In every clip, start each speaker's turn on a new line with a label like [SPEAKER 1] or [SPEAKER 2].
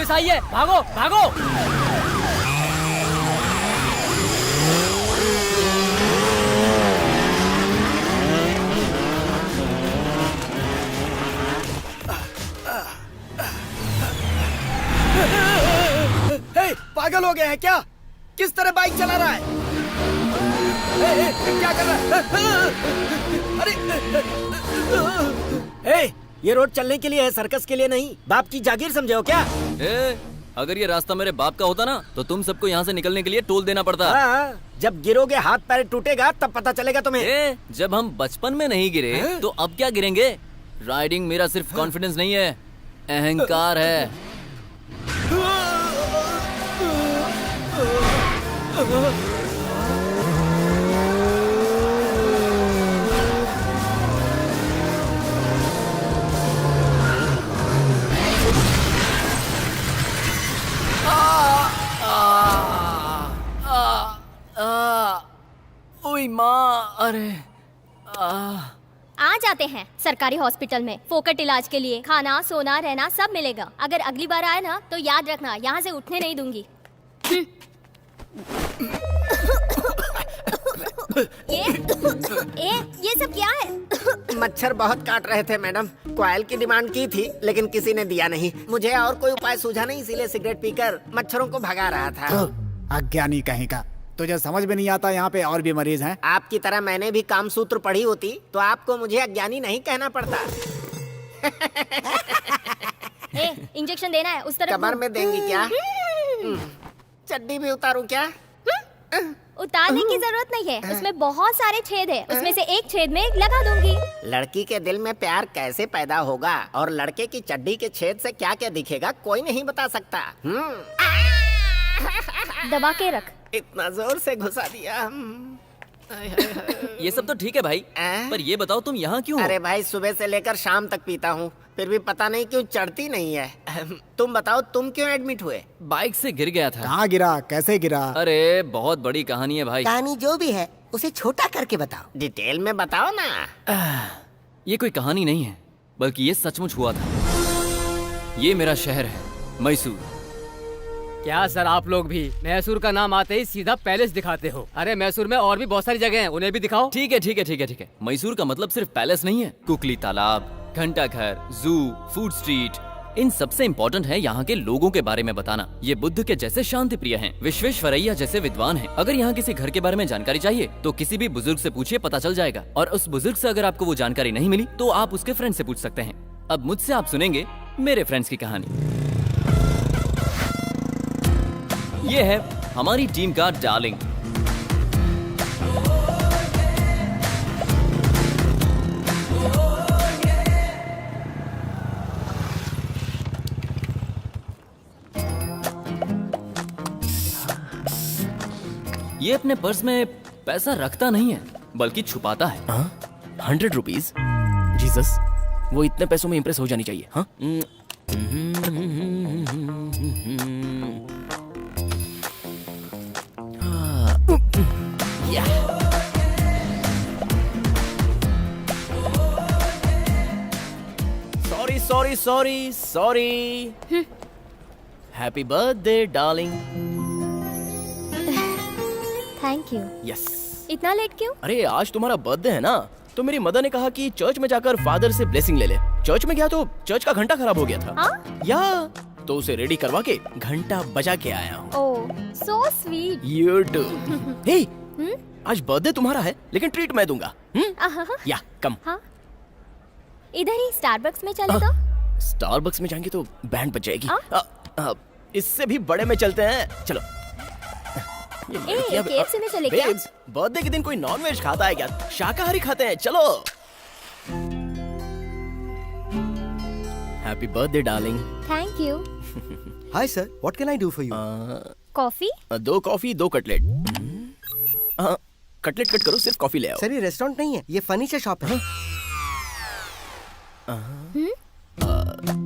[SPEAKER 1] Police आई है, भागो भागो।
[SPEAKER 2] पागल हो गया है क्या? किस तरह बाइक चला रहा है? क्या कर रहा है? अरे ये रोड चलने के लिए है, सर्कस के लिए नहीं। बाप की जागीर समझे हो क्या?
[SPEAKER 3] अगर ये रास्ता मेरे बाप का होता ना तो तुम सबको यहाँ से निकलने के लिए टोल देना पड़ता।
[SPEAKER 2] हाँ, जब गिरोगे हाथ पैर टूटेगा तब पता चलेगा तुम्हें।
[SPEAKER 3] जब हम बचपन में नहीं गिरे तो अब क्या गिरेंगे? राइडिंग मेरा सिर्फ कॉन्फिडेंस नहीं है, अहंकार है। ओए माँ, अरे
[SPEAKER 4] आ जाते हैं सरकारी हॉस्पिटल में फोकट इलाज के लिए। खाना सोना रहना सब मिलेगा। अगर अगली बार आए ना तो याद रखना, यहाँ से उठने नहीं दूंगी। ये सब क्या है?
[SPEAKER 2] मच्छर बहुत काट रहे थे मैडम। कॉइल की डिमांड की थी लेकिन किसी ने दिया नहीं। मुझे और कोई उपाय सूझा नहीं, इसीलिए सिगरेट पीकर मच्छरों को भगा रहा था।
[SPEAKER 5] अज्ञानी कहीं का, तुझे समझ में नहीं आता यहाँ पे और भी मरीज हैं?
[SPEAKER 2] आपकी तरह मैंने भी कामसूत्र पढ़ी होती तो आपको मुझे अज्ञानी नहीं कहना पड़ता।
[SPEAKER 4] इंजेक्शन देना है उस तरफ।
[SPEAKER 2] कमर में देंगी क्या? चड्डी भी उतारूं क्या?
[SPEAKER 4] उतारने की जरूरत नहीं है, उसमें बहुत सारे छेद है, उसमें से एक छेद में लगा दूंगी।
[SPEAKER 2] लड़की के दिल में प्यार कैसे पैदा होगा और लड़के की चड्डी के छेद से क्या क्या दिखेगा कोई नहीं बता सकता।
[SPEAKER 4] दबा के रख।
[SPEAKER 2] इतना जोर से घुसा दिया।
[SPEAKER 3] ये सब तो ठीक है भाई, पर ये बताओ तुम यहाँ क्यों हो?
[SPEAKER 2] अरे भाई सुबह से लेकर शाम तक पीता हूँ, फिर भी पता नहीं क्यों चढ़ती नहीं है। तुम बताओ तुम क्यों एडमिट हुए?
[SPEAKER 3] बाइक से गिर गया था।
[SPEAKER 5] कहाँ गिरा, कैसे गिरा?
[SPEAKER 3] अरे बहुत बड़ी कहानी है भाई।
[SPEAKER 6] कहानी जो भी है उसे छोटा करके बताओ।
[SPEAKER 2] डिटेल में बताओ ना।
[SPEAKER 3] ये कोई कहानी नहीं है, बल्कि ये सचमुच हुआ था। ये मेरा शहर है, मैसूर।
[SPEAKER 1] क्या सर आप लोग भी मैसूर का नाम आते ही सीधा पैलेस दिखाते हो? अरे मैसूर में और भी बहुत सारी जगह हैं, उन्हें भी दिखाओ।
[SPEAKER 3] ठीक है। मैसूर का मतलब सिर्फ पैलेस नहीं है। कुकली तालाब, घंटा घर, जू, फूड स्ट्रीट, इन सबसे इम्पोर्टेंट है यहाँ के लोगों के बारे में बताना। ये बुद्ध के जैसे शांति प्रिय हैं, विश्वेश्वरैया जैसे विद्वान हैं। अगर यहाँ किसी घर के बारे में जानकारी चाहिए तो किसी भी बुजुर्ग से पूछिए, पता चल जाएगा। और उस बुजुर्ग से अगर आपको वो जानकारी नहीं मिली तो आप उसके फ्रेंड से पूछ सकते हैं। अब मुझसे आप सुनेंगे मेरे फ्रेंड्स की कहानी। ये है हमारी टीम का डार्लिंग। ये अपने पर्स में पैसा रखता नहीं है बल्कि छुपाता है।
[SPEAKER 7] 100 रुपीज? जीसस, वो इतने पैसों में इंप्रेस हो जानी चाहिए। हाँ? Sorry. Happy birthday darling.
[SPEAKER 4] Thank you.
[SPEAKER 7] Yes.
[SPEAKER 4] इतना लेट क्यों?
[SPEAKER 7] अरे आज तुम्हारा बर्थडे है ना, तो मेरी मदर ने कहा कि चर्च में जाकर फादर से ब्लेसिंग ले ले। चर्च में गया तो चर्च का घंटा खराब हो गया था। या तो उसे रेडी करवा के घंटा बजा के आया हूँ।
[SPEAKER 4] Oh, so sweet.
[SPEAKER 7] You too. Hey, आज बर्थडे तुम्हारा है लेकिन ट्रीट मैं दूंगा। या कम।
[SPEAKER 4] हाँ? इधर ही स्टारबक्स में चलेगा?
[SPEAKER 7] स्टारबक्स में जाएंगे तो बैंड बज जाएगी। इससे भी बड़े में चलते हैं, चलो।
[SPEAKER 4] KFC में चले क्या?
[SPEAKER 7] बर्थडे के दिन कोई नॉनवेज खाता है क्या? शाकाहारी खाते हैं, चलो। Happy birthday darling.
[SPEAKER 4] Thank you.
[SPEAKER 6] Hi sir, what can I do for you?
[SPEAKER 4] Coffee?
[SPEAKER 7] 2 coffee 2 cutlet. Cutlet cut करो, सिर्फ कॉफी ले आओ।
[SPEAKER 6] सर ये रेस्टोरेंट नहीं है, ये फर्नीचर शॉप है।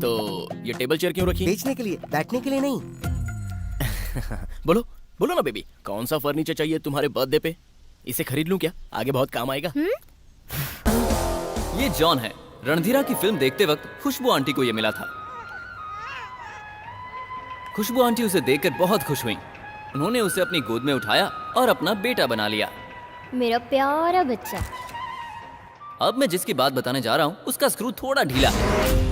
[SPEAKER 7] तो ये टेबल चेयर क्यों रखी?
[SPEAKER 6] बेचने के लिए, बैठने के लिए नहीं।
[SPEAKER 7] बोलो ना बेबी, कौन सा फर्नीचर चाहिए तुम्हारे बर्थडे पे? इसे खरीद लूं क्या? आगे बहुत काम आएगा।
[SPEAKER 3] ये जॉन है। रणधीरा की फिल्म देखते वक्त खुशबू आंटी को ये मिला था। खुशबू आंटी उसे देखकर बहुत खुश हुई। उन्होंने उसे अपनी गोद में उठाया और अपना बेटा बना लिया।
[SPEAKER 4] मेरा प्यारा बच्चा।
[SPEAKER 3] अब मैं जिसकी बात बताने जा रहा हूँ उसका स्क्रू थोड़ा ढीला है।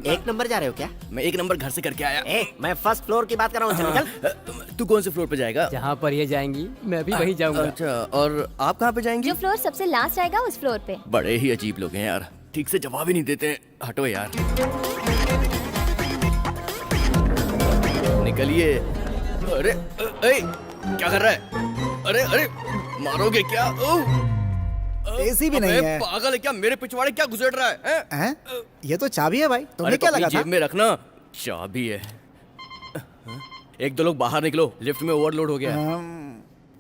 [SPEAKER 2] एक नंबर जा रहे हो क्या?
[SPEAKER 7] मैं एक नंबर घर से करके आया।
[SPEAKER 2] मैं फर्स्ट फ्लोर की बात कर रहा हूँ, चल।
[SPEAKER 7] तू कौन से फ्लोर पे जाएगा?
[SPEAKER 1] जहाँ पर ये जाएंगी मैं भी वहीं जाऊंगा।
[SPEAKER 7] अच्छा, और आप कहाँ पे जाएंगी?
[SPEAKER 4] जो फ्लोर सबसे लास्ट आएगा उस फ्लोर पे।
[SPEAKER 7] बड़े ही अजीब लोग हैं यार, ठीक से जवाब ही नहीं देते। हटो यार, निकलिए। अरे ए, क्या कर रहा है? अरे अरे, मारोगे क्या?
[SPEAKER 5] एसी भी नहीं है।
[SPEAKER 7] पागल है क्या? मेरे पिछवाड़े क्या गुजर रहा है?
[SPEAKER 5] हैं? ये तो चाबी है भाई, तुम्हें
[SPEAKER 7] अरे
[SPEAKER 5] क्या
[SPEAKER 7] तो
[SPEAKER 5] लगा
[SPEAKER 7] अपनी
[SPEAKER 5] था?
[SPEAKER 7] जेब में रखना। चाबी है। एक दो लोग बाहर निकलो, लिफ्ट में ओवरलोड हो गया है।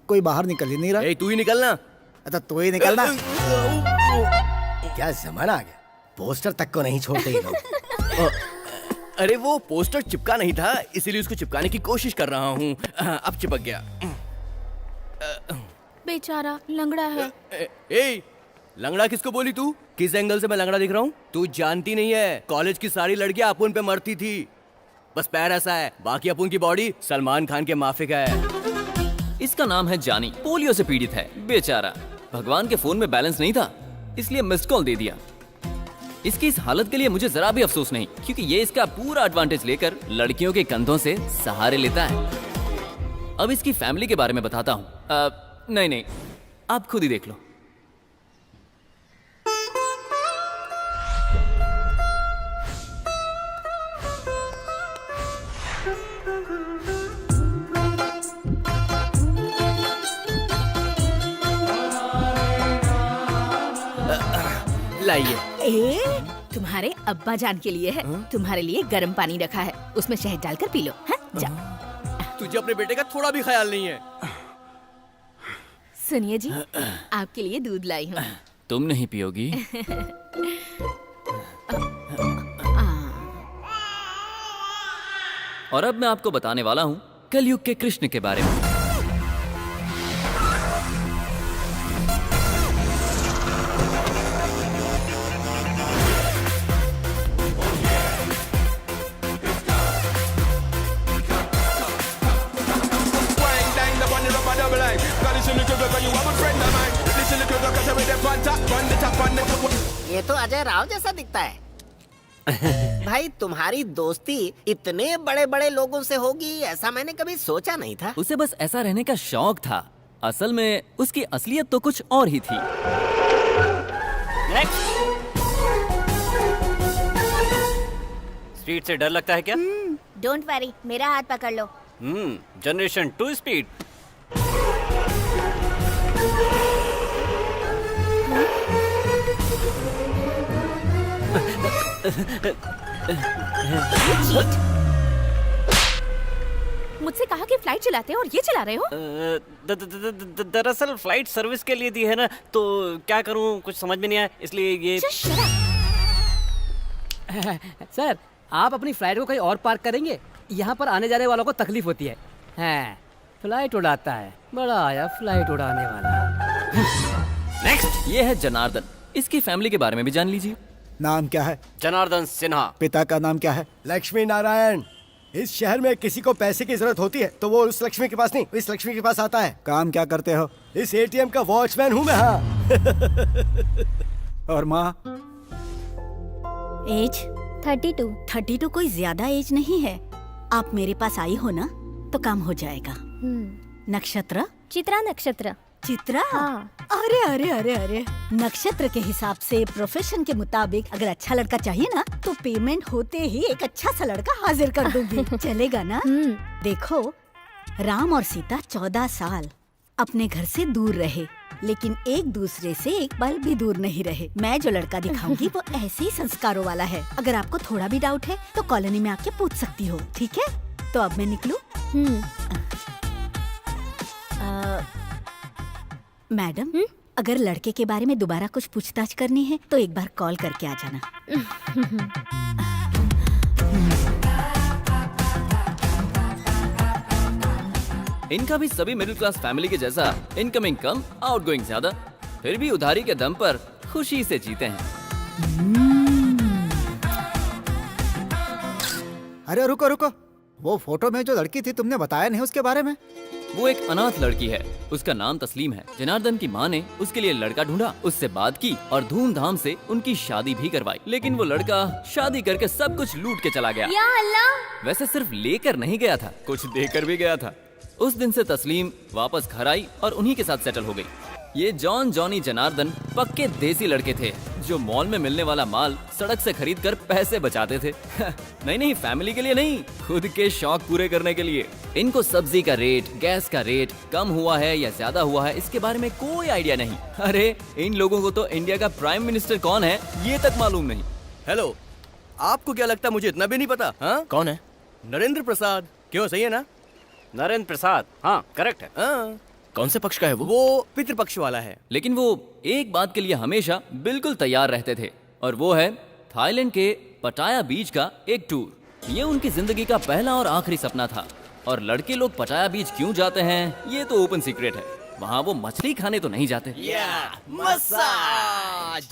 [SPEAKER 5] कोई बाहर निकल ही नहीं रहा।
[SPEAKER 7] ए, तू ही निकलना।
[SPEAKER 5] अच्छा तू ही निकलना।
[SPEAKER 6] क्या जमाना आ गया, पोस्टर तक को नहीं छोड़ते ये लोग।
[SPEAKER 7] अरे वो पोस्टर चिपका नहीं था, इसीलिए उसको चिपकाने की कोशिश कर रहा हूँ। अब चिपक गया।
[SPEAKER 8] बेचारा लंगड़ा है।
[SPEAKER 7] ए, लंगड़ा किसको बोली तू? किस एंगल से मैं लंगड़ा दिख रहा हूँ? तू जानती नहीं है, कॉलेज की सारी लड़कियां अपुन पे मरती थी। बस पैर ऐसा है, बाकी अपुन की बॉडी सलमान खान के माफिक है।
[SPEAKER 3] इसका नाम है जानी, पोलियो से पीड़ित है बेचारा। भगवान के फोन में बैलेंस नहीं था, इसलिए मिस्ड कॉल दे दिया। इसकी इस हालत के लिए मुझे जरा भी अफसोस नहीं, क्योंकि ये इसका पूरा एडवांटेज लेकर लड़कियों के कंधों से सहारे लेता है। अब इसकी फैमिली के बारे में बताता हूँ। नहीं, आप खुद ही देख लो।
[SPEAKER 7] लाइए।
[SPEAKER 8] तुम्हारे अब्बा जान के लिए है। तुम्हारे लिए गर्म पानी रखा है, उसमें शहद डालकर पी लो। जाओ।
[SPEAKER 7] तुझे अपने बेटे का थोड़ा भी ख्याल नहीं है।
[SPEAKER 8] सुनिए जी, आपके लिए दूध लाई हूँ।
[SPEAKER 3] तुम नहीं पियोगी? और अब मैं आपको बताने वाला हूँ कलयुग के कृष्ण के बारे में।
[SPEAKER 2] ये तो अजय राव जैसा दिखता है। भाई तुम्हारी दोस्ती इतने बड़े बड़े लोगों से होगी ऐसा मैंने कभी सोचा नहीं था।
[SPEAKER 3] उसे बस ऐसा रहने का शौक था। असल में उसकी असलियत तो कुछ और ही थी।
[SPEAKER 1] स्पीड से डर लगता है क्या?
[SPEAKER 4] डोंट वरी, मेरा हाथ पकड़ लो।
[SPEAKER 1] Generation 2 speed.
[SPEAKER 8] मुझसे कहा कि फ्लाइट चलाते हो और ये चला रहे हो?
[SPEAKER 1] दरअसल फ्लाइट सर्विस के लिए दी है ना, तो क्या करूं, कुछ समझ में नहीं आया, इसलिए ये। सर, आप अपनी फ्लाइट को कहीं और पार्क करेंगे? यहाँ पर आने जाने वालों को तकलीफ होती है। हाँ, फ्लाइट उड़ाता है, बड़ा आया फ्लाइट उड़ाने वाला।
[SPEAKER 3] नेक्स्ट, ये है जनार्दन। इसकी फैमिली के बारे में भी जान लीजिए।
[SPEAKER 5] नाम क्या है?
[SPEAKER 1] जनार्दन सिन्हा।
[SPEAKER 5] पिता का नाम क्या है?
[SPEAKER 6] लक्ष्मी नारायण। इस शहर में किसी को पैसे की जरूरत होती है तो वो उस लक्ष्मी के पास नहीं, इस लक्ष्मी के पास आता है।
[SPEAKER 5] काम क्या करते हो?
[SPEAKER 6] इस एटीएम का वॉचमैन हूँ मैं। हाँ।
[SPEAKER 5] और माँ?
[SPEAKER 8] एज
[SPEAKER 4] 32।
[SPEAKER 8] 32 कोई ज्यादा एज नहीं है। आप मेरे पास आई हो ना तो काम हो जाएगा। नक्षत्र?
[SPEAKER 4] चित्रा नक्षत्र।
[SPEAKER 8] चित्रा?
[SPEAKER 4] हाँ।
[SPEAKER 8] अरे अरे अरे अरे, नक्षत्र के हिसाब से प्रोफेशन के मुताबिक अगर अच्छा लड़का चाहिए ना तो पेमेंट होते ही एक अच्छा सा लड़का हाजिर कर दूंगी। चलेगा ना? देखो, राम और सीता 14 साल अपने घर से दूर रहे, लेकिन एक दूसरे से एक पल भी दूर नहीं रहे। मैं जो लड़का दिखाऊंगी वो ऐसे ही संस्कारों वाला है। अगर आपको थोड़ा भी डाउट है तो कॉलोनी में आके पूछ सकती हो, ठीक है? तो अब मैं निकलूं? मैडम, अगर लड़के के बारे में दोबारा कुछ पूछताछ करनी है तो एक बार कॉल करके आ जाना।
[SPEAKER 3] इनका भी सभी मिडिल क्लास फैमिली के जैसा इनकमिंग कम आउटगोइंग ज्यादा, फिर भी उधारी के दम पर खुशी से जीते हैं।
[SPEAKER 5] अरे रुको रुको, वो फोटो में जो लड़की थी तुमने बताया नहीं उसके बारे में?
[SPEAKER 3] वो एक अनाथ लड़की है, उसका नाम तस्लीम है। जनार्दन की माँ ने उसके लिए लड़का ढूंढा, उससे बात की और धूमधाम से उनकी शादी भी करवाई। लेकिन वो लड़का शादी करके सब कुछ लूट के चला गया।
[SPEAKER 4] या अल्लाह।
[SPEAKER 3] वैसे सिर्फ लेकर नहीं गया था, कुछ देकर भी गया था। उस दिन से तस्लीम वापस घर आई और उन्हीं के साथ सेटल हो गई। ये जॉनी जनार्दन पक्के देसी लड़के थे जो मॉल में मिलने वाला माल सड़क से खरीद कर पैसे बचाते थे। नहीं, फैमिली के लिए नहीं, खुद के शौक पूरे करने के लिए। इनको सब्जी का रेट, गैस का रेट कम हुआ है या ज्यादा हुआ है इसके बारे में कोई आइडिया नहीं। अरे इन लोगों को तो इंडिया का प्राइम मिनिस्टर कौन है ये तक मालूम नहीं।
[SPEAKER 7] हेलो, आपको क्या लगता है मुझे इतना भी नहीं पता? हाँ, कौन है? नरेंद्र प्रसाद। क्यों, सही है ना?
[SPEAKER 1] नरेंद्र प्रसाद, हाँ करेक्ट है।
[SPEAKER 7] हाँ।
[SPEAKER 6] कौन से पक्ष का है वो?
[SPEAKER 7] वो पितृपक्ष वाला है।
[SPEAKER 3] लेकिन वो एक बात के लिए हमेशा बिल्कुल तैयार रहते थे और वो है थाईलैंड के पटाया बीच का एक टूर। ये उनकी जिंदगी का पहला और आखिरी सपना था। और लड़के लोग पटाया बीच क्यों जाते हैं ये तो ओपन सीक्रेट है। वहाँ वो मछली खाने तो नहीं जाते।
[SPEAKER 7] मसाज।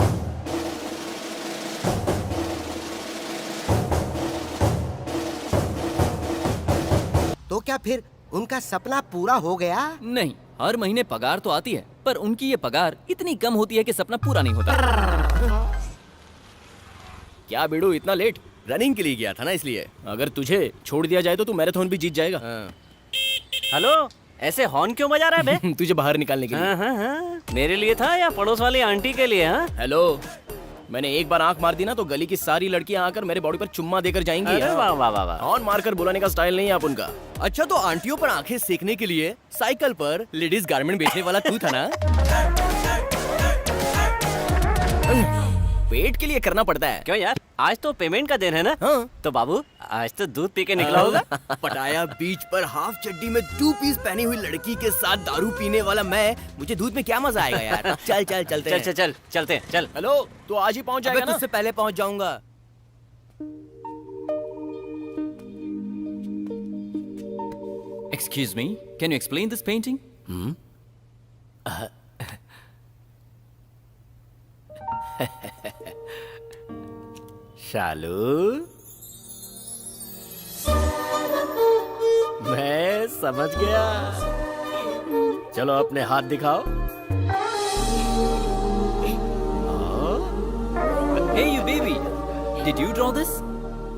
[SPEAKER 9] तो क्या फिर उनका सपना पूरा हो गया?
[SPEAKER 3] नहीं, हर महीने पगार तो आती है पर उनकी ये पगार इतनी कम होती है कि सपना पूरा नहीं होता।
[SPEAKER 6] क्या बिडू, इतना लेट?
[SPEAKER 7] रनिंग के लिए गया था ना, इसलिए।
[SPEAKER 6] अगर तुझे छोड़ दिया जाए तो तू मैराथन भी जीत जाएगा।
[SPEAKER 1] हेलो, ऐसे हॉर्न क्यों बजा रहा है बे?
[SPEAKER 6] तुझे बाहर निकालने के लिए।
[SPEAKER 1] हाँ, मेरे लिए था या पड़ोस वाली आंटी के लिए? हाँ
[SPEAKER 6] हेलो, मैंने एक बार आंख मार दी ना तो गली की सारी लड़कियां आकर मेरे बॉडी पर चुम्मा देकर जाएंगी।
[SPEAKER 1] अरे वाह वाह वाह वाह।
[SPEAKER 6] हॉर्न मारकर बुलाने का स्टाइल नहीं है आप उनका।
[SPEAKER 7] अच्छा, तो आंटियों पर आंखें सेकने के लिए साइकिल पर लेडीज गारमेंट बेचने वाला तू था ना?
[SPEAKER 6] पेट के लिए करना पड़ता है।
[SPEAKER 1] क्यों यार, आज तो पेमेंट का दिन है ना?
[SPEAKER 7] हाँ।
[SPEAKER 1] तो बाबू आज तो दूध पी के निकला होगा।
[SPEAKER 7] पटाया बीच पर हाफ चड्डी में 2 पीस पहनी हुई लड़की के साथ दारू पीने वाला मैं, मुझे दूध में क्या मजा आएगा यार। चल चलते हैं।
[SPEAKER 1] चलते हैं, चल।
[SPEAKER 6] हेलो, तो आज ही पहुंच जाएगा ना?
[SPEAKER 7] तुझसे पहले पहुंच जाऊंगा।
[SPEAKER 3] Excuse me, can you explain this painting?
[SPEAKER 6] शालू, मैं समझ गया। चलो अपने हाथ दिखाओ।
[SPEAKER 3] Hey you baby, did you draw this?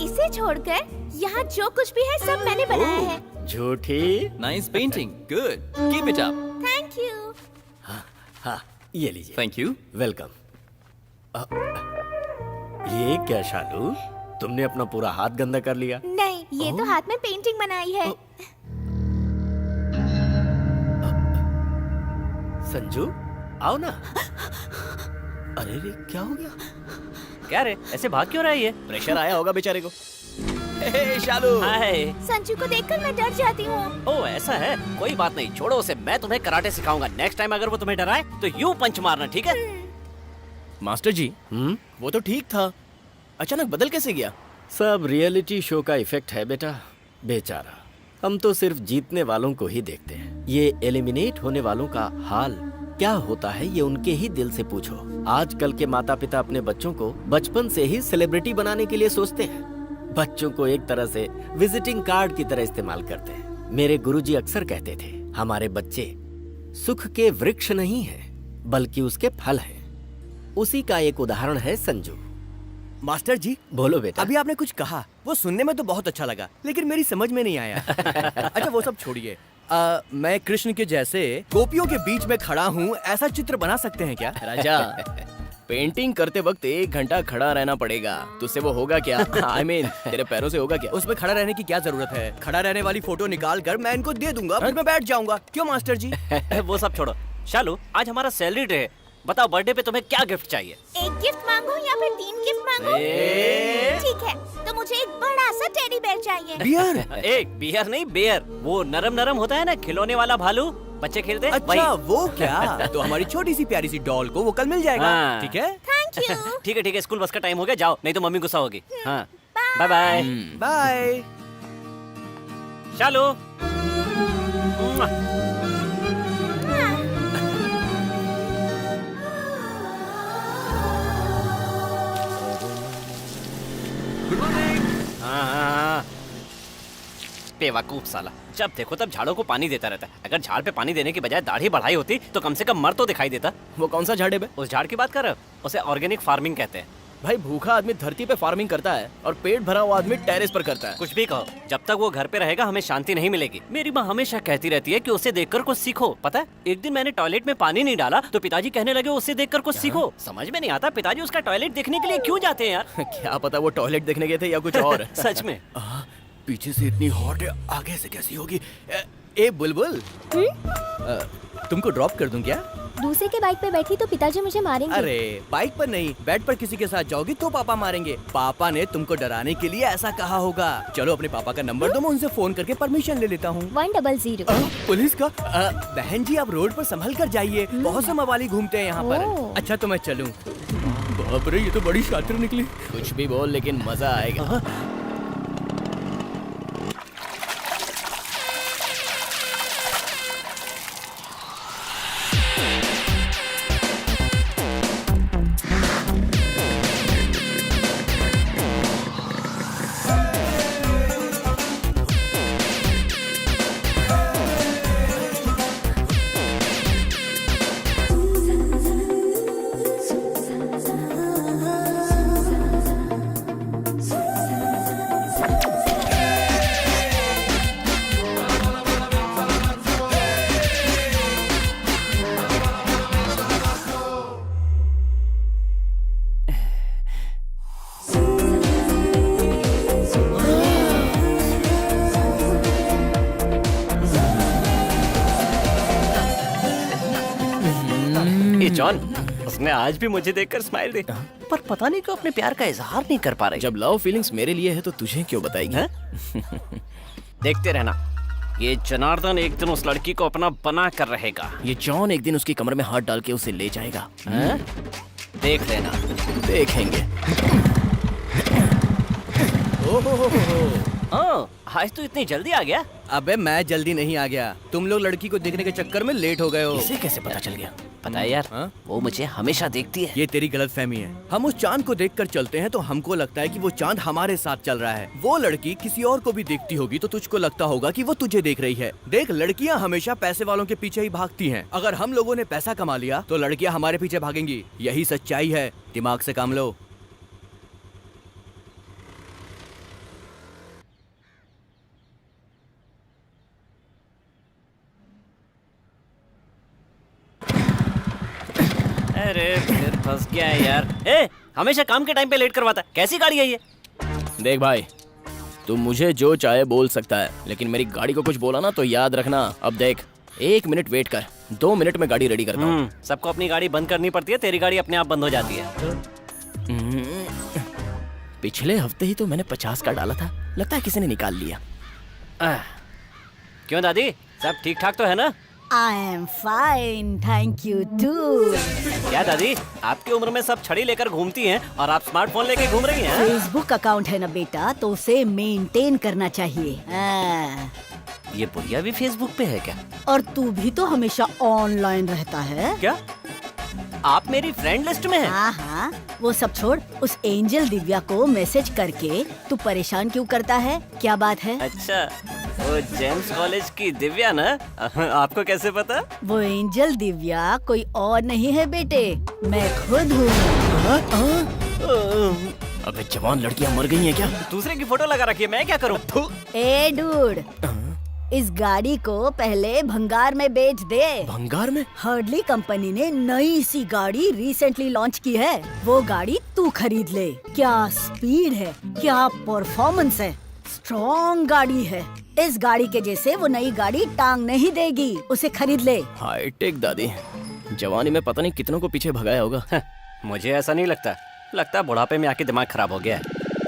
[SPEAKER 4] इसे छोड़कर यहाँ जो कुछ भी है सब मैंने बनाया है।
[SPEAKER 6] झूठी।
[SPEAKER 3] Nice painting, good. Keep it up.
[SPEAKER 4] Thank you.
[SPEAKER 6] हाँ, ये लीजिए।
[SPEAKER 3] Thank you.
[SPEAKER 6] वेलकम। ये क्या शालू, तुमने अपना पूरा हाथ गंदा कर लिया?
[SPEAKER 4] नहीं, ये तो हाथ में पेंटिंग बनाई है।
[SPEAKER 6] संजू, आओ ना। अरे रे, क्या हो गया?
[SPEAKER 1] क्या रे, ऐसे भाग क्यों रहा है ये?
[SPEAKER 6] प्रेशर आया होगा बेचारे को। हे शालू।
[SPEAKER 1] हाय।
[SPEAKER 4] संजू को देखकर मैं डर जाती हूँ।
[SPEAKER 1] ओ ऐसा है, कोई बात नहीं, छोड़ो उसे। मैं तुम्हें कराटे सिखाऊंगा। नेक्स्ट टाइम अगर वो तुम्हें डराए तो यूं पंच मारना, ठीक है?
[SPEAKER 6] मास्टर जी, वो तो ठीक था, अचानक बदल कैसे गया? सब रियलिटी शो का इफेक्ट है बेटा। बेचारा, हम तो सिर्फ जीतने वालों को ही देखते हैं। ये एलिमिनेट होने वालों का हाल क्या होता है ये उनके ही दिल से पूछो। आजकल के माता पिता अपने बच्चों को बचपन से ही सेलिब्रिटी बनाने के लिए सोचते हैं। बच्चों को एक तरह से विजिटिंग कार्ड की तरह इस्तेमाल करते हैं। मेरे गुरुजी अक्सर कहते थे, हमारे बच्चे सुख के वृक्ष नहीं हैं, बल्कि उसके फल हैं। उसी का एक उदाहरण है संजू।
[SPEAKER 7] मास्टर जी,
[SPEAKER 6] बोलो बेटा।
[SPEAKER 7] अभी आपने कुछ कहा, वो सुनने में तो बहुत अच्छा लगा, लेकिन मेरी समझ में नहीं आया। अच्छा, वो सब छोड़िए। मैं कृष्ण के जैसे गोपियों के बीच में खड़ा हूँ, ऐसा चित्र बना सकते हैं क्या?
[SPEAKER 6] राजा, पेंटिंग करते वक्त 1 घंटा खड़ा रहना पड़ेगा, तुझसे वो होगा क्या? I mean, तेरे पैरों से होगा क्या?
[SPEAKER 7] उसमें खड़ा रहने की क्या जरूरत है? खड़ा रहने वाली फोटो निकाल कर मैं इनको दे दूंगा, फिर मैं बैठ जाऊंगा। क्यों मास्टर जी?
[SPEAKER 1] वो सब छोड़ो। शालू, आज हमारा सैलरी डे है। बताओ, बर्थडे पे तुम्हें क्या गिफ्ट चाहिए?
[SPEAKER 4] एक गिफ्ट मांगू या फिर 3 गिफ्ट मांगू? ठीक है, तो मुझे एक बड़ा सा टेडी बेयर चाहिए।
[SPEAKER 7] बियर?
[SPEAKER 1] एक बियर नहीं, बेयर। वो नरम नरम होता है ना, खिलौने वाला भालू, बच्चे खेलते हैं।
[SPEAKER 7] अच्छा, वो क्या? तो हमारी छोटी सी प्यारी सी डॉल को वो कल मिल जाएगा।
[SPEAKER 1] हाँ।
[SPEAKER 7] ठीक है?
[SPEAKER 4] Thank you.
[SPEAKER 1] ठीक है, स्कूल बस का टाइम हो गया, जाओ, नहीं तो मम्मी गुस्सा होगी। हाँ, बाय बाय।
[SPEAKER 7] बाय।
[SPEAKER 1] शालू।
[SPEAKER 6] बेवकूफ साला, जब देखो तब झाड़ों को पानी देता रहता है। अगर झाड़ पे पानी देने की बजाय दाढ़ी बढ़ाई होती तो कम से कम मर तो दिखाई देता।
[SPEAKER 7] वो कौन सा झाड़ है बे?
[SPEAKER 6] उस झाड़ की बात कर रहे हो? उसे ऑर्गेनिक फार्मिंग कहते हैं।
[SPEAKER 7] भाई भूखा आदमी धरती पे फार्मिंग करता है और पेट भरा हुआ आदमी टेरेस पर करता है।
[SPEAKER 6] कुछ भी कहो, जब तक वो घर पे रहेगा हमें शांति नहीं मिलेगी। मेरी माँ हमेशा कहती रहती है कि उसे देखकर कुछ सीखो। पता है, एक दिन मैंने टॉयलेट में पानी नहीं डाला तो पिताजी कहने लगे उसे देखकर कुछ सीखो। समझ में नहीं आता पिताजी उसका टॉयलेट देखने के लिए क्यों जाते हैं यार।
[SPEAKER 7] क्या पता वो टॉयलेट देखने गए थे या कुछ और।
[SPEAKER 6] सच में।
[SPEAKER 7] पीछे से इतनी हॉट है, आगे से कैसी होगी? ए बुलबुल, तुमको ड्रॉप कर दूं क्या?
[SPEAKER 4] दूसरे के बाइक पे बैठी तो पिताजी मुझे मारेंगे।
[SPEAKER 7] अरे बाइक पर नहीं, बेड पर किसी के साथ जाओगी तो पापा मारेंगे। पापा ने तुमको डराने के लिए ऐसा कहा होगा। चलो अपने पापा का नंबर दो, मैं उनसे फोन करके परमिशन ले लेता हूँ।
[SPEAKER 4] 100।
[SPEAKER 7] पुलिस का? बहन जी आप रोड पर संभल कर जाइए, बहुत से मवाली घूमते हैं यहाँ पर। अच्छा तो मैं चलूँ? बाप रे, ये तो बड़ी शातिर निकली। कुछ भी बोल लेकिन मजा आएगा।
[SPEAKER 6] जॉन, उसने आज भी मुझे देखकर स्माइल दी, पर पता नहीं क्यों अपने प्यार का इजहार नहीं कर पा रही।
[SPEAKER 7] जब लव फीलिंग्स मेरे लिए है तो तुझे क्यों बताएगी?
[SPEAKER 6] देखते रहना, ये जनार्दन एक दिन उस लड़की को अपना बना कर रहेगा।
[SPEAKER 7] ये जॉन एक दिन उसकी कमर में हाथ डाल के उसे ले जाएगा।
[SPEAKER 6] देख लेना।
[SPEAKER 7] देखेंगे।
[SPEAKER 6] ओह, आज तो इतनी जल्दी आ गया?
[SPEAKER 7] अबे मैं जल्दी नहीं आ गया, तुम लोग लड़की को देखने के चक्कर में लेट हो गए हो।
[SPEAKER 6] इसे कैसे पता चल गया? पता है यार, वो मुझे हमेशा देखती है।
[SPEAKER 7] ये तेरी गलतफहमी है। हम उस चांद को देखकर चलते हैं तो हमको लगता है कि वो चांद हमारे साथ चल रहा है। वो लड़की किसी और को भी देखती होगी तो तुझको लगता होगा कि वो तुझे देख रही है। देख, लड़कियां हमेशा पैसे वालों के पीछे ही भागती हैं। अगर हम लोगों ने पैसा कमा लिया तो लड़कियां हमारे पीछे भागेंगी। यही सच्चाई है, दिमाग से काम लो।
[SPEAKER 6] अरे फिर फंस गया है यार। ए, हमेशा काम के टाइम पे लेट करवाता है। कैसी गाड़ी है ये?
[SPEAKER 7] देख भाई, तू मुझे जो चाहे बोल सकता है, लेकिन मेरी गाड़ी को कुछ बोला ना तो याद रखना। अब देख, 1 मिनट वेट कर, 2 मिनट में गाड़ी रेडी करता हूँ।
[SPEAKER 6] सबको अपनी गाड़ी बंद करनी पड़ती है, तेरी गाड़ी अपने आप बंद हो जाती है।
[SPEAKER 7] पिछले हफ्ते ही तो मैंने 50 का डाला था, लगता है किसी ने निकाल लिया।
[SPEAKER 6] क्यों दादी, सब ठीक ठाक तो है ना?
[SPEAKER 8] I am fine, thank you too.
[SPEAKER 6] क्या दादी, आपकी उम्र में सब छड़ी लेकर घूमती हैं और आप स्मार्टफोन लेके घूम रही हैं?
[SPEAKER 8] फेसबुक अकाउंट है ना बेटा, तो उसे मेंटेन करना चाहिए।
[SPEAKER 6] ये बुढ़िया भी फेसबुक पे है क्या?
[SPEAKER 8] और तू भी तो हमेशा ऑनलाइन रहता है।
[SPEAKER 6] क्या आप मेरी फ्रेंड लिस्ट में हैं?
[SPEAKER 8] हाँ हाँ, वो सब छोड़, उस एंजल दिव्या को मैसेज करके तू परेशान क्यों करता है? क्या बात है?
[SPEAKER 6] अच्छा, वो जेम्स कॉलेज की दिव्या ना? आपको कैसे पता?
[SPEAKER 8] वो एंजल दिव्या कोई और नहीं है बेटे, मैं खुद हूँ।
[SPEAKER 7] अबे जवान लड़कियां मर गई हैं क्या?
[SPEAKER 6] दूसरे की फोटो लगा रखी है, मैं क्या करूँ?
[SPEAKER 8] ए डूड, इस गाड़ी को पहले भंगार में बेच दे।
[SPEAKER 7] भंगार में?
[SPEAKER 8] हर्डली कंपनी ने नई सी गाड़ी रिसेंटली लॉन्च की है, वो गाड़ी तू खरीद ले। क्या स्पीड है, क्या परफॉर्मेंस है, स्ट्रॉन्ग गाड़ी है। इस गाड़ी के जैसे वो नई गाड़ी टांग नहीं देगी, उसे खरीद ले।
[SPEAKER 7] हाईटेक दादी, जवानी में पता नहीं कितनों को पीछे भगाया होगा।
[SPEAKER 6] मुझे ऐसा नहीं लगता, लगता है बुढ़ापे में आके दिमाग खराब हो गया है।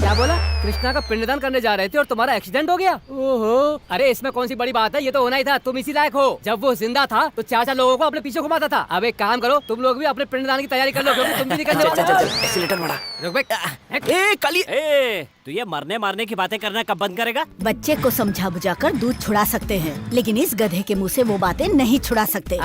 [SPEAKER 1] क्या बोला? कृष्णा का पिंडदान करने जा रहे थे और तुम्हारा एक्सीडेंट हो गया? ओहो, अरे इसमें कौन सी बड़ी बात है, ये तो होना ही था, तुम इसी लायक हो। जब वो जिंदा था तो 4 लोगों को अपने पीछे घुमाता था। अब एक काम करो, तुम लोग भी अपने पिंडदान की तैयारी कर लो, क्योंकि तुम भी निकलने वाले हो।
[SPEAKER 6] एक्सीलेटर बढ़ा।
[SPEAKER 1] रुक बे।
[SPEAKER 6] ए काली,
[SPEAKER 10] तू ये मरने की बातें करना कब बंद करेगा?
[SPEAKER 8] बच्चे को समझा बुझाकर दूध छुड़ा सकते हैं, लेकिन इस गधे के मुंह से वो बातें नहीं छुड़ा सकते।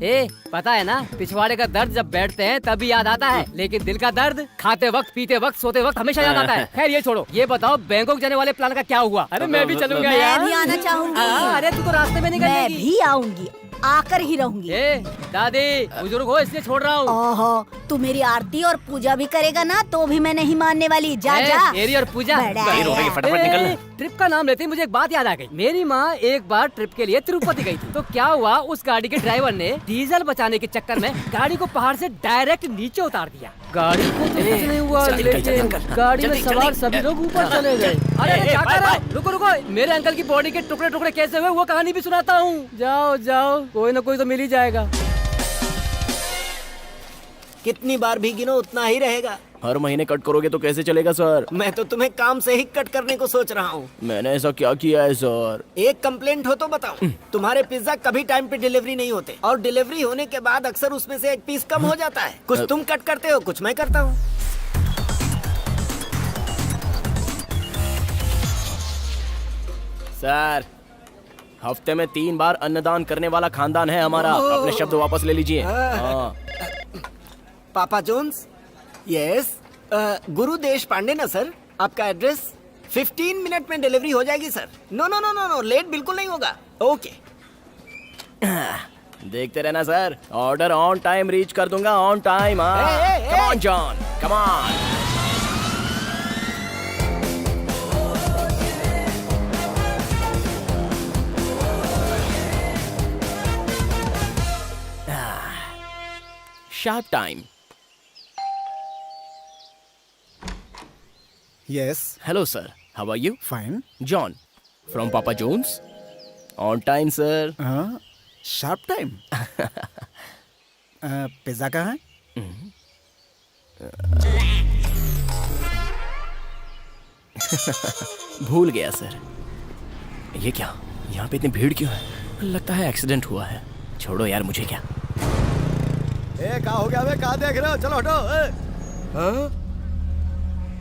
[SPEAKER 1] ए, पता है ना, पिछवाड़े का दर्द जब बैठते हैं तभी याद आता है, लेकिन दिल का दर्द खाते वक्त, पीते वक्त, सोते वक्त हमेशा याद आता है। खैर ये छोड़ो, ये बताओ बैंकॉक जाने वाले प्लान का क्या हुआ? अरे मैं भी चलूंगा
[SPEAKER 8] मैं
[SPEAKER 1] यार।
[SPEAKER 8] भी आना चाहूंगी।
[SPEAKER 1] अरे तू तो रास्ते में
[SPEAKER 8] मैं
[SPEAKER 1] निकलेगी।
[SPEAKER 8] भी आऊंगी, आकर ही रहूंगी।
[SPEAKER 1] ए, दादी बुजुर्ग हो इसलिए छोड़ रहा हूँ।
[SPEAKER 8] ओहो, तू मेरी आरती और पूजा भी करेगा ना तो भी मैं नहीं मानने वाली। जा जा।
[SPEAKER 1] मेरी और पूजा।
[SPEAKER 8] बड़ा है।
[SPEAKER 6] फटाफट निकल।
[SPEAKER 1] ट्रिप का नाम लेते ही मुझे एक बात याद आ गई। मेरी माँ एक बार ट्रिप के लिए तिरुपति गई थी, तो क्या हुआ, उस गाड़ी के ड्राइवर ने डीजल बचाने के चक्कर में गाड़ी को पहाड़ से डायरेक्ट नीचे उतार दिया। गाड़ी को तो कुछ नहीं हुआ, लेकिन गाड़ी में सवार सभी लोग ऊपर चले गए। अरे क्या कर रहे हो? रुको रुको, मेरे अंकल की बॉडी के टुकड़े टुकड़े कैसे हुए वो कहानी भी सुनाता हूँ। जाओ जाओ, कोई ना कोई तो मिल ही जाएगा।
[SPEAKER 2] कितनी बार भी गिनो उतना ही रहेगा।
[SPEAKER 6] हर महीने कट करोगे तो कैसे चलेगा सर?
[SPEAKER 2] मैं तो तुम्हें काम से ही कट करने को सोच रहा हूँ।
[SPEAKER 6] मैंने ऐसा क्या किया है सर?
[SPEAKER 2] एक कंप्लेंट हो तो बताओ। तुम्हारे पिज्जा कभी टाइम पे डिलीवरी नहीं होते, और डिलीवरी होने के बाद अक्सर उसमें से एक पीस कम हो जाता है। कुछ तुम कट करते हो, कुछ मैं करता हूँ।
[SPEAKER 6] सर, हफ्ते में 3 बार अन्नदान करने वाला खानदान है हमारा। अपने शब्द वापस ले लीजिए। हाँ।
[SPEAKER 2] पापा जोन्स, यस, गुरु देश पांडे ना सर? आपका एड्रेस 15 मिनट में डिलीवरी हो जाएगी sir. No no no no no, late बिल्कुल नहीं होगा। ओके।
[SPEAKER 6] देखते रहना sir, order on time reach कर दूंगा, on time. Come on John, come on. Sharp time.
[SPEAKER 5] Yes,
[SPEAKER 6] hello sir, how are you?
[SPEAKER 5] Fine.
[SPEAKER 6] John from Papa John's. On time sir.
[SPEAKER 5] Sharp time. Pizza कहाँ है?
[SPEAKER 6] भूल गया sir. ये क्या, यहाँ पे इतनी भीड़ क्यों है? लगता है एक्सीडेंट हुआ है। छोड़ो यार, मुझे क्या।
[SPEAKER 7] क्या हो गया? कहाँ देख रहे हो? चलो हटो।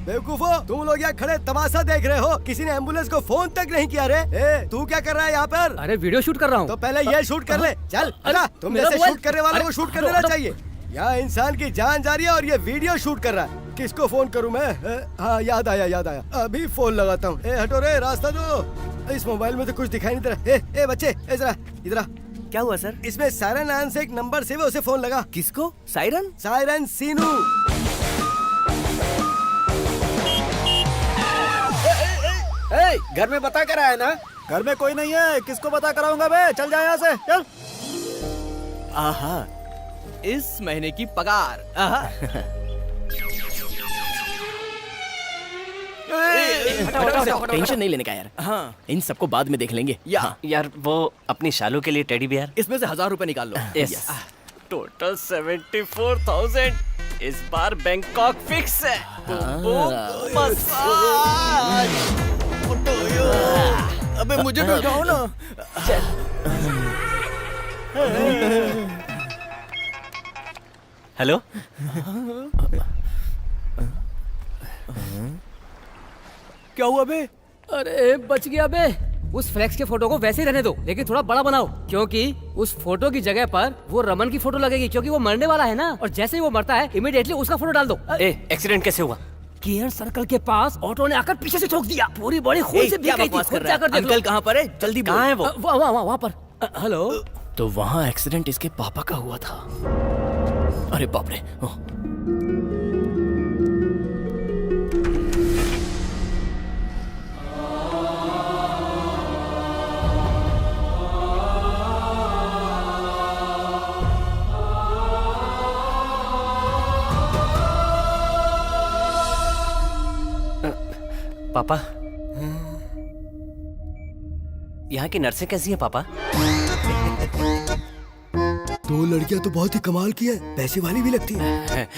[SPEAKER 7] बेवकूफो, तुम लोग यहाँ खड़े तमाशा देख रहे हो? किसी ने एम्बुलेंस को फोन तक नहीं किया रे। तू क्या कर रहा है यहाँ पर?
[SPEAKER 1] अरे वीडियो शूट कर रहा हूँ।
[SPEAKER 7] तो पहले ये शूट कर ले। चल,
[SPEAKER 1] अरे,
[SPEAKER 7] तुम
[SPEAKER 1] मेरा
[SPEAKER 7] जैसे
[SPEAKER 1] मोबाइल-
[SPEAKER 7] शूट करने वालों को
[SPEAKER 1] अरे,
[SPEAKER 7] शूट कर
[SPEAKER 1] हटो,
[SPEAKER 7] लेना
[SPEAKER 1] हटो।
[SPEAKER 7] चाहिए। यहाँ इंसान की जान जा रही है और ये वीडियो शूट कर रहा है। किसको फोन करूँ मैं? हाँ, याद आया। अभी फोन लगाता हूँ। हटो रे, रास्ता दो। इस मोबाइल में तो कुछ दिखाई नहीं दे रहा। बच्चे, इधर।
[SPEAKER 10] क्या हुआ सर?
[SPEAKER 7] इसमें सायरन नाम से एक नंबर से उसे फोन लगा।
[SPEAKER 10] किसको? सायरन?
[SPEAKER 7] सायरन सीनू। घर में बता कर आया ना?
[SPEAKER 5] घर में कोई नहीं है, किसको बता कराऊंगा बे? चल जा यहाँ से, चल।
[SPEAKER 10] आहा, इस महीने की पगार। आहा।
[SPEAKER 6] टेंशन नहीं लेने का यार।
[SPEAKER 10] हाँ,
[SPEAKER 6] इन सबको बाद में देख लेंगे।
[SPEAKER 10] यार वो अपनी शालू के लिए टेडी बियर।
[SPEAKER 7] इसमें से 1000 रुपए निकाल लो।
[SPEAKER 10] यस। टोटल 74,000। इस बार बैंकॉक फिक्स है।
[SPEAKER 7] अबे मुझे भी उठाओ ना।
[SPEAKER 10] हेलो।
[SPEAKER 7] क्या हुआ बे?
[SPEAKER 1] अरे बच गया बे। उस फ्लेक्स के फोटो को वैसे ही रहने दो, लेकिन थोड़ा बड़ा बनाओ, क्योंकि उस फोटो की जगह पर वो रमन की फोटो लगेगी, क्योंकि वो मरने वाला है ना। और जैसे ही वो मरता है, इमीडिएटली उसका फोटो डाल दो।
[SPEAKER 10] एक्सीडेंट कैसे हुआ?
[SPEAKER 1] केयर सर्कल के पास ऑटो ने आकर पीछे से ठोक दिया। पूरी बॉडी खून से भीग गई थी। खुद जाकर देख लो।
[SPEAKER 7] अंकल कहाँ पर है? जल्दी
[SPEAKER 10] कहाँ है वो?
[SPEAKER 1] वहाँ पर। हेलो।
[SPEAKER 6] तो वहाँ एक्सीडेंट इसके पापा का हुआ था। अरे बाप रे।
[SPEAKER 10] पापा, यहाँ की नर्सें कैसी है पापा?
[SPEAKER 7] 2 लड़कियां तो बहुत ही कमाल की है, पैसे वाली भी लगती है।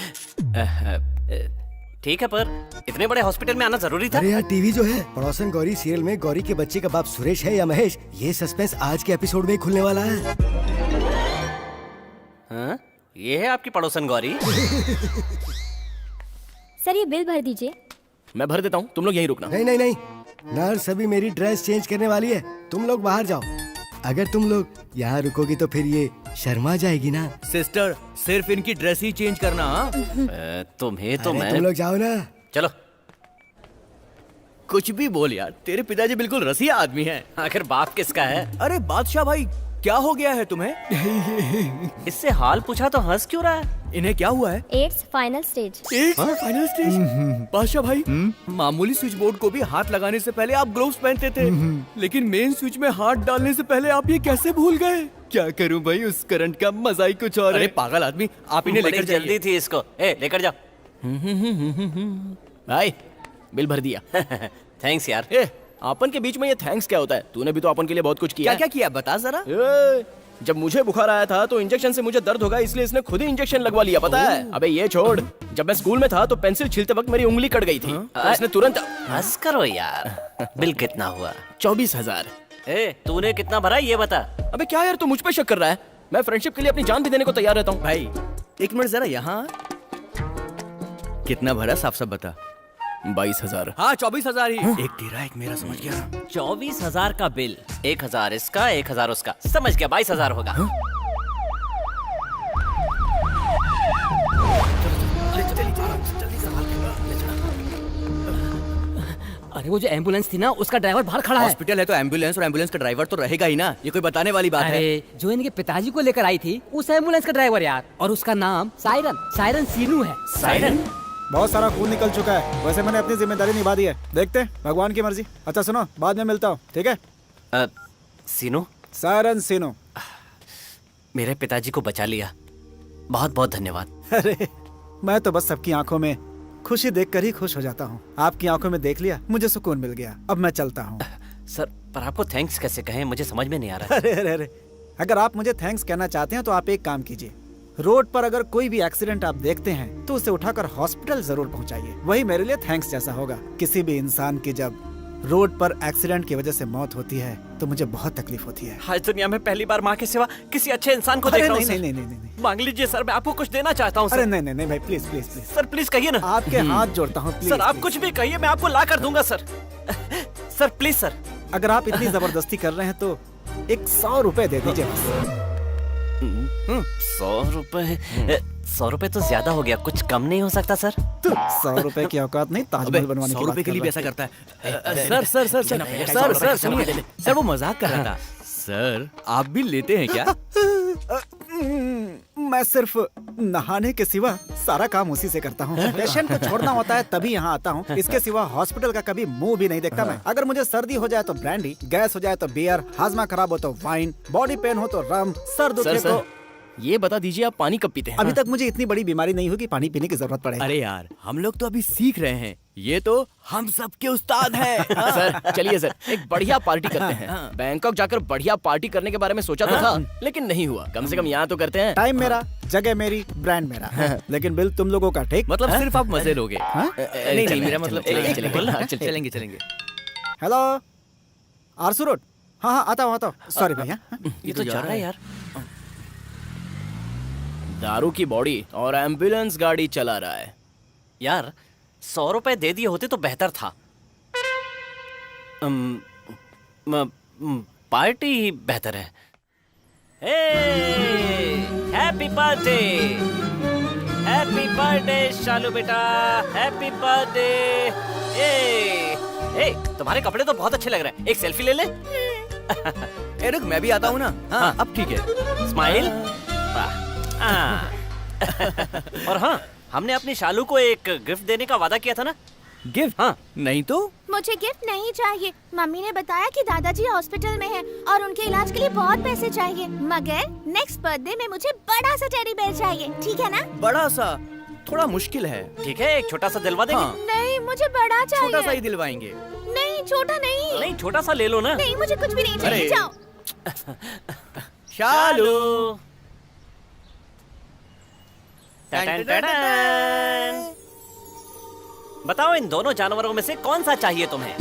[SPEAKER 10] ठीक है, पर इतने बड़े हॉस्पिटल में आना जरूरी था।
[SPEAKER 9] अरे यार, टीवी जो है पड़ोसन गौरी सीरियल में गौरी के बच्चे का बाप सुरेश है या महेश, ये सस्पेंस आज के एपिसोड में ही खुलने वाला है।
[SPEAKER 10] हाँ? ये है आपकी पड़ोसन गौरी।
[SPEAKER 4] सर ये बिल भर दीजिए।
[SPEAKER 6] मैं भर देता हूँ, तुम लोग यहीं रुकना।
[SPEAKER 9] नहीं नहीं नहीं, नर्स अभी मेरी ड्रेस चेंज करने वाली है, तुम लोग बाहर जाओ। अगर तुम लोग यहाँ रुकोगी तो फिर ये शर्मा जाएगी ना।
[SPEAKER 7] सिस्टर, सिर्फ इनकी ड्रेस ही चेंज करना। हाँ?
[SPEAKER 10] तुम्हें तो
[SPEAKER 9] अरे
[SPEAKER 10] मैं।
[SPEAKER 9] तुम लोग जाओ ना।
[SPEAKER 10] चलो।
[SPEAKER 7] कुछ भी बोल यार, तेरे पिताजी बिल्कुल रसिया आदमी हैं।
[SPEAKER 10] आखिर बाप किसका है?
[SPEAKER 7] अरे बादशाह भाई, क्या हो गया है तुम्हें?
[SPEAKER 10] इससे हाल पूछा तो हंस क्यों रहा है?
[SPEAKER 7] इन्हें क्या हुआ है?
[SPEAKER 4] AIDS final stage.
[SPEAKER 7] Final stage? बादशाह भाई, मामूली स्विच बोर्ड को भी हाथ लगाने से पहले आप ग्लोव्स पहनते थे, लेकिन मेन स्विच में हाथ डालने से पहले आप ये कैसे भूल गए?
[SPEAKER 3] क्या करूं भाई, उस करंट का मजा ही कुछ और
[SPEAKER 7] अरे
[SPEAKER 3] है।
[SPEAKER 7] पागल आदमी, आप इन्हें
[SPEAKER 10] बड़ी
[SPEAKER 7] लेकर
[SPEAKER 10] जल्दी
[SPEAKER 7] जाइए।
[SPEAKER 10] थी इसको। लेकर जाओ।
[SPEAKER 6] भाई बिल भर दिया।
[SPEAKER 10] थैंक्स यार।
[SPEAKER 6] अपन के बीच में ये थैंक्स क्या होता है? तूने भी तो अपन के लिए बहुत कुछ किया
[SPEAKER 7] क्या क्या किया, बता जरा।
[SPEAKER 6] है। जब मुझे बुखार आया था तो इंजेक्शन से मुझे दर्द होगा, इसलिए इसने खुद ही इंजेक्शन लगवा लिया, पता है? अबे ये छोड़, जब मैं स्कूल में था तो पेंसिल छीलते वक्त मेरी उंगली कट गई थी, तो इसने तुरंत।
[SPEAKER 10] हंस करो यार। बिल कितना हुआ?
[SPEAKER 6] 24,000।
[SPEAKER 10] तूने कितना भरा ये बता।
[SPEAKER 6] अबे क्या यार, तू मुझ पे शक कर रहा है? मैं फ्रेंडशिप के लिए अपनी जान भी देने को तैयार रहता हूँ।
[SPEAKER 7] भाई एक मिनट जरा यहाँ। कितना भरा, साफ साफ बता।
[SPEAKER 6] 22,000।
[SPEAKER 7] हाँ 24,000 ही। एक तेरा एक मेरा, समझ गया।
[SPEAKER 10] 24,000 का बिल, 1,000 इसका 1,000 उसका, समझ गया 22,000 होगा।
[SPEAKER 1] अरे वो जो एम्बुलेंस थी ना, उसका ड्राइवर बाहर खड़ा है।
[SPEAKER 7] हॉस्पिटल है तो एम्बुलेंस, और एम्बुलेंस का ड्राइवर तो रहेगा ही ना। ये कोई बताने वाली बात है?
[SPEAKER 1] अरे जो इनके पिताजी को लेकर आई थी, उस एम्बुलेंस का ड्राइवर यार, और उसका नाम सायरन सीनू है।
[SPEAKER 10] सायरन?
[SPEAKER 5] बहुत सारा खून निकल चुका है, वैसे मैंने अपनी जिम्मेदारी निभा दी है, देखते हैं, भगवान की मर्जी। अच्छा सुनो, बाद में मिलता हूँ, ठीक है?
[SPEAKER 10] सीनू,
[SPEAKER 5] सायरन सीनू।
[SPEAKER 10] मेरे पिताजी को बचा लिया, बहुत बहुत धन्यवाद।
[SPEAKER 5] अरे मैं तो बस सबकी आंखों में खुशी देखकर ही खुश हो जाता हूँ। आपकी आंखों में देख लिया, मुझे सुकून मिल गया। अब मैं चलता हूँ।
[SPEAKER 10] सर, पर आपको थैंक्स कैसे कहें, मुझे समझ में नहीं आ रहा है।
[SPEAKER 5] अरे अगर आप मुझे थैंक्स कहना चाहते हैं तो आप एक काम कीजिए, रोड पर अगर कोई भी एक्सीडेंट आप देखते हैं तो उसे उठाकर हॉस्पिटल जरूर पहुंचाइए। वही मेरे लिए थैंक्स जैसा होगा। किसी भी इंसान की जब रोड पर एक्सीडेंट की वजह से मौत होती है तो मुझे बहुत तकलीफ होती है।
[SPEAKER 10] आज दुनिया में पहली बार माँ के सिवा किसी अच्छे इंसान को
[SPEAKER 5] अरे
[SPEAKER 10] देख रहा हूँ।
[SPEAKER 5] नहीं, नहीं।
[SPEAKER 10] मांग लीजिए सर, मैं आपको कुछ देना चाहता हूँ।
[SPEAKER 5] अरे नहीं भाई, please please please
[SPEAKER 10] sir please कहिए ना।
[SPEAKER 5] आपके हाथ जोड़ता हूँ, प्लीज।
[SPEAKER 10] सर आप कुछ भी कहिए, मैं आपको ला कर दूंगा सर। Sir please sir.
[SPEAKER 5] अगर आप इतनी जबरदस्ती कर रहे हैं तो एक 100 रुपए दे दीजिए बस।
[SPEAKER 10] 100 रुपए तो ज्यादा हो गया, कुछ कम नहीं हो सकता सर?
[SPEAKER 5] 100 रुपए की औकात नहीं ताजमहल बनवाने की
[SPEAKER 7] 100
[SPEAKER 5] बात
[SPEAKER 7] रुपए के लिए
[SPEAKER 5] कर
[SPEAKER 7] भी
[SPEAKER 5] रहा
[SPEAKER 7] ऐसा करता है? सर सुनिए, सर वो मजाक कर रहा था। सर आप भी लेते हैं क्या?
[SPEAKER 5] मैं सिर्फ नहाने के सिवा सारा काम उसी से करता हूँ। पेशेंट को छोड़ना होता है तभी यहाँ आता हूँ, इसके सिवा हॉस्पिटल का कभी मुंह भी नहीं देखता मैं। अगर मुझे सर्दी हो जाए तो ब्रांडी, गैस हो जाए तो बियर, हाजमा खराब हो तो वाइन, बॉडी पेन हो तो रम, सर दुखे तो।
[SPEAKER 6] ये बता दीजिए आप पानी कब पीते हैं?
[SPEAKER 5] अभी तक मुझे इतनी बड़ी बीमारी नहीं हुई कि पानी पीने की जरूरत पड़े।
[SPEAKER 7] अरे यार, हम लोग तो अभी सीख रहे हैं, ये तो हम सबके उस्ताद हैं।
[SPEAKER 6] सर चलिए सर, एक बढ़िया पार्टी करते हैं। बैंकॉक जाकर बढ़िया पार्टी करने के बारे में सोचा तो था, लेकिन नहीं हुआ। कम से कम यहाँ तो करते हैं।
[SPEAKER 5] टाइम मेरा, जगह मेरी, ब्रांड मेरा, लेकिन बिल तुम लोगों का, ठीक?
[SPEAKER 7] मतलब सिर्फ आप मजे लोगे?
[SPEAKER 6] नहीं, मेरा मतलब
[SPEAKER 7] चलेंगे।
[SPEAKER 5] हेलो आरसू रोड। हाँ आता हूँ सॉरी भैया।
[SPEAKER 10] ये तो जा रहा है यार।
[SPEAKER 6] दारू की बॉडी और एम्बुलेंस गाड़ी चला रहा है
[SPEAKER 10] यार। 100 रुपए दे दिए होते तो बेहतर था। पार्टी ही बेहतर है। हैप्पी बर्थडे, हैप्पी बर्थडे शालू बेटा, हैप्पी बर्थडे। तुम्हारे कपड़े तो बहुत अच्छे लग रहे हैं, एक सेल्फी ले ले।
[SPEAKER 7] रुक, मैं भी आता हूँ ना। हाँ अब ठीक है।
[SPEAKER 10] स्माइल। और हाँ, हमने अपनी शालू को एक गिफ्ट देने का वादा किया था ना।
[SPEAKER 7] गिफ्ट? हाँ नहीं तो।
[SPEAKER 4] मुझे गिफ्ट नहीं चाहिए। मम्मी ने बताया कि दादाजी हॉस्पिटल में हैं और उनके इलाज के लिए बहुत पैसे चाहिए, मगर नेक्स्ट बर्थडे में मुझे बड़ा सा टेडी बेयर चाहिए, ठीक है ना?
[SPEAKER 7] बड़ा सा थोड़ा मुश्किल है।
[SPEAKER 10] ठीक है, एक छोटा सा दिलवा देंगे।
[SPEAKER 7] हाँ।
[SPEAKER 4] नहीं, मुझे बड़ा चाहिए।
[SPEAKER 7] छोटा सा ही दिलवाएंगे।
[SPEAKER 4] नहीं, छोटा नहीं।
[SPEAKER 10] नहीं, छोटा सा ले लो ना।
[SPEAKER 4] नहीं, मुझे कुछ भी नहीं चाहिए, जाओ।
[SPEAKER 10] शालू। टन टन टन। बताओ इन दोनों जानवरों में से कौन सा चाहिए तुम्हें?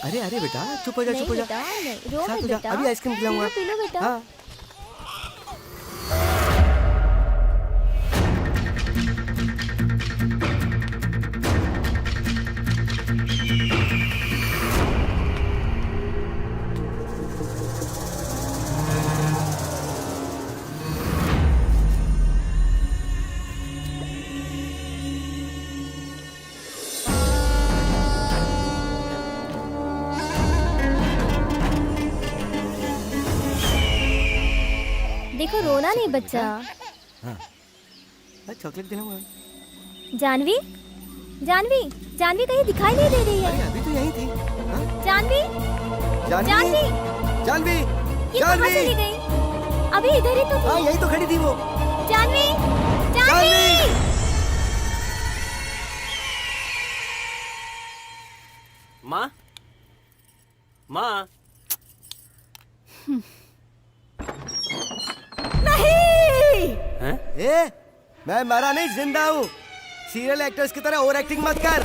[SPEAKER 9] अरे अरे बेटा चुप हो जा, चुप हो जा। शांत हो जा, अभी आइसक्रीम खिलाऊंगा।
[SPEAKER 4] पी लो बेटा।
[SPEAKER 9] हाँ।
[SPEAKER 4] देखो रोना नहीं बच्चा।
[SPEAKER 9] चॉकलेट दिलाऊंगा।
[SPEAKER 4] जानवी जानवी जानवी कहीं दिखाई नहीं दे रही
[SPEAKER 9] अरे
[SPEAKER 4] है।
[SPEAKER 9] अभी तो यहीं थी। हाँ?
[SPEAKER 4] जानवी
[SPEAKER 9] जानवी
[SPEAKER 4] जानवी
[SPEAKER 9] जानवी
[SPEAKER 4] ये कहाँ चली
[SPEAKER 9] जानवी
[SPEAKER 4] गई? अभी इधर ही तो
[SPEAKER 9] हाँ
[SPEAKER 4] थी।
[SPEAKER 9] यहीं तो खड़ी थी वो।
[SPEAKER 4] जानवी जानवी
[SPEAKER 10] माँ, माँ,
[SPEAKER 9] ए, मैं मरा नहीं, जिंदा हूँ। सीरियल एक्टर्स की तरह ओवर एक्टिंग मत कर।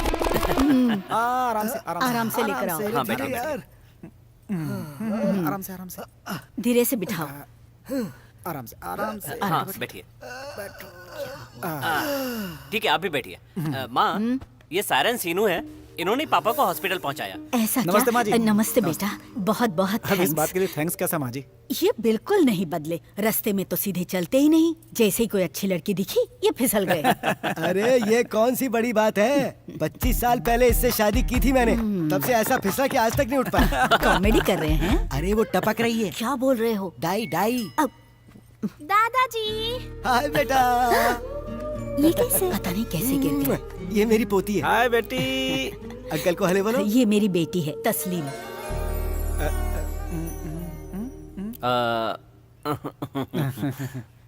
[SPEAKER 5] आराम से
[SPEAKER 8] आराम से लेकर आओ।
[SPEAKER 10] हाँ, बैठो, बैठो।
[SPEAKER 9] यार
[SPEAKER 5] आराम से आराम से
[SPEAKER 8] धीरे से बिठाओ।
[SPEAKER 5] आराम से आराम से।
[SPEAKER 10] हाँ, बैठिए। ठीक है, आप भी बैठिए। माँ, ये सायरन सीनू है। इन्होंने पापा को हॉस्पिटल पहुंचाया।
[SPEAKER 8] ऐसा
[SPEAKER 5] नमस्ते माँ जी।
[SPEAKER 8] क्या? नमस्ते बेटा, बहुत बहुत
[SPEAKER 5] अब इस
[SPEAKER 8] थैंक्स।
[SPEAKER 5] बात के लिए थैंक्स कैसा माँ जी?
[SPEAKER 8] ये बिल्कुल नहीं बदले, रास्ते में तो सीधे चलते ही नहीं। जैसे ही कोई अच्छी लड़की दिखी ये फिसल गए।
[SPEAKER 9] अरे ये कौन सी बड़ी बात है? 25 साल पहले इससे शादी की थी मैंने। तब से ऐसा फिसला कि आज तक नहीं उठ पाया।
[SPEAKER 8] कॉमेडी कर रहे हैं?
[SPEAKER 9] अरे वो टपक रही है।
[SPEAKER 8] क्या बोल रहे हो?
[SPEAKER 9] Die die.
[SPEAKER 8] अब
[SPEAKER 4] दादाजी
[SPEAKER 9] हाय बेटा।
[SPEAKER 8] ये कैसे? पता नहीं कैसे गिर गए।
[SPEAKER 9] ये मेरी पोती है।
[SPEAKER 5] हाय बेटी।
[SPEAKER 9] अंकल को हले बोलो।
[SPEAKER 8] ये मेरी बेटी है तस्लीम।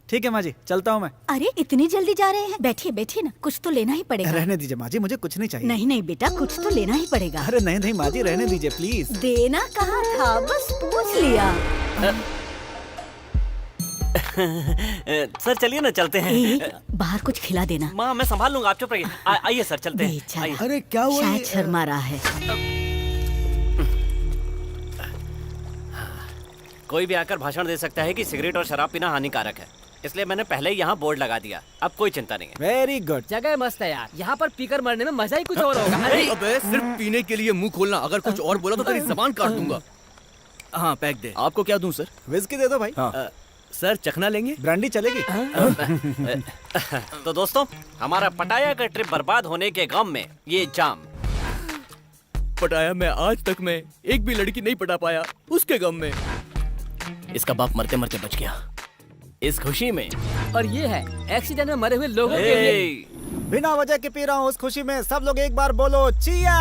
[SPEAKER 5] ठीक है माँ जी, चलता हूँ मैं।
[SPEAKER 8] अरे इतनी जल्दी जा रहे हैं? बैठिए बैठिए ना, कुछ तो लेना ही पड़ेगा।
[SPEAKER 5] रहने दीजिए माँ जी, मुझे कुछ नहीं चाहिए।
[SPEAKER 8] नहीं नहीं बेटा, कुछ तो लेना ही पड़ेगा।
[SPEAKER 5] अरे नहीं नहीं माँ जी, रहने दीजिए प्लीज।
[SPEAKER 8] देना कहाँ था, बस पूछ लिया।
[SPEAKER 10] सर चलिए ना, चलते हैं।
[SPEAKER 8] बाहर कुछ खिला देना।
[SPEAKER 10] माँ, मैं संभाल लूंगा, आप चुप रहिए। आइए सर, चलते हैं।
[SPEAKER 8] बेचारा।
[SPEAKER 10] आइए।
[SPEAKER 9] अरे क्या हुआ?
[SPEAKER 8] शायद
[SPEAKER 9] ये?
[SPEAKER 8] शर्मा रहा है।
[SPEAKER 10] कोई भी आकर भाषण दे सकता है कि सिगरेट और शराब पीना हानिकारक है, इसलिए मैंने पहले ही यहाँ बोर्ड लगा दिया। अब कोई चिंता नहीं है।
[SPEAKER 5] Very good.
[SPEAKER 1] जगह मस्त है यार, यहाँ पर पीकर मरने में मजा ही कुछ और होगा। अरे
[SPEAKER 7] अबे सिर्फ पीने के लिए मुंह खोलना, अगर कुछ और बोला तो तेरी जबान काट दूंगा। हाँ, पैक दे। आपको क्या दूं सर?
[SPEAKER 5] विस्की दे दो भाई।
[SPEAKER 7] सर चखना लेंगे?
[SPEAKER 5] ब्रांडी चलेगी?
[SPEAKER 10] तो दोस्तों, हमारा पटाया का ट्रिप बर्बाद होने के गम में ये जाम।
[SPEAKER 7] पटाया मैं आज तक में एक भी लड़की नहीं पटा पाया, उसके गम में। इसका बाप मरते मरते बच गया, इस खुशी में।
[SPEAKER 1] और ये है एक्सीडेंट में मरे हुए लोगों के लिए।
[SPEAKER 10] ए,
[SPEAKER 5] बिना वजह के पी रहा हूँ, उस खुशी में सब लोग एक बार बोलो चिया।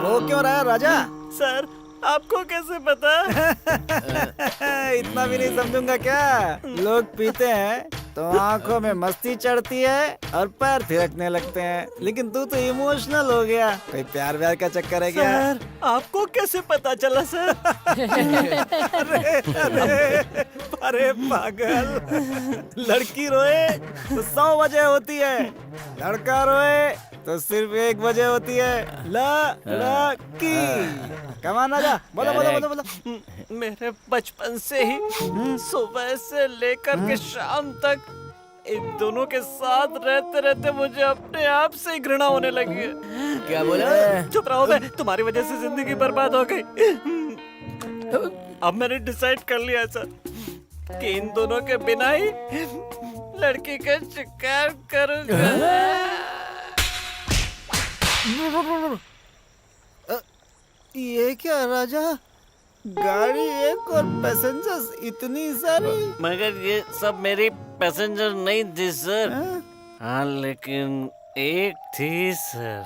[SPEAKER 5] वो क्यों रहा है राजा?
[SPEAKER 10] सर आपको कैसे पता?
[SPEAKER 5] इतना भी नहीं समझूंगा क्या? लोग पीते हैं तो आंखों में मस्ती चढ़ती है और पैर थिरकने लगते हैं, लेकिन तू तो इमोशनल हो गया। कोई प्यार व्यार का चक्कर है क्या?
[SPEAKER 10] सर आपको कैसे पता चला सर?
[SPEAKER 5] अरे पागल, लड़की रोए तो 100 वजह होती है, लड़का रोए तो सिर्फ 1 वजह होती है, लड़की। कमाना जा, बोलो बोलो बोलो बोलो।
[SPEAKER 10] मेरे बचपन से ही सुबह से लेकर के शाम तक इन दोनों के साथ रहते रहते मुझे अपने आप से ही घृणा होने लगी है।
[SPEAKER 7] क्या बोला?
[SPEAKER 10] चुप रहो बे, तुम्हारी वजह से जिंदगी बर्बाद हो गई। अब मैंने डिसाइड कर लिया सर कि इन दोनों के बिना ही लड़की का शिकार करूंगा।
[SPEAKER 5] ये क्या राजा, गाड़ी एक और पैसेंजर्स इतनी सारी।
[SPEAKER 10] मगर ये सब मेरी पैसेंजर नहीं थी सर। हाँ लेकिन एक थी सर।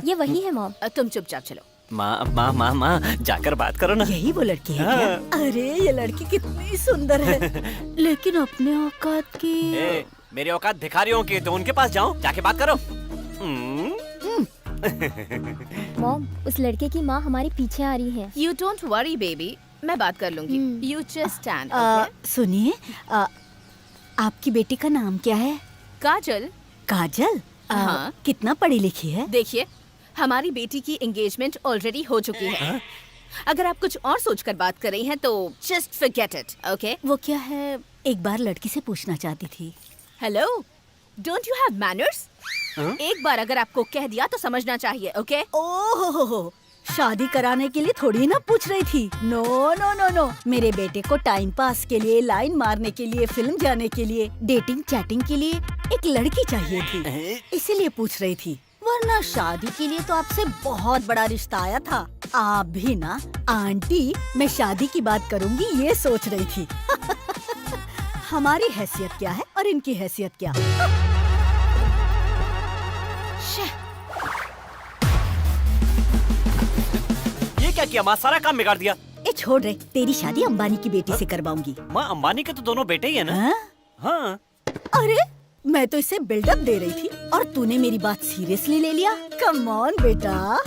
[SPEAKER 4] ये वही है मॉम।
[SPEAKER 11] तुम चुपचाप चलो।
[SPEAKER 10] माँ माँ माँ माँ जाकर बात करो ना।
[SPEAKER 8] यही वो लड़की है क्या? अरे ये लड़की कितनी सुंदर है, लेकिन अपने औकात की।
[SPEAKER 10] ए, मेरी औकात भिखारियों की, तो उनके पास जाओ, जाके बात करो।
[SPEAKER 4] मॉम, उस लड़के की माँ हमारे पीछे आ रही है।
[SPEAKER 11] यू डोंट वरी बेबी, मैं बात कर लूंगी। You just stand.
[SPEAKER 8] सुनिए, आपकी बेटी का नाम क्या है?
[SPEAKER 11] काजल।
[SPEAKER 8] काजल?
[SPEAKER 11] हाँ।
[SPEAKER 8] कितना पढ़ी लिखी है?
[SPEAKER 11] देखिए, हमारी बेटी की एंगेजमेंट ऑलरेडी हो चुकी है। अगर आप कुछ और सोचकर बात कर रही हैं तो जस्ट फॉरगेट इट, ओके?
[SPEAKER 8] वो क्या है, एक बार लड़की से पूछना चाहती थी।
[SPEAKER 11] Hello, don't you have manners? एक बार अगर आपको कह दिया तो समझना चाहिए, ओके?
[SPEAKER 8] ओहो, शादी कराने के लिए थोड़ी ना पूछ रही थी। नो नो नो नो, मेरे बेटे को टाइम पास के लिए, लाइन मारने के लिए, फिल्म जाने के लिए, डेटिंग चैटिंग के लिए एक लड़की चाहिए थी, इसीलिए पूछ रही थी। वरना शादी के लिए तो आपसे बहुत बड़ा रिश्ता आया था। आप भी ना आंटी, मैं शादी की बात करूंगी ये सोच रही थी। हमारी हैसियत क्या है और इनकी हैसियत क्या?
[SPEAKER 10] ये क्या किया माँ, सारा काम बिगाड़ दिया।
[SPEAKER 8] ए छोड़ रे, तेरी शादी अंबानी की बेटी से करवाऊंगी।
[SPEAKER 10] माँ, अंबानी के तो दोनों बेटे ही है ना। हाँ।
[SPEAKER 8] अरे मैं तो इसे बिल्डअप दे रही थी और तूने मेरी बात सीरियसली ले लिया। कम ऑन बेटा।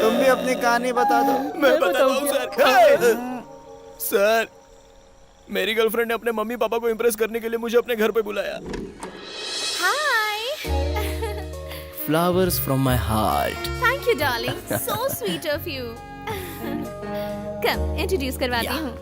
[SPEAKER 5] तुम भी अपनी कहानी बता दो।
[SPEAKER 3] मैं बताता हूँ सर। सर, मेरी गर्लफ्रेंड ने अपने मम्मी पापा को इम्प्रेस करने के लिए मुझे अपने घर पे बुलाया।
[SPEAKER 7] Flowers from my heart.
[SPEAKER 11] Thank you, darling. So sweet of you. Come, introduce करवाती हूँ।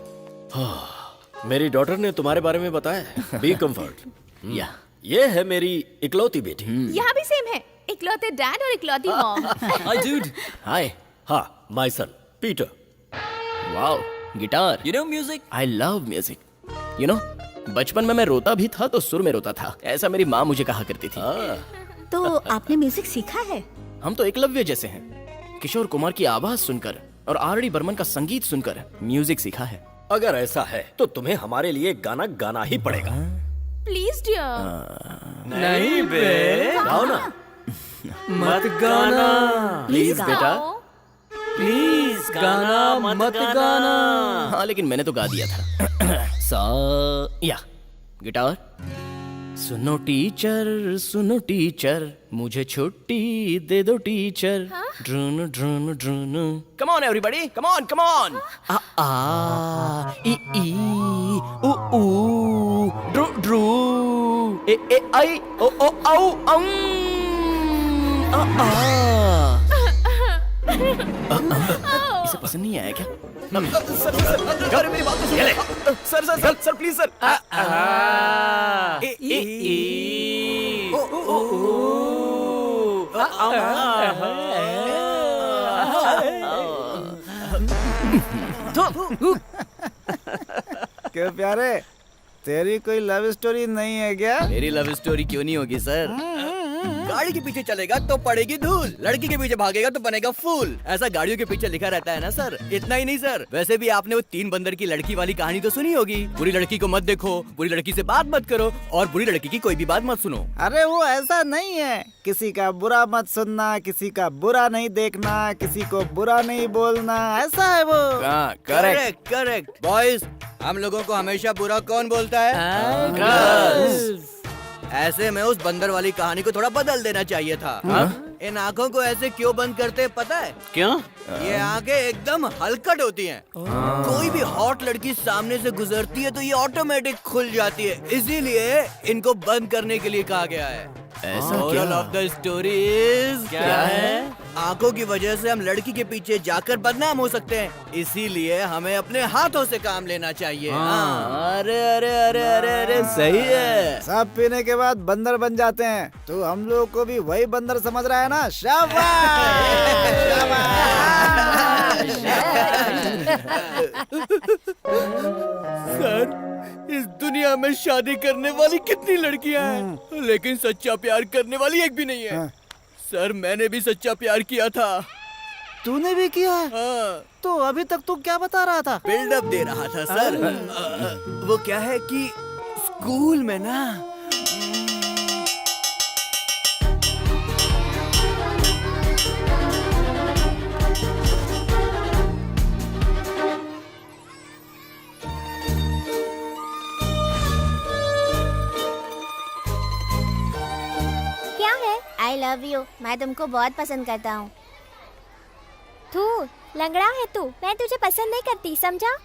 [SPEAKER 6] मेरी डॉटर ने तुम्हारे बारे में बताया। Be comfort.
[SPEAKER 7] या
[SPEAKER 6] ये है मेरी इकलौती बेटी।
[SPEAKER 11] यहाँ भी सेम है, इकलौते डैड और इकलौती मॉम।
[SPEAKER 7] Hi dude.
[SPEAKER 6] हाय। हाँ, my son Peter.
[SPEAKER 7] Wow. Guitar. You know music? I love music. You know, बचपन में मैं रोता भी था तो सुर में रोता था, ऐसा मेरी माँ मुझे कहा करती थी।
[SPEAKER 8] तो आपने म्यूजिक सीखा है?
[SPEAKER 7] हम तो एकलव्य जैसे हैं। किशोर कुमार की आवाज सुनकर और आर.डी. बर्मन का संगीत सुनकर म्यूजिक सीखा है।
[SPEAKER 6] अगर ऐसा है तो तुम्हें हमारे लिए गाना गाना ही पड़ेगा।
[SPEAKER 11] Please dear.
[SPEAKER 10] नहीं बे,
[SPEAKER 6] गाओ ना।
[SPEAKER 10] मत गाना।
[SPEAKER 6] प्लीज बेटा।
[SPEAKER 10] प्लीज गाना मत गाना।
[SPEAKER 7] हाँ, लेकिन मैंने तो गा दिया था। सा या गिटार। सुनो टीचर, मुझे छुट्टी दे दो टीचर। ड्रून ड्रून ड्रून। Come on everybody, come on. आ आ ई ऊ ऊ ड्रू ड्रू ए आई ओ ओ औ अं आ आ। इसे पसंद नहीं आया क्या?
[SPEAKER 3] सर, मेरी बात तो सुनिए। Sir please sir.
[SPEAKER 5] क्यों प्यारे, तेरी कोई लव स्टोरी नहीं है क्या?
[SPEAKER 3] मेरी लव स्टोरी क्यों नहीं होगी सर? गाड़ी के पीछे चलेगा तो पड़ेगी धूल, लड़की के पीछे भागेगा तो बनेगा फूल। ऐसा गाड़ियों के पीछे लिखा रहता है ना सर। इतना ही नहीं सर, वैसे भी आपने वो 3 बंदर की लड़की वाली कहानी तो सुनी होगी। बुरी लड़की को मत देखो, बुरी लड़की से बात मत करो और बुरी लड़की की कोई भी बात मत सुनो।
[SPEAKER 5] अरे वो ऐसा नहीं है, किसी का बुरा मत सुनना, किसी का बुरा नहीं देखना, किसी को बुरा नहीं बोलना, ऐसा है वो।
[SPEAKER 3] करेक्ट बॉयज, हम लोगों को हमेशा बुरा कौन बोलता है? ऐसे में उस बंदर वाली कहानी को थोड़ा बदल देना चाहिए था।
[SPEAKER 7] इन आँखों को ऐसे क्यों बंद करते हैं पता है?
[SPEAKER 10] क्यों?
[SPEAKER 7] ये आंखें एकदम हलकट होती हैं। कोई भी हॉट लड़की सामने से गुजरती है तो ये ऑटोमेटिक खुल जाती है, इसीलिए इनको बंद करने के लिए कहा गया है। Moral of the story is क्या है? आंखों की वजह से हम लड़की के पीछे जाकर बदनाम हो सकते हैं, इसीलिए हमें अपने हाथों से काम लेना चाहिए।
[SPEAKER 6] अरे अरे अरे अरे अरे सही है।
[SPEAKER 5] सब पीने के बाद बंदर बन जाते हैं, तो हम लोग को भी वही बंदर समझ रहा है ना?
[SPEAKER 7] सर, इस दुनिया में शादी करने वाली कितनी लड़कियां हैं, लेकिन सच्चा प्यार करने वाली एक भी नहीं है। सर, मैंने भी सच्चा प्यार किया था।
[SPEAKER 5] तूने भी किया?
[SPEAKER 7] हाँ।
[SPEAKER 5] तो अभी तक तू क्या बता रहा था?
[SPEAKER 7] बिल्डअप दे रहा था सर। वो क्या है कि स्कूल में ना
[SPEAKER 4] आई लव यू, मैं तुमको बहुत पसंद करता हूँ। तू लंगड़ा है तू, मैं तुझे पसंद नहीं करती, समझा?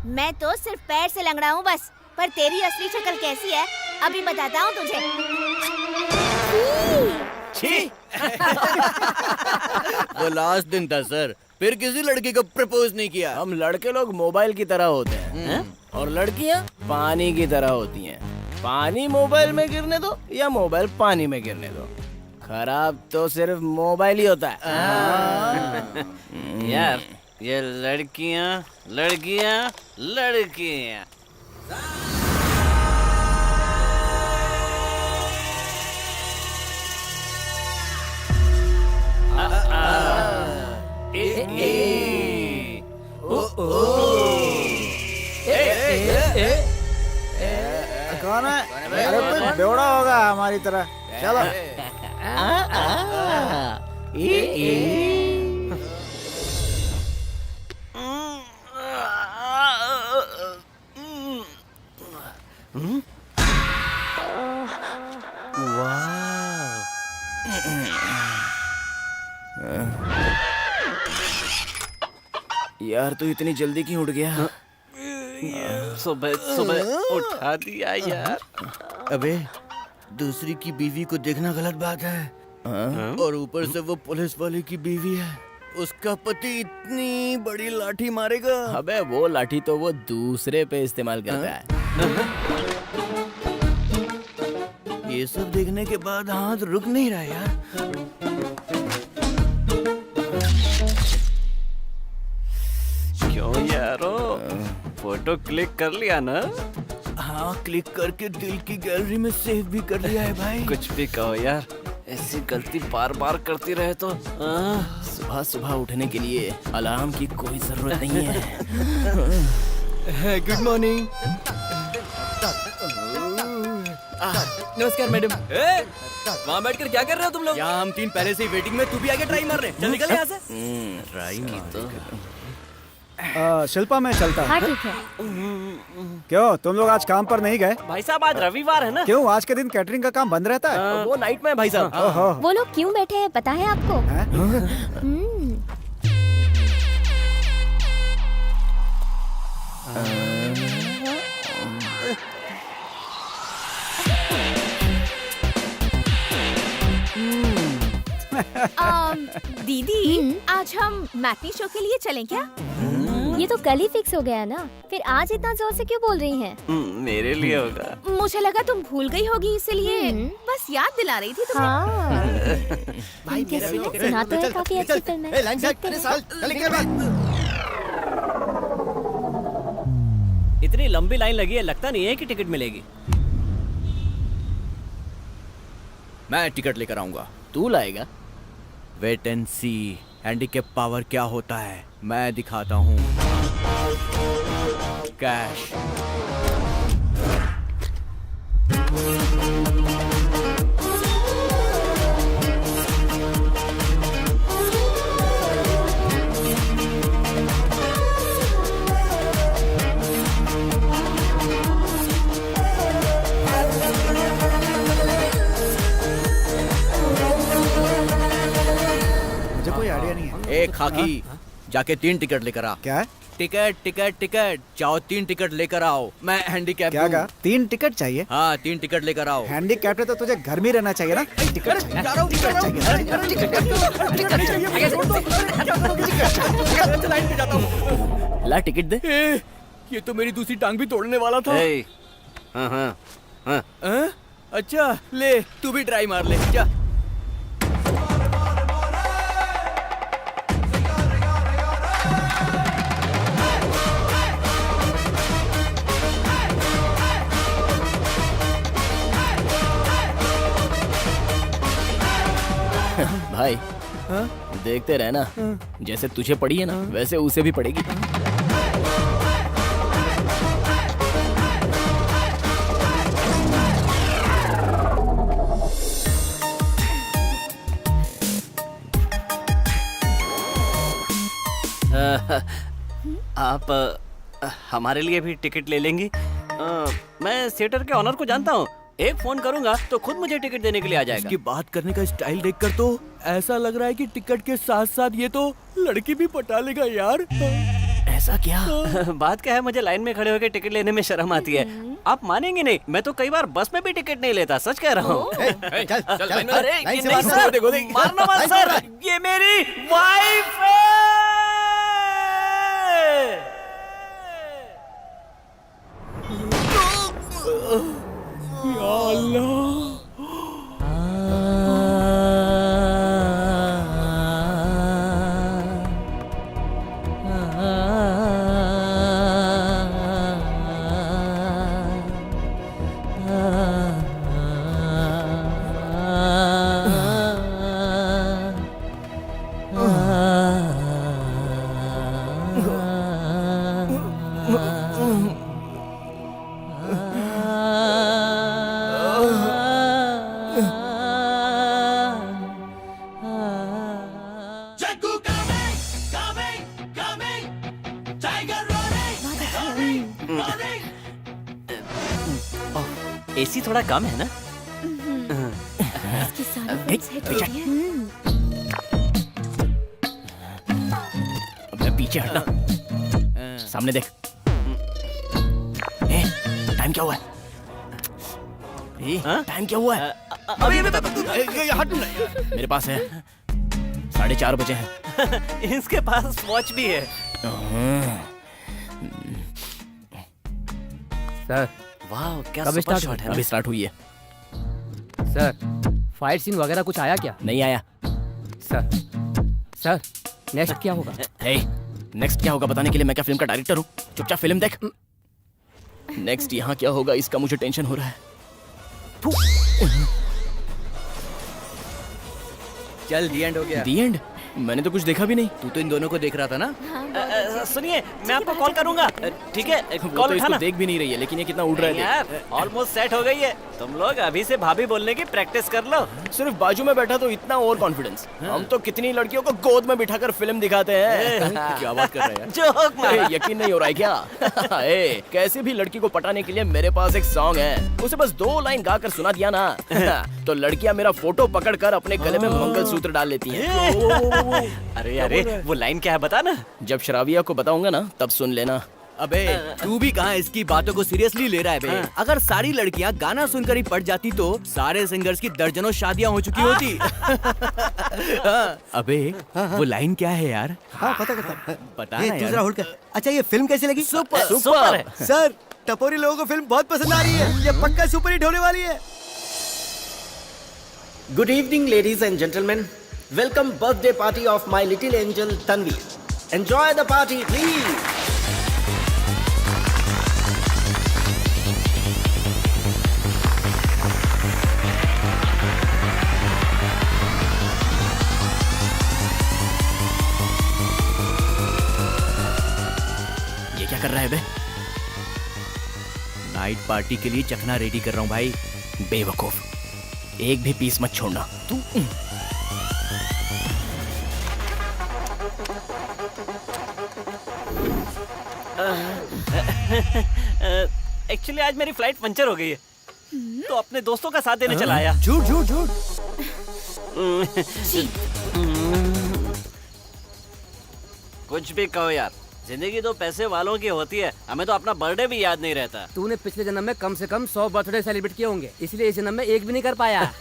[SPEAKER 4] मैं तो सिर्फ पैर से लंगड़ा हूँ बस, पर तेरी असली शक्ल कैसी है अभी बताता हूँ तुझे।
[SPEAKER 7] वो लास्ट दिन था सर, फिर किसी लड़की को प्रपोज नहीं किया।
[SPEAKER 6] हम लड़के लोग मोबाइल की तरह होते हैं और लड़कियां पानी की तरह होती हैं। पानी मोबाइल में गिरने दो या मोबाइल पानी में गिरने दो, खराब तो सिर्फ मोबाइल ही होता है।
[SPEAKER 10] यार ये लड़कियां लड़कियां लड़कियां
[SPEAKER 5] कौन है? अरे कोई बेवड़ा होगा हमारी तरह। चलो।
[SPEAKER 6] यार तू इतनी जल्दी क्यों उठ गया?
[SPEAKER 10] सुबह सुबह उठा दिया यार।
[SPEAKER 7] अबे, दूसरी की बीवी को देखना गलत बात है। और ऊपर से वो पुलिस वाले की बीवी है, उसका पति इतनी बड़ी लाठी मारेगा।
[SPEAKER 6] अबे वो लाठी तो वो दूसरे पे इस्तेमाल करता है।
[SPEAKER 7] ये सब देखने के बाद हाथ रुक नहीं रहा यार।
[SPEAKER 10] क्यों यारो, फोटो क्लिक कर लिया ना?
[SPEAKER 7] हाँ, क्लिक करके दिल की गैलरी में सेव भी कर लिया है भाई।
[SPEAKER 10] कुछ भी कहो यार, ऐसी गलती बार बार करती रहे तो
[SPEAKER 6] सुबह सुबह उठने के लिए अलार्म की कोई जरूरत नहीं है।
[SPEAKER 7] Good morning.
[SPEAKER 3] नमस्कार मैडम। वहाँ बैठकर क्या कर रहे हो तुम लोग?
[SPEAKER 7] यहाँ हम तीन पहले से ही वेटिंग में, तू भी आगे ट्राई मार रहे। चल निकल यहाँ से।
[SPEAKER 6] ट्राई की तो
[SPEAKER 5] शिल्पा मैं चलता हूँ।
[SPEAKER 4] हाँ ठीक है।
[SPEAKER 5] क्यों तुम लोग आज काम पर नहीं गए?
[SPEAKER 10] भाई साहब आज रविवार है ना?
[SPEAKER 5] क्यों आज के दिन कैटरिंग का काम बंद रहता है?
[SPEAKER 6] वो नाइट में भाई साहब।
[SPEAKER 5] ओहो।
[SPEAKER 4] वो लोग क्यों बैठे हैं पता है आपको?
[SPEAKER 11] दीदी आज हम मैटनी शो के लिए चलें क्या?
[SPEAKER 4] ये तो कल ही फिक्स हो गया ना, फिर आज इतना जोर से क्यों बोल रही हैं?
[SPEAKER 10] मेरे लिए होगा।
[SPEAKER 11] मुझे लगा तुम भूल गई होगी, इसलिए बस याद दिला रही थी तुम्हें।
[SPEAKER 4] हाँ। कैसी है? सुना तो है काफी अच्छी फिल्म है।
[SPEAKER 10] इतनी लंबी लाइन लगी है, लगता नहीं है कि टिकट मिलेगी।
[SPEAKER 7] मैं टिकट लेकर आऊंगा।
[SPEAKER 6] तू लाएगा?
[SPEAKER 7] Wait and see, handicap power क्या होता है मैं दिखाता हूँ। कैश।
[SPEAKER 5] मुझे कोई आइडिया नहीं है।
[SPEAKER 7] एक खाकी, जाके 3 टिकट लेकर आ।
[SPEAKER 5] क्या है?
[SPEAKER 7] टिकट टिकट टिकट, जाओ 3 टिकट लेकर आओ। मैं हैंडीकैप
[SPEAKER 5] क्या कहा? 3 टिकट चाहिए?
[SPEAKER 7] हाँ 3 टिकट लेकर आओ।
[SPEAKER 5] हैंडीकैप है तो तुझे घर में ही रहना चाहिए ना। टिकट
[SPEAKER 6] ला टिकट दे।
[SPEAKER 7] ये तो मेरी दूसरी टांग भी तोड़ने वाला था।
[SPEAKER 6] हाँ हाँ हाँ।
[SPEAKER 7] हाँ? अच्छा ले, तू भी ट्राई मार ले जा।
[SPEAKER 6] भाई देखते रहना, जैसे तुझे पड़ी है ना वैसे उसे भी पड़ेगी।
[SPEAKER 10] आप हमारे लिए भी टिकट ले लेंगी? मैं थिएटर के ऑनर को जानता हूँ, एक फोन करूंगा तो खुद मुझे टिकट देने के लिए आ जाएगा।
[SPEAKER 7] इसकी बात करने का स्टाइल देखकर तो ऐसा लग रहा है कि टिकट के साथ साथ ये तो लड़की भी पटा लेगा यार।
[SPEAKER 6] ऐसा क्या?
[SPEAKER 10] बात क्या है, मुझे लाइन में खड़े होकर टिकट लेने में शर्म आती है। आप मानेंगे नहीं, मैं तो कई बार बस में भी टिकट नहीं लेता, सच कह रहा हूँ। अरे ये नहीं सर, मारना मत सर, ये मेरी वाइफ है।
[SPEAKER 7] या अल्लाह।
[SPEAKER 10] एसी थोड़ा कम है ना?
[SPEAKER 4] इसकी सारी फ्रेंड्स हिट हो रही हैं।
[SPEAKER 6] अब पीछे हटना, सामने देख। टाइम क्या हुआ है? टाइम क्या हुआ है? मेरे पास है 4:30 बजे हैं।
[SPEAKER 10] इसके पास वॉच भी है।
[SPEAKER 1] सर
[SPEAKER 10] वाह क्या
[SPEAKER 1] कब
[SPEAKER 10] सुपर
[SPEAKER 1] स्टार्ट
[SPEAKER 10] शॉट है।
[SPEAKER 6] अभी स्टार्ट हुई है।
[SPEAKER 1] सर फाइट सीन वगैरह कुछ आया क्या?
[SPEAKER 6] नहीं आया।
[SPEAKER 1] सर नेक्स्ट क्या होगा?
[SPEAKER 6] नेक्स्ट क्या होगा बताने के लिए मैं क्या फिल्म का डायरेक्टर हूँ? चुपचाप फिल्म देख। नेक्स्ट यहाँ क्या होगा इसका मुझे टेंशन हो रहा है।
[SPEAKER 7] चल दी एंड हो गया।
[SPEAKER 6] दी एंड? मैंने तो कुछ देखा भी नहीं।
[SPEAKER 7] तू तो इन दोनों को देख रहा था ना?
[SPEAKER 10] सुनिए मैं आपको कॉल करूंगा, ठीक है?
[SPEAKER 6] वो
[SPEAKER 10] कॉल
[SPEAKER 6] तो इसको
[SPEAKER 10] उठाना।
[SPEAKER 6] देख भी नहीं रही है, लेकिन ये कितना उड़ रहा है
[SPEAKER 10] यार ऑलमोस्ट सेट हो गई है, तुम लोग अभी से भाभी बोलने की प्रैक्टिस कर लो।
[SPEAKER 6] सिर्फ बाजू में बैठा तो इतना ओवर कॉन्फिडेंस। हम तो कितनी लड़कियों को गोद में बिठाकर फिल्म दिखाते हैं। क्या बात कर रहे हैं?
[SPEAKER 10] जोक मारा।
[SPEAKER 6] यकीन नहीं हो रहा है क्या? कैसी भी लड़की को पटाने के लिए मेरे पास एक सॉन्ग है, उसे बस 2 लाइन गाकर सुना दिया ना तो लड़कियां मेरा फोटो पकड़कर अपने गले में मंगलसूत्र डाल लेती हैं।
[SPEAKER 10] अरे अरे वो लाइन क्या है बता ना।
[SPEAKER 6] जब शराबिया को बताऊंगा ना तब सुन लेना।
[SPEAKER 7] अबे तू भी कहाँ इसकी बातों को सीरियसली ले रहा है बे? अगर सारी लड़कियां गाना सुनकर ही पट जाती तो सारे सिंगर्स की दर्जनों शादियां हो चुकी होती। अबे वो लाइन क्या है यार?
[SPEAKER 9] हाँ पता
[SPEAKER 7] बता
[SPEAKER 9] ये
[SPEAKER 7] ना
[SPEAKER 9] दूसरा
[SPEAKER 7] यार।
[SPEAKER 9] होल्ड कर। अच्छा ये फिल्म कैसी लगी?
[SPEAKER 10] सुपर है।
[SPEAKER 9] सर टपोरी लोगों को फिल्म बहुत पसंद आ रही है, ये पक्का सुपर हिट होने वाली है।
[SPEAKER 2] Good evening, ladies and gentlemen. Welcome birthday party of my little angel Tanvi. Enjoy the party, please.
[SPEAKER 6] ये क्या कर रहा है बे?
[SPEAKER 7] नाइट पार्टी के लिए चखना रेडी कर रहा हूँ भाई। बेवकूफ, एक भी पीस मत छोड़ना तू।
[SPEAKER 10] एक्चुअली आज मेरी फ्लाइट पंचर हो गई है, तो अपने दोस्तों का साथ देने चला आया।
[SPEAKER 7] झूठ झूठ झूठ।
[SPEAKER 10] कुछ भी कहो यार, जिंदगी तो पैसे वालों की होती है। हमें तो अपना बर्थडे भी याद नहीं रहता।
[SPEAKER 1] तूने पिछले जन्म में कम से कम 100 बर्थडे सेलिब्रेट किए होंगे, इसलिए इस जन्म में एक भी नहीं कर पाया।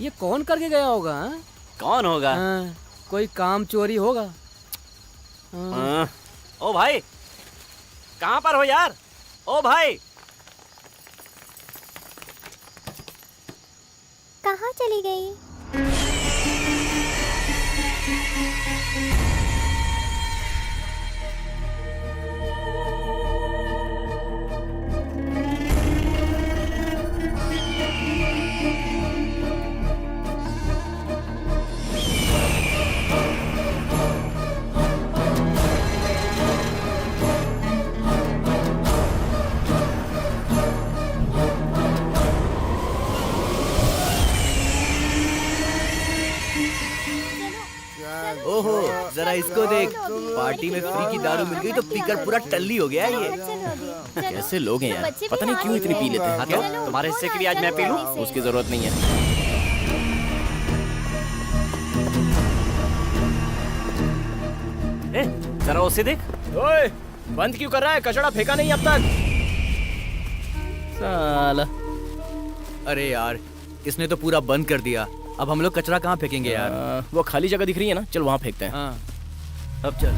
[SPEAKER 1] ये कौन करके गया होगा? हाँ?
[SPEAKER 10] कौन होगा?
[SPEAKER 1] कोई काम चोरी होगा।
[SPEAKER 10] ओ भाई, कहाँ पर हो यार? ओ भाई,
[SPEAKER 4] कहाँ चली गई?
[SPEAKER 7] ओहो, जरा इसको देख। पार्टी में फ्री की दारू मिल गई तो पीकर पूरा टल्ली हो गया ये। कैसे लोग हैं यार, पता नहीं क्यों इतनी पी लेते हैं।
[SPEAKER 10] क्या तुम्हारे हिस्से के लिए आज मैं पी लूं?
[SPEAKER 7] उसकी जरूरत नहीं है।
[SPEAKER 10] जरा उसे देख।
[SPEAKER 7] ओए, बंद क्यों कर रहा है? कचड़ा फेंका नहीं अब तक। साला। अरे यार, इसने तो पूरा बंद कर दिया। अब हम लोग कचरा कहाँ फेंकेंगे यार? वो खाली जगह दिख रही है ना, चल वहाँ फेंकते हैं। हाँ, अब चल।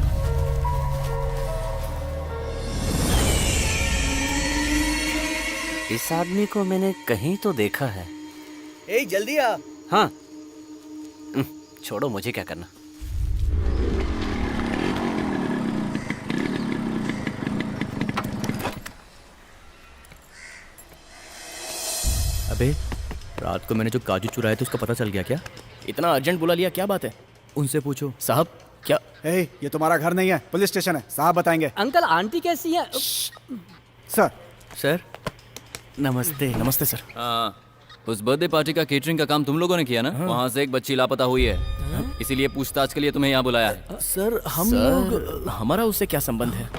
[SPEAKER 10] इस आदमी को मैंने कहीं तो देखा है।
[SPEAKER 7] ए, जल्दी आ।
[SPEAKER 10] हाँ, छोड़ो, मुझे क्या करना।
[SPEAKER 7] अबे, रात को मैंने जो काजू चुराए थे उसका पता चल गया क्या? इतना अर्जेंट बुला लिया, क्या बात है? उनसे पूछो। साहब क्या?
[SPEAKER 5] ये तुम्हारा घर नहीं है, पुलिस स्टेशन है, साहब बताएंगे।
[SPEAKER 1] अंकल आंटी कैसी है?
[SPEAKER 5] सर।
[SPEAKER 7] सर नमस्ते। नमस्ते सर।
[SPEAKER 3] हाँ, उस बर्थडे पार्टी का केटरिंग का काम तुम लोगों ने किया ना? वहाँ से एक बच्ची लापता हुई है, इसीलिए पूछताछ के लिए तुम्हें यहाँ बुलाया है।
[SPEAKER 7] सर हम लोग, हमारा उससे क्या संबंध है?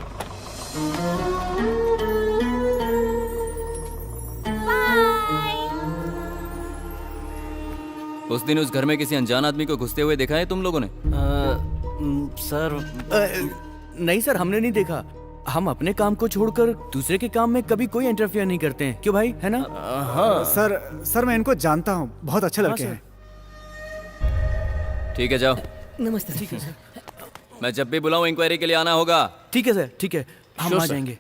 [SPEAKER 3] उस दिन उस घर में किसी अनजान आदमी को घुसते हुए देखा है तुम लोगों ने?
[SPEAKER 10] सर
[SPEAKER 7] नहीं सर, हमने नहीं देखा। हम अपने काम को छोड़कर दूसरे के काम में कभी कोई इंटरफियर नहीं करते हैं, क्यों भाई, है ना? हाँ
[SPEAKER 5] सर मैं इनको जानता हूँ, बहुत अच्छे लड़के हैं।
[SPEAKER 3] ठीक है, जाओ।
[SPEAKER 1] नमस्ते। ठीक है सर।
[SPEAKER 3] मैं जब भी बुलाऊं इंक्वायरी के लिए आना होगा।
[SPEAKER 7] ठीक है सर, ठीक है, हम आ जाएंगे।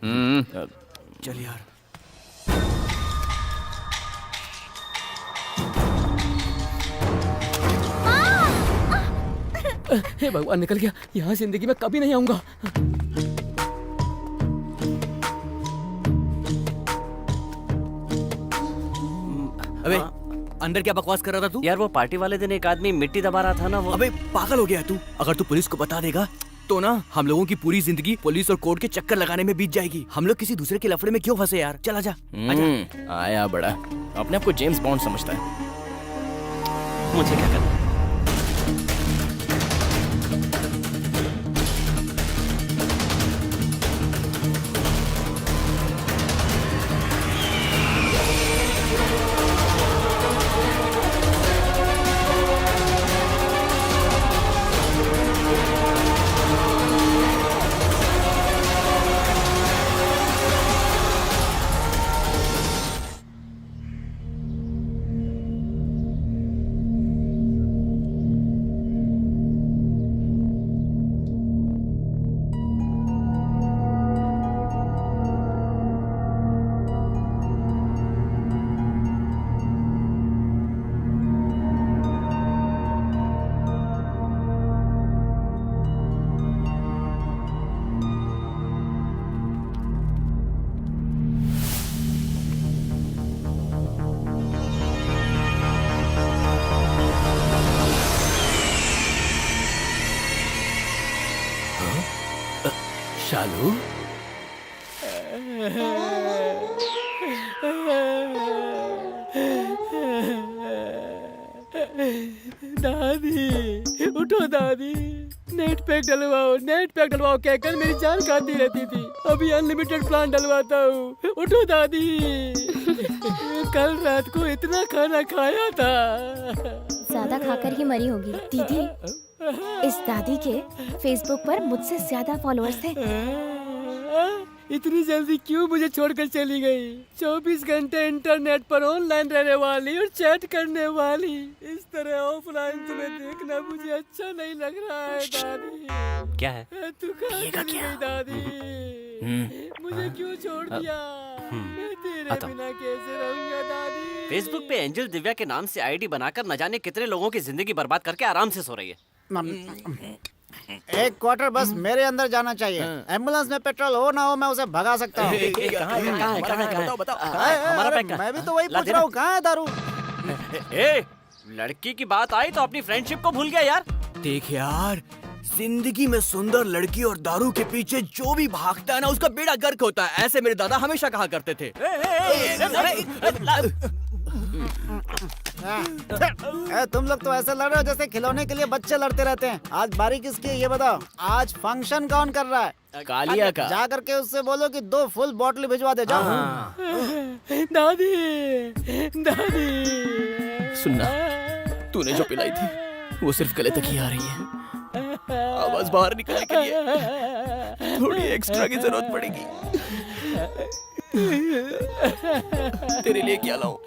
[SPEAKER 7] चल यार।
[SPEAKER 1] हे भगवान, निकल गया। यहाँ जिंदगी में कभी नहीं आऊंगा।
[SPEAKER 7] अबे, अंदर क्या बकवास कर रहा था तू?
[SPEAKER 10] यार, वो पार्टी वाले दिन एक आदमी मिट्टी दबा रहा था ना, वो।
[SPEAKER 7] अबे पागल हो गया है तू? अगर तू पुलिस को बता देगा तो ना हम लोगों की पूरी जिंदगी पुलिस और कोर्ट के चक्कर लगाने में बीत जाएगी। हम लोग किसी दूसरे के लफड़े में क्यों फंसे यार? चल आजा। आया बड़ा, अपने आप को जेम्स बॉन्ड समझता है।
[SPEAKER 10] मुझे क्या करना?
[SPEAKER 7] शालू,
[SPEAKER 1] नेट पैक डलवाओ कहकर मेरी जान खाती रहती थी। अभी अनलिमिटेड प्लान डलवाता हूँ। उठो दादी। कल रात को इतना खाना खाया था।
[SPEAKER 4] ज्यादा खाकर ही मरी होगी। दीदी, इस दादी के फेसबुक पर मुझसे ज्यादा फॉलोअर्स थे।
[SPEAKER 1] इतनी जल्दी क्यों मुझे छोड़कर चली गई? 24 घंटे इंटरनेट पर ऑनलाइन रहने वाली और चैट करने वाली, इस तरह ऑफलाइन तुम्हें देखना मुझे अच्छा नहीं लग रहा है दादी।
[SPEAKER 10] क्या है?
[SPEAKER 1] तू कहाँ चली गई दादी? मुझे क्यों छोड़ दिया? मैं तेरे बिना कैसे रहूंगा दादी?
[SPEAKER 10] फेसबुक पे एंजल दिव्या के नाम से आईडी बनाकर न जाने कितने लोगों की जिंदगी बर्बाद करके आराम से सो रही है।
[SPEAKER 5] एक क्वार्टर बस मेरे अंदर जाना चाहिए। एम्बुलेंस में पेट्रोल हो ना हो मैं उसे भगा सकता हूँ।
[SPEAKER 10] हमारा पैक कहाँ?
[SPEAKER 5] मैं भी तो वही पूछ रहा हूँ, कहाँ है दारू?
[SPEAKER 10] लड़की की बात आई तो अपनी फ्रेंडशिप को भूल गया यार।
[SPEAKER 7] देख यार, जिंदगी में सुंदर लड़की और दारू के पीछे जो भी भागता है ना उसका बेड़ा गर्क होता है। ऐसे मेरे दादा हमेशा कहा करते थे।
[SPEAKER 5] तुम लोग तो ऐसे लड़ रहे हो जैसे खिलौने के लिए बच्चे लड़ते रहते हैं। आज बारी किसकी है ये बताओ? आज फंक्शन कौन कर रहा है?
[SPEAKER 6] कालिया का।
[SPEAKER 5] जा करके उससे बोलो कि 2 फुल बॉटल भिजवा दे। जाओ।
[SPEAKER 1] दादी, दादी।
[SPEAKER 6] सुनना, तूने जो पिलाई थी वो सिर्फ गले तक ही आ रही है। आवाज बाहर निकलने के लिए थोड़ी एक्स्ट्रा की जरूरत पड़ेगी। तेरे लिए क्या लाऊं?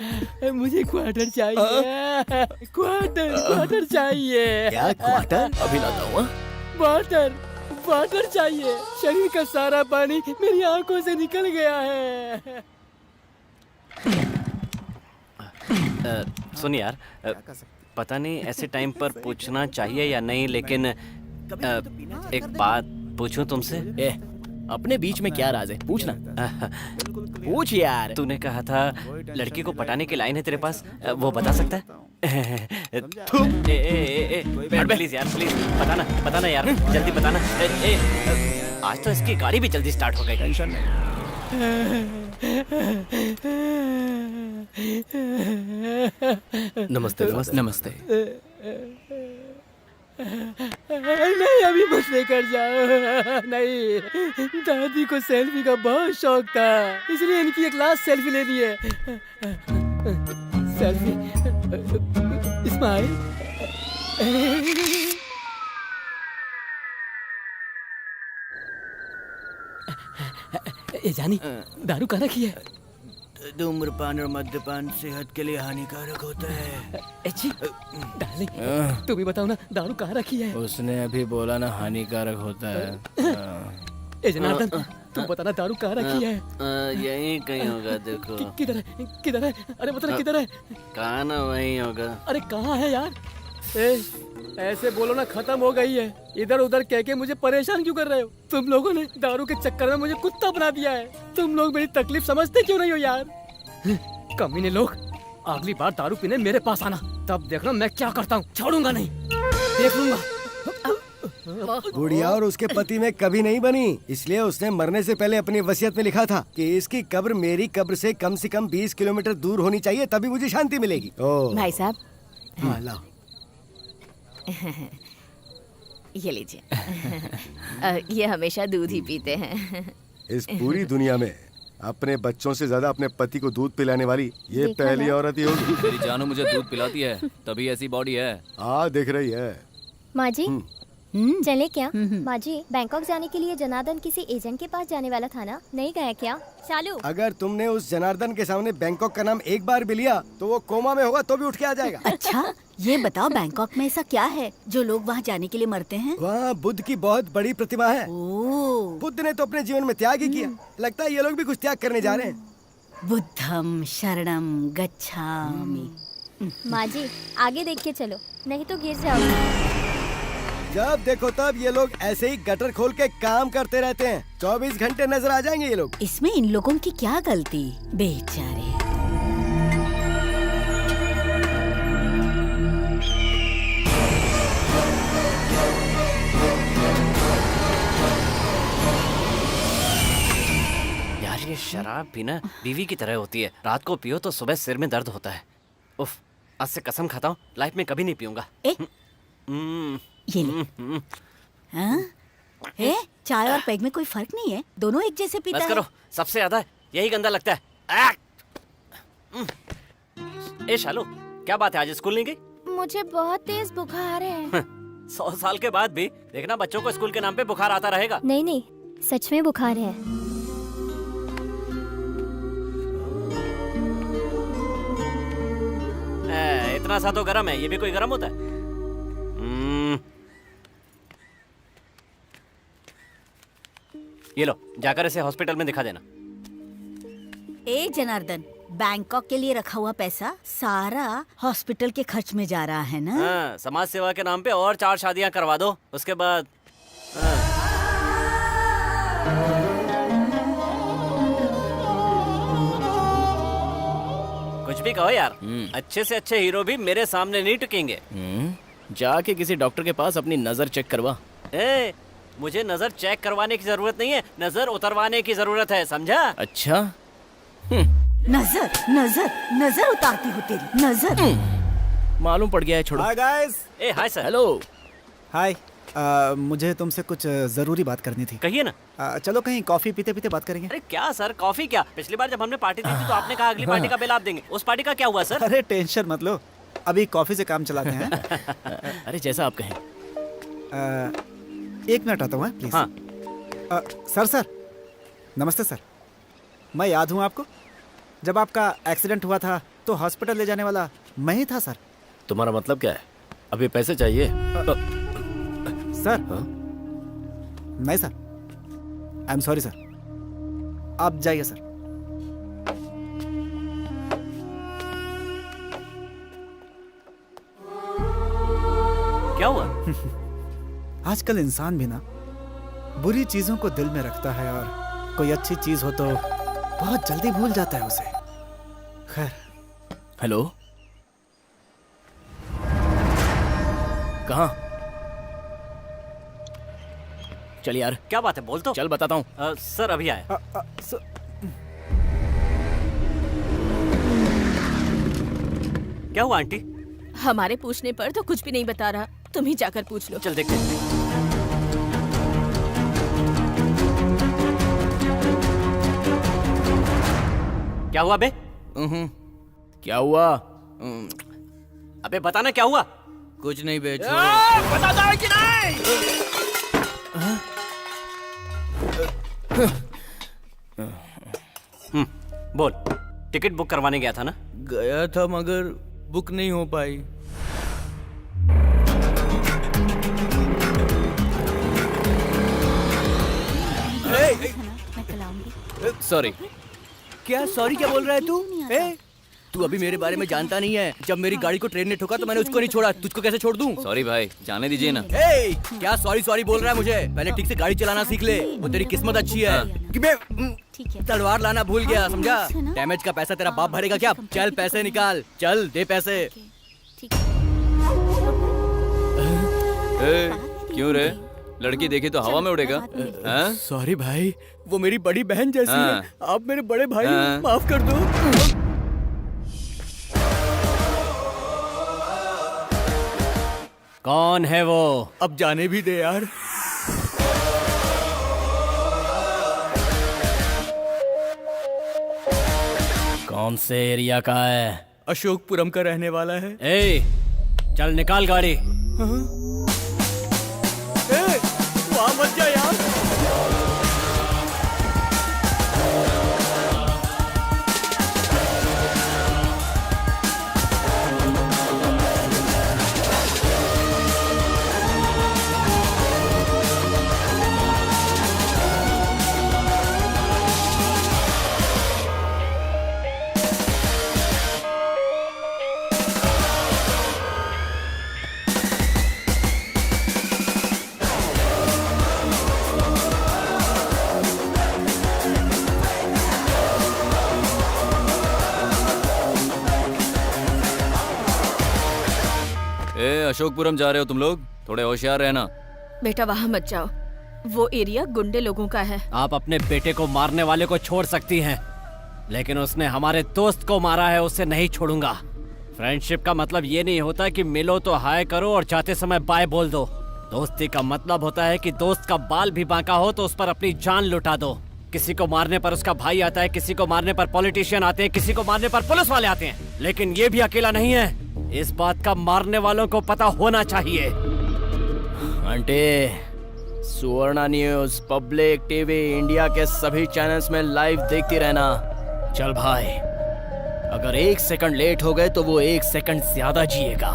[SPEAKER 1] मुझे क्वार्टर चाहिए। क्वार्टर चाहिए।
[SPEAKER 6] क्या क्वार्टर? अभी लाता हूँ।
[SPEAKER 1] वाटर चाहिए। शरीर का सारा पानी मेरी आंखों से निकल गया है।
[SPEAKER 10] सुन यार, पता नहीं ऐसे टाइम पर पूछना चाहिए या नहीं, लेकिन एक बात पूछूं तुमसे?
[SPEAKER 6] अपने बीच में क्या राज है? पूछना। पूछ यार।
[SPEAKER 10] तूने कहा था लड़की को पटाने की लाइन है तेरे पास, वो बता सकता है? प्लीज यार, प्लीज बताना यार, जल्दी बताना। आज तो इसकी गाड़ी भी जल्दी स्टार्ट हो गई। टेंशन
[SPEAKER 6] नमस्ते। नमस्ते।
[SPEAKER 1] नहीं, अभी मत लेकर जाओ। नहीं, दादी को सेल्फी का बहुत शौक था, इसलिए इनकी एक लास्ट सेल्फी लेनी है। Selfie, smile. ये जानी, दारू कहाँ रखी है?
[SPEAKER 7] धूम्रपान और मद्यपान सेहत के लिए हानिकारक होता है।
[SPEAKER 1] डार्लिंग, तुम ही बताओ ना, दारू कहाँ रखी है?
[SPEAKER 6] उसने अभी बोला ना हानिकारक होता है।
[SPEAKER 1] जनार्दन, तुम बताना दारू कहाँ रखी है?
[SPEAKER 10] यहीं कहीं होगा। देखो
[SPEAKER 1] किधर है? अरे बताना किधर है?
[SPEAKER 10] कहाँ ना वहीं होगा।
[SPEAKER 1] अरे कहाँ है यार? ऐसे बोलो ना, खत्म हो गई है। इधर उधर कह के मुझे परेशान क्यों कर रहे हो? तुम लोगों ने दारू के चक्कर में मुझे कुत्ता बना दिया है। तुम लोग मेरी तकलीफ समझते क्यों नहीं हो यार? कमीने लोग, अगली बार दारू पीने मेरे पास आना, तब देखना मैं क्या करता हूँ। छोड़ूंगा नहीं, देख लूंगा।
[SPEAKER 9] गुड़िया और उसके पति में कभी नहीं बनी, इसलिए उसने मरने से पहले अपनी वसीयत में लिखा था कि इसकी कब्र मेरी कब्र से कम 20 किलोमीटर दूर होनी चाहिए, तभी मुझे शांति मिलेगी।
[SPEAKER 11] भाई साहब,
[SPEAKER 9] हाँ लाओ।
[SPEAKER 11] ये लीजिए। ये हमेशा दूध ही पीते हैं।
[SPEAKER 9] इस पूरी दुनिया में अपने बच्चों से ज्यादा अपने पति को दूध पिलाने वाली ये पहली औरत ही होगी।
[SPEAKER 3] तेरी जानू मुझे दूध पिलाती है, तभी ऐसी बॉडी है।
[SPEAKER 9] हाँ, दिख रही है।
[SPEAKER 4] माँ जी, चले क्या? माँ जी, बैंकॉक जाने के लिए जनार्दन किसी एजेंट के पास जाने वाला था ना, नहीं गया क्या? चालू।
[SPEAKER 9] अगर तुमने उस जनार्दन के सामने बैंकॉक का नाम एक बार भी लिया तो वो कोमा में होगा तो भी उठ के आ जाएगा।
[SPEAKER 8] अच्छा, ये बताओ बैंकॉक में ऐसा क्या है जो लोग वहाँ जाने के लिए मरते हैं?
[SPEAKER 9] वहाँ बुद्ध की बहुत बड़ी प्रतिमा है। बुद्ध ने तो अपने जीवन में त्याग ही किया, लगता है ये लोग भी कुछ त्याग करने जा रहे हैं।
[SPEAKER 8] बुद्धम शरणम गच्छामि।
[SPEAKER 4] माँ जी, आगे देख के चलो, नहीं तो गिर जाओगे।
[SPEAKER 9] जब देखो तब ये लोग ऐसे ही गटर खोल के काम करते रहते हैं। 24 घंटे नजर आ जाएंगे ये लोग।
[SPEAKER 8] इसमें इन लोगों की क्या गलती? बेचारे।
[SPEAKER 10] यार ये शराब भी ना बीवी की तरह होती है, रात को पियो तो सुबह सिर में दर्द होता है। उफ, आज से कसम खाता हूँ लाइफ में कभी नहीं पीऊंगा।
[SPEAKER 8] ये ले। हाँ? ए, चाय और पैग में कोई फर्क नहीं है, दोनों एक जैसे पीता
[SPEAKER 10] बस
[SPEAKER 8] है।
[SPEAKER 10] करो, सबसे ज्यादा यही गंदा लगता है। ए शालू, क्या बात है, आज स्कूल नहीं गई?
[SPEAKER 4] मुझे बहुत तेज बुखार है।
[SPEAKER 10] 100 साल के बाद भी देखना बच्चों को स्कूल के नाम पे बुखार आता रहेगा।
[SPEAKER 12] नहीं नहीं, सच में बुखार है।
[SPEAKER 10] इतना सा तो गर्म है, ये भी कोई गर्म होता है? ये लो, जाकर इसे हॉस्पिटल में दिखा देना।
[SPEAKER 8] ए जनार्दन, बैंकॉक के लिए रखा हुआ पैसा सारा हॉस्पिटल के खर्च में जा रहा है ना?
[SPEAKER 10] हाँ, समाज सेवा के नाम पे और 4 शादियां करवा दो, उसके बाद कुछ भी कहो यार, अच्छे से अच्छे हीरो भी मेरे सामने नहीं टिकेंगे।
[SPEAKER 6] जाके किसी डॉक्टर के पास अपनी नजर चेक करवा।
[SPEAKER 10] ए, मुझे नजर चेक करवाने की जरूरत नहीं है, नजर उतरवाने की जरूरत है, समझा?
[SPEAKER 6] अच्छा,
[SPEAKER 8] नजर नजर नजर उतारती हो तेरी नजर।
[SPEAKER 6] मालूम पड़ गया है, छोड़ो।
[SPEAKER 5] Hi guys.
[SPEAKER 10] ए हाय सर।
[SPEAKER 6] हेलो।
[SPEAKER 5] हाय। मुझे तुमसे कुछ जरूरी बात करनी थी।
[SPEAKER 10] कहिए ना।
[SPEAKER 5] चलो कहीं कॉफी पीते पीते बात करेंगे।
[SPEAKER 10] अरे क्या सर, कॉफी क्या? पिछली बार जब हमने पार्टी दी थी तो आपने कहा अगली पार्टी का बिल आप देंगे। उस पार्टी का क्या हुआ सर?
[SPEAKER 5] अरे टेंशन मत लो, अभी कॉफी से काम चलाते हैं।
[SPEAKER 6] अरे जैसा आप कहें।
[SPEAKER 5] 1 मिनट आता हूँ प्लीज।
[SPEAKER 10] हाँ।
[SPEAKER 5] सर नमस्ते सर, मैं याद हूँ आपको? जब आपका एक्सीडेंट हुआ था तो हॉस्पिटल ले जाने वाला मैं ही था सर।
[SPEAKER 6] तुम्हारा मतलब क्या है? अभी पैसे चाहिए?
[SPEAKER 5] सर नहीं sir, I am sorry sir, आप जाइए सर।
[SPEAKER 10] क्या हुआ?
[SPEAKER 5] आजकल इंसान भी ना बुरी चीजों को दिल में रखता है और कोई अच्छी चीज हो तो बहुत जल्दी भूल जाता है उसे। खैर।
[SPEAKER 6] हेलो, कहाँ? चल यार।
[SPEAKER 10] क्या बात है, बोल तो।
[SPEAKER 6] चल बताता हूँ।
[SPEAKER 10] सर अभी आया। क्या हुआ आंटी?
[SPEAKER 11] हमारे पूछने पर तो कुछ भी नहीं बता रहा, तुम ही जाकर पूछ लो।
[SPEAKER 10] चल देखते हैं। क्या हुआ बे?
[SPEAKER 6] क्या हुआ?
[SPEAKER 10] अबे बताना क्या हुआ?
[SPEAKER 3] कुछ नहीं बे,
[SPEAKER 10] बता दो कि नहीं? बोल, टिकट बुक करवाने गया था ना?
[SPEAKER 3] गया था मगर बुक नहीं हो पाई।
[SPEAKER 7] सॉरी। क्या सॉरी क्या बोल रहा है तू? तू अभी मेरे बारे में जानता नहीं है। जब मेरी गाड़ी को ट्रेन ने ठोका तो मैंने उसको नहीं छोड़ा, तुझको कैसे छोड़ दूं?
[SPEAKER 3] सॉरी भाई, जाने दीजिए ना।
[SPEAKER 7] क्या सॉरी सॉरी बोल रहा है मुझे? पहले ठीक से गाड़ी चलाना सीख ले, वो तेरी किस्मत अच्छी है कि मैं तलवार लाना भूल गया, समझा? डैमेज का पैसा तेरा बाप भरेगा क्या? चल पैसे निकाल, चल दे पैसे।
[SPEAKER 3] क्यों रे, लड़की देखी तो हवा में उड़ेगा?
[SPEAKER 7] सॉरी भाई, वो मेरी बड़ी बहन जैसी है, आप मेरे बड़े भाई, माफ कर दो।
[SPEAKER 10] कौन है वो?
[SPEAKER 7] अब जाने भी दे यार।
[SPEAKER 10] कौन से एरिया का है?
[SPEAKER 7] अशोकपुरम का रहने वाला है।
[SPEAKER 10] ए, चल निकाल गाड़ी।
[SPEAKER 7] वहाँ मत जा यार।
[SPEAKER 3] अशोकपुरम जा रहे हो तुम लोग, थोड़े होशियार रहना।
[SPEAKER 11] बेटा वहाँ मत जाओ, वो एरिया गुंडे लोगों का है।
[SPEAKER 10] आप अपने बेटे को मारने वाले को छोड़ सकती हैं, लेकिन उसने हमारे दोस्त को मारा है, उसे नहीं छोड़ूंगा। फ्रेंडशिप का मतलब ये नहीं होता कि मिलो तो हाय करो और जाते समय बाय बोल दो। दोस्ती का मतलब होता है कि दोस्त का बाल भी बांका हो तो उस पर अपनी जान लुटा दो। किसी को मारने पर उसका भाई आता है, किसी को मारने पर पॉलिटिशियन आते हैं, किसी को मारने पर पुलिस वाले आते हैं, लेकिन ये भी अकेला नहीं है। इस बात का मारने वालों को पता होना चाहिए।
[SPEAKER 6] आंटी, सुवर्णा न्यूज, पब्लिक टीवी, इंडिया के सभी चैनल्स में लाइव देखती रहना। चल भाई, अगर 1 सेकंड लेट हो गए तो वो 1 सेकंड ज्यादा जिएगा।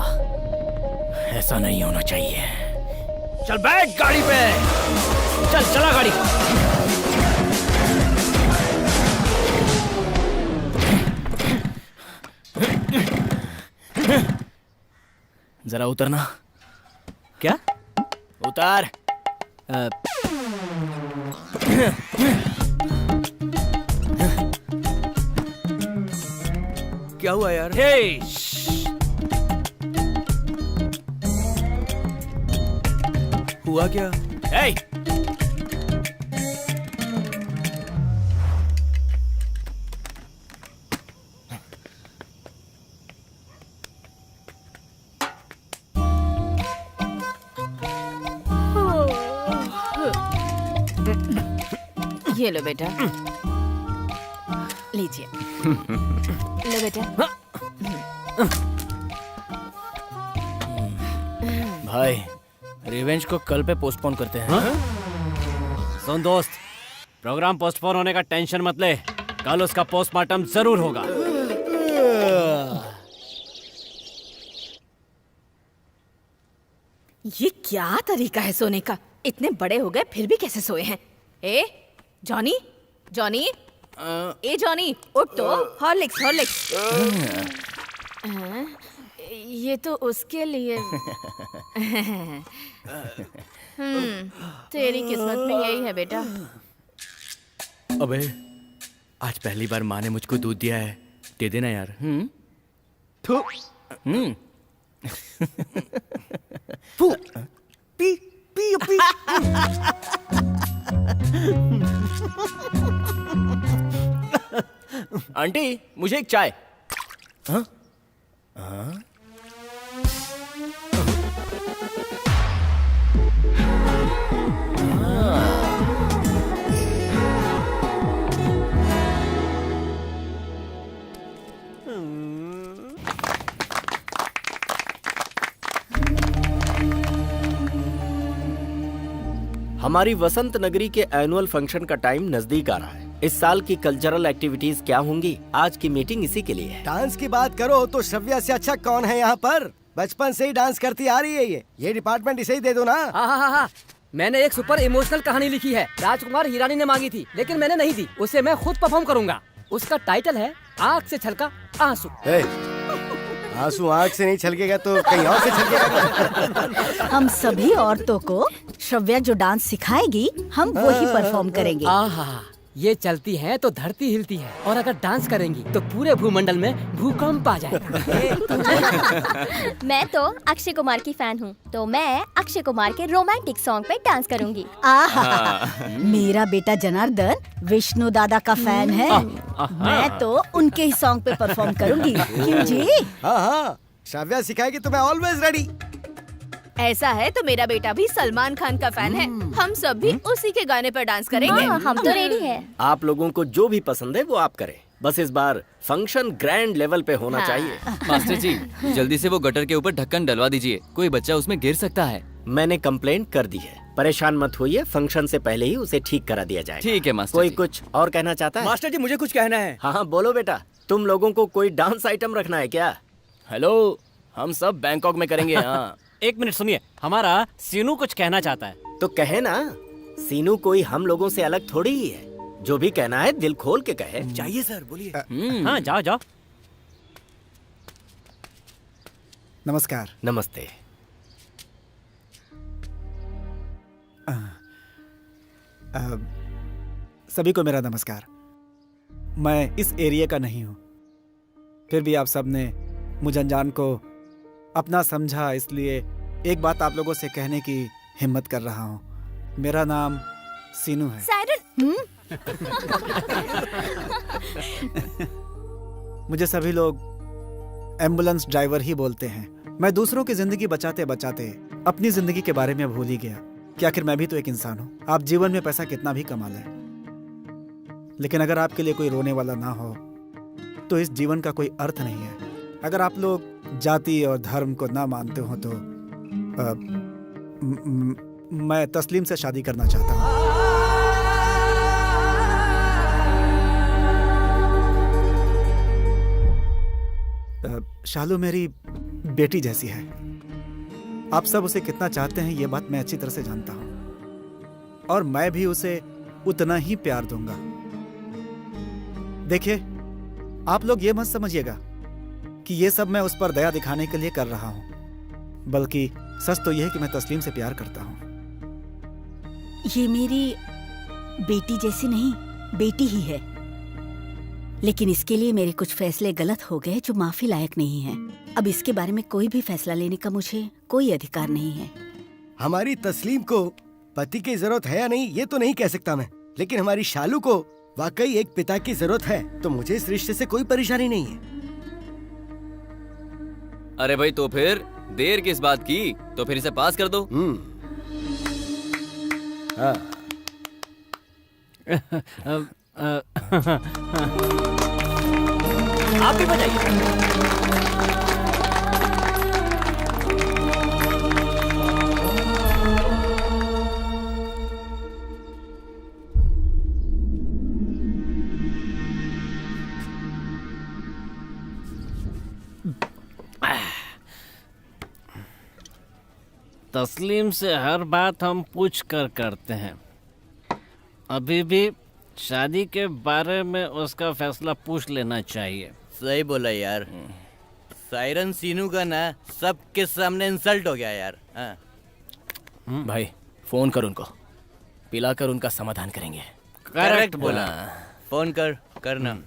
[SPEAKER 6] ऐसा नहीं होना चाहिए। चल बैठ गाड़ी पे, चल चला गाड़ी। जरा उतरना।
[SPEAKER 10] क्या?
[SPEAKER 6] उतार।
[SPEAKER 7] क्या हुआ यार? हुआ क्या?
[SPEAKER 6] Hey!
[SPEAKER 11] ये लो बेटा, लीजिए। लो बेटा।
[SPEAKER 6] भाई, रिवेंज को कल पे पोस्टपोन करते हैं।
[SPEAKER 10] सुन दोस्त, प्रोग्राम पोस्टपोन होने का टेंशन मत ले, कल उसका पोस्टमार्टम जरूर होगा।
[SPEAKER 11] ये क्या तरीका है सोने का? इतने बड़े हो गए फिर भी कैसे सोए हैं? ए जॉनी, जॉनी, ए जॉनी, उठ तो। Horlicks, Horlicks. ये तो उसके लिए। तेरी किस्मत में यही है बेटा।
[SPEAKER 7] अबे, आज पहली बार माँ ने मुझको दूध दिया है, दे देना यार।
[SPEAKER 9] थू।
[SPEAKER 7] फू। P P P.
[SPEAKER 6] आंटी, मुझे एक चाय। हाँ? हाँ? हमारी वसंत नगरी के एनुअल फंक्शन का टाइम नजदीक आ रहा है। इस साल की कल्चरल एक्टिविटीज क्या होंगी? आज की मीटिंग इसी के लिए है।
[SPEAKER 9] डांस की बात करो तो श्रव्या से अच्छा कौन है यहाँ पर? बचपन से ही डांस करती आ रही है ये डिपार्टमेंट इसे ही दे दो ना।
[SPEAKER 1] हाँ, मैंने एक सुपर इमोशनल कहानी लिखी है, राजकुमार हिरानी ने मांगी थी लेकिन मैंने नहीं दी। उसे मैं खुद परफॉर्म करूंगा। उसका टाइटल है आँख से छलका आंसू।
[SPEAKER 9] आंसू आँख से नहीं छलकेगा तो कहीं और से छलकेगा।
[SPEAKER 8] हम सभी औरतों को श्रव्या जो डांस सिखाएगी हम वही परफॉर्म करेंगे।
[SPEAKER 1] आहा, ये चलती है तो धरती हिलती है और अगर डांस करेंगी तो पूरे भूमंडल में भूकंप आ जाएगा।
[SPEAKER 12] मैं तो अक्षय कुमार की फैन हूँ, तो मैं अक्षय कुमार के रोमांटिक सॉन्ग पे डांस करूंगी।
[SPEAKER 8] मेरा बेटा जनार्दन विष्णु दादा का फैन है, मैं तो उनके ही सॉन्ग पे परफॉर्म करूंगी। क्यों जी?
[SPEAKER 9] हाँ, श्रव्या सिखाएगी तो मैं ऑलवेज रेडी।
[SPEAKER 11] ऐसा है तो मेरा बेटा भी सलमान खान का फैन है, हम सब भी उसी के गाने पर डांस करेंगे।
[SPEAKER 12] हम तो रेडी है।
[SPEAKER 6] आप लोगों को जो भी पसंद है वो आप करें, बस इस बार फंक्शन ग्रैंड लेवल पे होना चाहिए।
[SPEAKER 3] मास्टर जी, जल्दी से वो गटर के ऊपर ढक्कन डलवा दीजिए, कोई बच्चा उसमें गिर सकता है।
[SPEAKER 6] मैंने कंप्लेंट कर दी है, परेशान मत होइए, फंक्शन से पहले ही उसे ठीक करा दिया जाएगा।
[SPEAKER 3] ठीक है मास्टर
[SPEAKER 6] कोई
[SPEAKER 3] जी।
[SPEAKER 6] कुछ और कहना चाहता है?
[SPEAKER 7] मास्टर जी, मुझे कुछ कहना है।
[SPEAKER 6] हाँ, बोलो बेटा। तुम लोगों को कोई डांस आइटम रखना है क्या? हेलो, हम सब बैंकॉक में करेंगे। हाँ।
[SPEAKER 10] एक मिनट सुनिए, हमारा सीनू कुछ कहना चाहता है।
[SPEAKER 6] तो कहे ना, सीनू कोई हम लोगों से अलग थोड़ी ही है, जो भी कहना है दिल खोल के कहे।
[SPEAKER 7] चाहिए सर, बोलिए।
[SPEAKER 10] हाँ, जाओ जाओ।
[SPEAKER 5] नमस्कार।
[SPEAKER 6] नमस्ते।
[SPEAKER 5] सभी को मेरा नमस्कार। मैं इस एरिया का नहीं हूँ, फिर भी आप सबने मुझे अनजान को अपना समझा, इसलिए एक बात आप लोगों से कहने की हिम्मत कर रहा हूँ। मेरा नाम सीनू है।
[SPEAKER 4] सायरन।
[SPEAKER 5] मुझे सभी लोग एम्बुलेंस ड्राइवर ही बोलते हैं। मैं दूसरों की जिंदगी बचाते बचाते अपनी जिंदगी के बारे में भूल ही गया कि आखिर मैं भी तो एक इंसान हूँ। आप जीवन में पैसा कितना भी कमा लें, लेकिन अगर आपके लिए कोई रोने वाला ना हो तो इस जीवन का कोई अर्थ नहीं है। अगर आप लोग जाति और धर्म को ना मानते हो तो मैं तस्लीम से शादी करना चाहता हूँ। शालू मेरी बेटी जैसी है। आप सब उसे कितना चाहते हैं ये बात मैं अच्छी तरह से जानता हूं, और मैं भी उसे उतना ही प्यार दूंगा। देखिए, आप लोग ये मत समझिएगा कि ये सब मैं उस पर दया दिखाने के लिए कर रहा हूं, बल्कि सच तो यह है कि मैं तस्लीम से प्यार करता हूं।
[SPEAKER 8] ये मेरी बेटी जैसी नहीं, बेटी ही है, लेकिन इसके लिए मेरे कुछ फैसले गलत हो गए जो माफी लायक नहीं है। अब इसके बारे में कोई भी फैसला लेने का मुझे कोई अधिकार नहीं है।
[SPEAKER 9] हमारी तस्लीम को पति की जरूरत है या नहीं ये तो नहीं कह सकता मैं, लेकिन हमारी शालू को वाकई एक पिता की जरूरत है, तो मुझे इस रिश्ते से कोई परेशानी नहीं है।
[SPEAKER 3] अरे भाई, तो फिर देर किस बात की? तो फिर इसे पास कर दो।
[SPEAKER 10] आप भी बजाइए।
[SPEAKER 13] तस्लीम से हर बात हम पूछ कर करते हैं। अभी भी शादी के बारे में उसका फैसला पूछ लेना चाहिए।
[SPEAKER 7] सही बोला यार। सायरन सीनू का ना सबके सामने इंसल्ट हो गया यार।
[SPEAKER 10] भाई फोन कर उनको, पिलाकर उनका समाधान करेंगे।
[SPEAKER 7] करेक्ट बोला। फोन करना।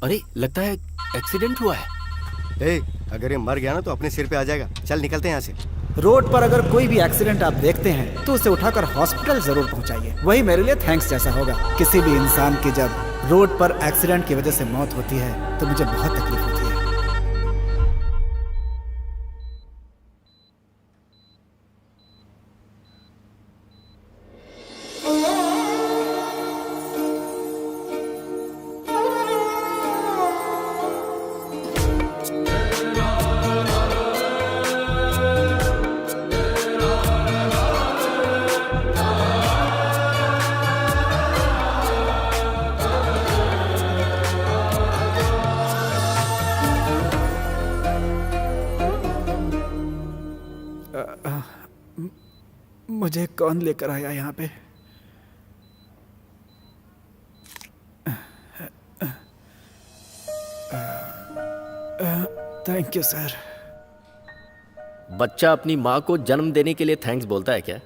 [SPEAKER 6] अरे लगता है एक्सीडेंट हुआ है।
[SPEAKER 9] अगर ये मर गया ना तो अपने सिर पे आ जाएगा। चल निकलते हैं यहाँ से।
[SPEAKER 5] रोड पर अगर कोई भी एक्सीडेंट आप देखते हैं तो उसे उठाकर हॉस्पिटल जरूर पहुंचाइए। वही मेरे लिए थैंक्स जैसा होगा। किसी भी इंसान की जब रोड पर एक्सीडेंट की वजह से मौत होती है तो मुझे बहुत तकलीफ होती है। मुझे कौन लेकर आया यहाँ पे? Thank you sir.
[SPEAKER 6] बच्चा अपनी माँ को जन्म देने के लिए थैंक्स बोलता है क्या?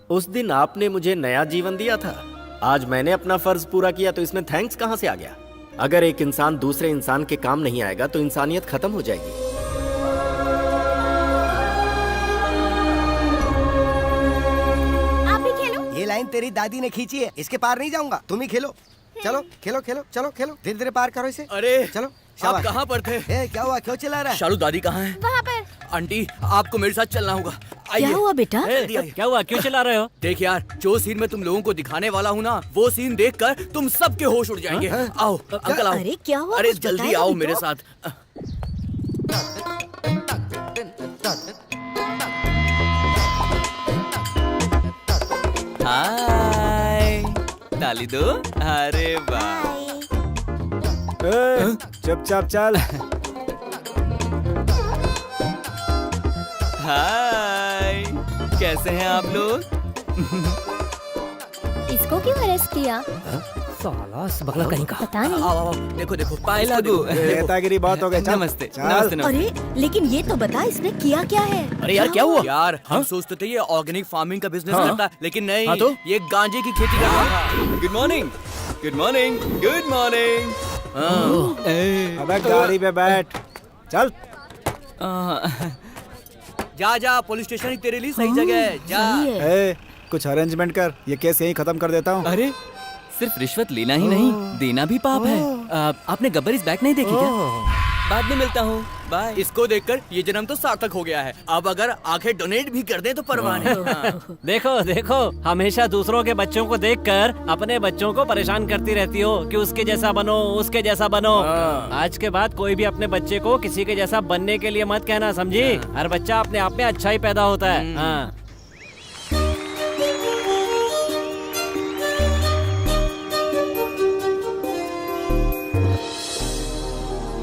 [SPEAKER 6] उस दिन आपने मुझे नया जीवन दिया था, आज मैंने अपना फर्ज पूरा किया, तो इसमें थैंक्स कहाँ से आ गया? अगर एक इंसान दूसरे इंसान के काम नहीं आएगा तो इंसानियत खत्म हो जाएगी।
[SPEAKER 9] ये लाइन तेरी दादी ने खींची है, इसके पार नहीं जाऊंगा। तुम ही खेलो। चलो खेलो खेलो, चलो खेलो, धीरे धीरे पार करो इसे।
[SPEAKER 7] अरे
[SPEAKER 9] चलो।
[SPEAKER 7] आप कहाँ पर थे?
[SPEAKER 9] क्या हुआ, क्यों चिल्ला रहा है?
[SPEAKER 7] शालू दादी कहाँ है?
[SPEAKER 4] वहाँ पर।
[SPEAKER 7] आंटी आपको मेरे साथ चलना होगा।
[SPEAKER 8] क्या हुआ बेटा?
[SPEAKER 13] क्या हुआ, क्यों चिल्ला रहे हो?
[SPEAKER 7] देख यार, जो सीन मैं तुम लोगों को दिखाने वाला हूँ ना, वो सीन देखकर तुम सबके होश उड़ जाएंगे। आओ अंकल आओ।
[SPEAKER 8] अरे क्या हुआ?
[SPEAKER 7] अरे जल्दी आओ मेरे साथ।
[SPEAKER 3] हाय, ताली दो। अरे वाह।
[SPEAKER 5] चुपचाप चल।
[SPEAKER 3] हाय, कैसे हैं आप लोग?
[SPEAKER 12] इसको क्यों अरेस्ट किया?
[SPEAKER 1] साला बगला कहीं का।
[SPEAKER 12] पता नहीं।
[SPEAKER 7] आओ देखो देखो
[SPEAKER 3] पाए लागू।
[SPEAKER 5] नेतागिरी बहुत हो गई।
[SPEAKER 3] नमस्ते नमस्ते।
[SPEAKER 8] अरे लेकिन ये तो बता, इसने किया क्या है?
[SPEAKER 10] अरे यार क्या हुआ?
[SPEAKER 7] यार हम सोचते थे ये ऑर्गेनिक फार्मिंग का बिजनेस
[SPEAKER 10] हाँ?
[SPEAKER 7] करता है, लेकिन नहीं।
[SPEAKER 10] हाँ तो?
[SPEAKER 7] ये गांजे की खेती कर रहा था।
[SPEAKER 3] Good morning, good morning, good morning.
[SPEAKER 5] अबे गाड़ी पे बैठ, चल।
[SPEAKER 7] जा पुलिस स्टेशन ही तेरे लिए सही जगह है। जा।
[SPEAKER 5] कुछ अरेंजमेंट कर, ये केस यहीं खत्म कर देता हूँ।
[SPEAKER 3] अरे सिर्फ रिश्वत लेना ही नहीं, देना भी पाप है। आपने गब्बर इज बैक नहीं देखी क्या? बाद में मिलता हूँ, बाय।
[SPEAKER 7] इसको देखकर ये जन्म तो सार्थक हो गया है। अब अगर आंखें डोनेट भी कर दे तो परवाह नहीं। हाँ।
[SPEAKER 13] देखो देखो, हमेशा दूसरों के बच्चों को देखकर अपने बच्चों को परेशान करती रहती हो कि उसके जैसा बनो, उसके जैसा बनो। आज के बाद कोई भी अपने बच्चे को किसी के जैसा बनने के लिए मत कहना, समझी? हर बच्चा अपने आप में अच्छा ही पैदा होता है। हाँ।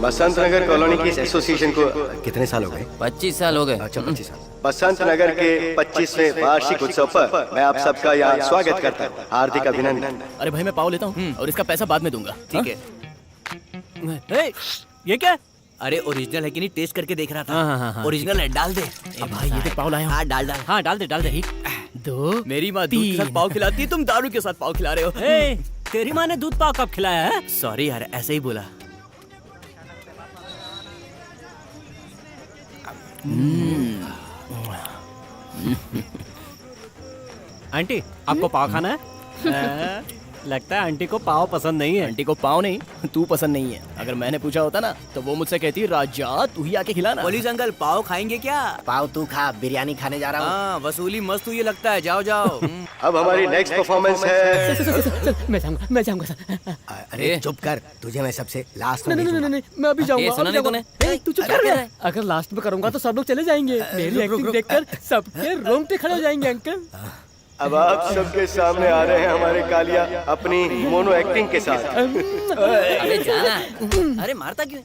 [SPEAKER 9] बसंत नगर कॉलोनी की इस एसोसिएशन को कितने साल हो गए?
[SPEAKER 3] 25 साल हो गए।
[SPEAKER 9] अच्छा, 25 साल। बसंत नगर के 25वें वार्षिक उत्सव पर मैं आप सबका यहाँ स्वागत करता हूँ। हार्दिक अभिनंदन।
[SPEAKER 6] अरे भाई मैं पाव लेता हूँ और इसका पैसा बाद में दूंगा।
[SPEAKER 7] ठीक है।
[SPEAKER 13] ये क्या?
[SPEAKER 7] अरे ओरिजिनल है कि नहीं टेस्ट करके देख रहा
[SPEAKER 13] हाँ, हाँ,
[SPEAKER 7] था।
[SPEAKER 13] हाँ।
[SPEAKER 7] ओरिजिनल है, डाल दे।
[SPEAKER 6] अब भाई ये देख पाव लाया हूँ।
[SPEAKER 7] हाँ डाल डाल।
[SPEAKER 13] हाँ डाल दे डाल दे। 2
[SPEAKER 7] मेरी माँ दूध के साथ पाव खिलाती है, तुम दारू के साथ पाव खिला रहे हो।
[SPEAKER 13] ए, तेरी माँ ने दूध पाव कब खिलाया है?
[SPEAKER 7] सॉरी यार, ऐसे ही बोला।
[SPEAKER 13] आंटी आपको पाव खाना है? लगता है आंटी को पाव पसंद नहीं है।
[SPEAKER 6] आंटी को पाव नहीं, तू पसंद नहीं है। अगर मैंने पूछा होता ना तो वो मुझसे कहती राजा तू ही आके खिलाना।
[SPEAKER 7] पुलिस अंकल पाव खाएंगे क्या?
[SPEAKER 2] पाव तू खा, बिरयानी खाने जा रहा हूँ।
[SPEAKER 7] हाँ वसूली मस्त हुई लगता है, जाओ जाओ।
[SPEAKER 9] अब हमारी नेक्स्ट परफॉर्मेंस है।
[SPEAKER 1] मैं जाऊंगा सर।
[SPEAKER 9] अरे चुप कर, तुझे मैं सबसे लास्ट में
[SPEAKER 1] नहीं, मैं अभी जाऊंगा।
[SPEAKER 3] सुना नहीं तूने?
[SPEAKER 1] तू चुप कर। अगर लास्ट में करूंगा तो सब लोग चले जाएंगे। मेरी एक्टिंग देखकर सबके रोंगटे खड़े हो जाएंगे अंकल।
[SPEAKER 9] अब आप सबके सामने आ रहे हैं हमारे कालिया अपनी मोनो एक्टिंग के साथ।
[SPEAKER 3] अरे जाना। अरे मारता क्यों?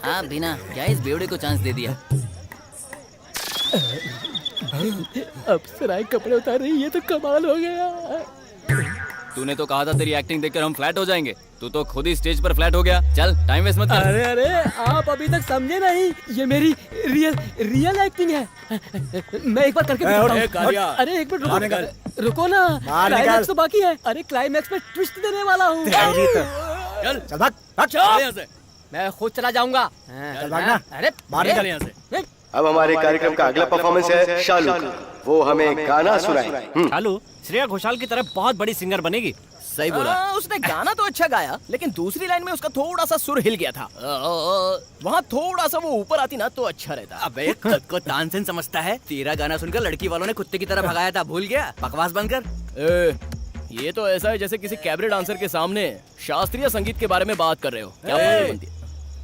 [SPEAKER 3] हाँ बिना क्या इस बेवड़े को चांस दे दिया।
[SPEAKER 1] अब सराय कपड़े उतार रही है तो कमाल हो गया।
[SPEAKER 3] तूने तो कहा था तेरी एक्टिंग देखकर हम फ्लैट हो जाएंगे, तू तो खुद ही स्टेज पर फ्लैट हो गया। चल टाइम वेस्ट मत कर।
[SPEAKER 1] अरे आप अभी तक समझे नहीं, ये मेरी रियल एक्टिंग है। मैं एक बार करके अरे एक मिनट रुको ना, क्लाइमैक्स तो बाकी है। अरे क्लाइमैक्स में ट्विस्ट देने वाला हूँ।
[SPEAKER 5] चल भाग
[SPEAKER 7] यहाँ से।
[SPEAKER 1] मैं खुद चला जाऊंगा। अरे
[SPEAKER 5] बाहर निकल यहाँ से।
[SPEAKER 9] अब हमारे कार्यक्रम का अगला परफॉर्मेंस है शालू का। वो हमें गाना सुनाएंगे।
[SPEAKER 13] शालू श्रेया घोषाल की तरह बहुत बड़ी सिंगर बनेगी।
[SPEAKER 6] सही बोला। उसने गाना तो अच्छा गाया, लेकिन दूसरी लाइन में उसका थोड़ा सा सुर हिल गया था। वहाँ थोड़ा सा वो ऊपर आती ना तो अच्छा रहता।
[SPEAKER 7] अबे खुद को तानसेन समझता है। तेरा गाना सुनकर लड़की वालों ने कुत्ते की तरह भगाया था, भूल गया? बकवास बंद कर।
[SPEAKER 6] ये तो ऐसा है जैसे किसी कैबरे डांसर के सामने शास्त्रीय संगीत के बारे में बात कर रहे हो। क्या बात बनती है?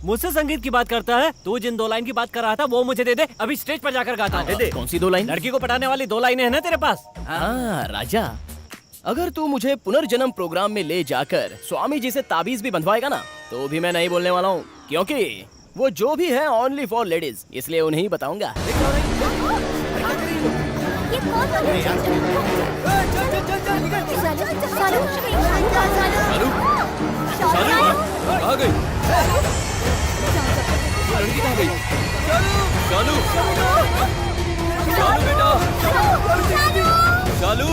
[SPEAKER 13] मुझसे संगीत की बात करता है? तू जिन 2 लाइन की बात कर रहा था वो मुझे दे दे, अभी स्टेज पर जाकर गाता हूँ।
[SPEAKER 6] कौन सी 2 लाइन?
[SPEAKER 13] लड़की को पटाने वाली 2 लाइनें हैं ना तेरे पास?
[SPEAKER 6] हाँ राजा, अगर तू मुझे पुनर्जन्म प्रोग्राम में ले जाकर स्वामी जी से ताबीज भी बंधवाएगा ना तो भी मैं नहीं बोलने वाला हूँ, क्योंकि वो जो भी है ओनली फॉर लेडीज, इसलिए उन्हें ही बताऊंगा।
[SPEAKER 3] आ गई लड़की कहाँ गई? शालू शालू बेटा, शालू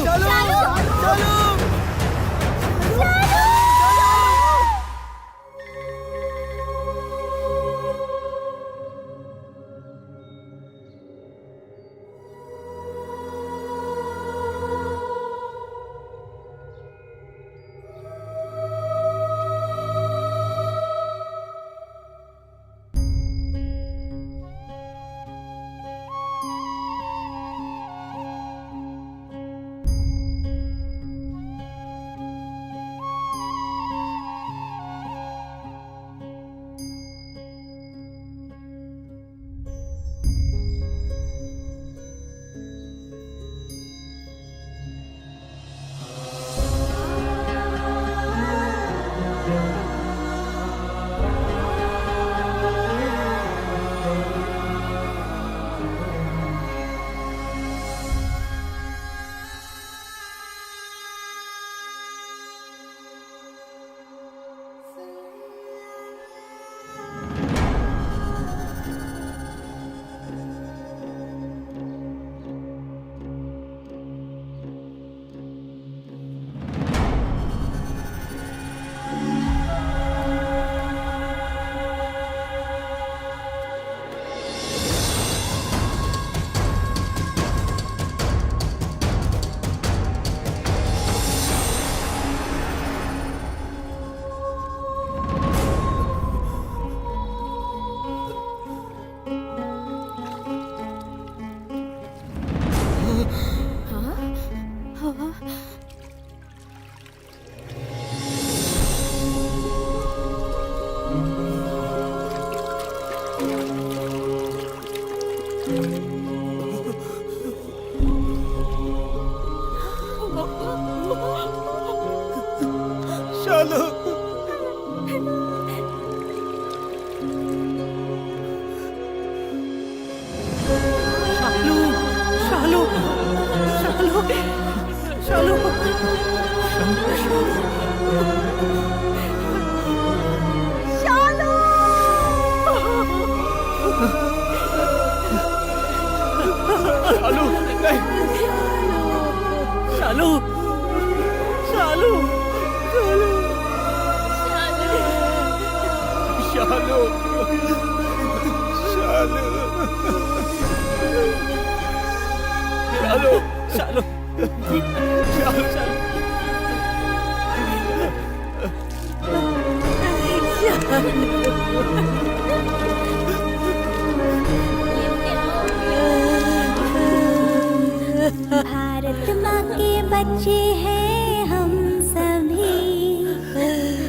[SPEAKER 4] भारत माँ के बच्चे हैं हम सभी,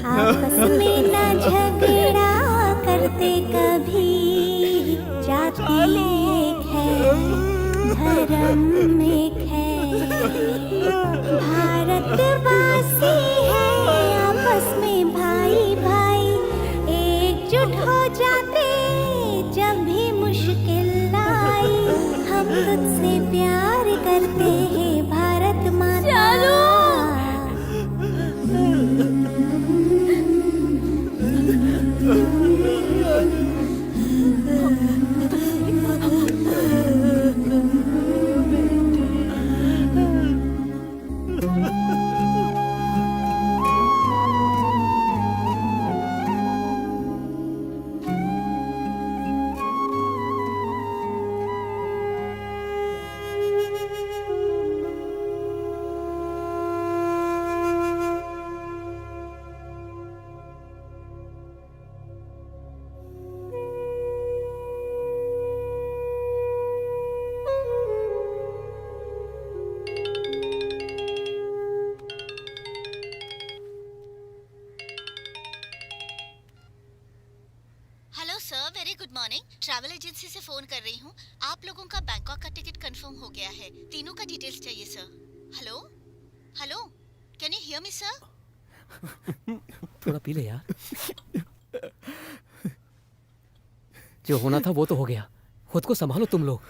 [SPEAKER 4] आपस में न झगड़ा करते कभी। जाति एक है, धर्म एक है, भारतवासी है आपस में भाई भाई। एकजुट हो जाते जब भी मुश्किल आई, हम तुझसे प्यार करते हैं भारत माता।
[SPEAKER 14] Hello sir, very good morning. Travel agency से फोन कर रही हूँ। आप लोगों का बैंकॉक का टिकट कंफर्म हो गया है। तीनों का डिटेल्स चाहिए sir. Hello hello, can you hear me sir?
[SPEAKER 1] थोड़ा पी ले यार। जो होना था वो तो हो गया, खुद को संभालो तुम लोग।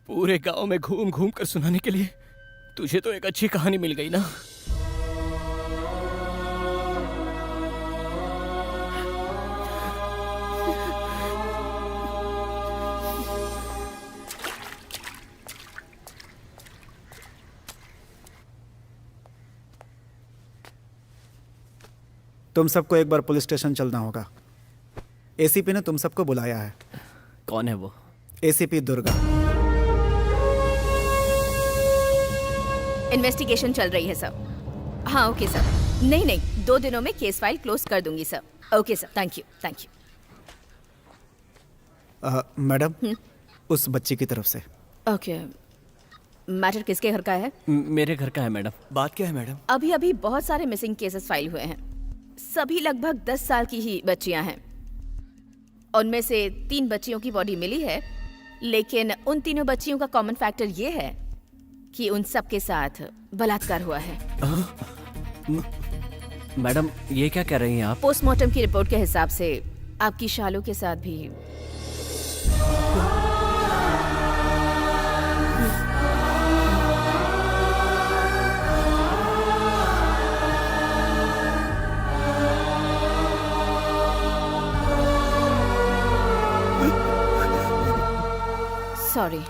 [SPEAKER 6] पूरे गांव में घूम घूम कर सुनाने के लिए तुझे तो एक अच्छी कहानी मिल गई ना।
[SPEAKER 5] तुम सबको एक बार पुलिस स्टेशन चलना होगा। एसीपी ने तुम सबको बुलाया है।
[SPEAKER 13] कौन है वो?
[SPEAKER 5] एसीपी दुर्गा।
[SPEAKER 11] इन्वेस्टिगेशन चल रही है सर। हाँ ओके सर। नहीं नहीं, 2 दिनों में केस फाइल क्लोज कर दूंगी sir. Okay sir, thank you thank you.
[SPEAKER 5] Madam, उस बच्ची की तरफ से।
[SPEAKER 11] ओके, मैटर किसके घर का है?
[SPEAKER 13] मेरे घर का है मैडम।
[SPEAKER 6] बात क्या है मैडम?
[SPEAKER 11] अभी अभी बहुत सारे मिसिंग केसेस फाइल हुए हैं। सभी लगभग 10 साल की ही बच्चियां हैं। उनमें से 3 बच्चियों की बॉडी मिली है, लेकिन उन तीनों बच्चियों का कॉमन फैक्टर ये है कि उन सब के साथ बलात्कार हुआ है।
[SPEAKER 13] मैडम ये क्या कह रही हैं आप?
[SPEAKER 11] पोस्टमार्टम की रिपोर्ट के हिसाब से आपकी शालू के साथ भी। सॉरी।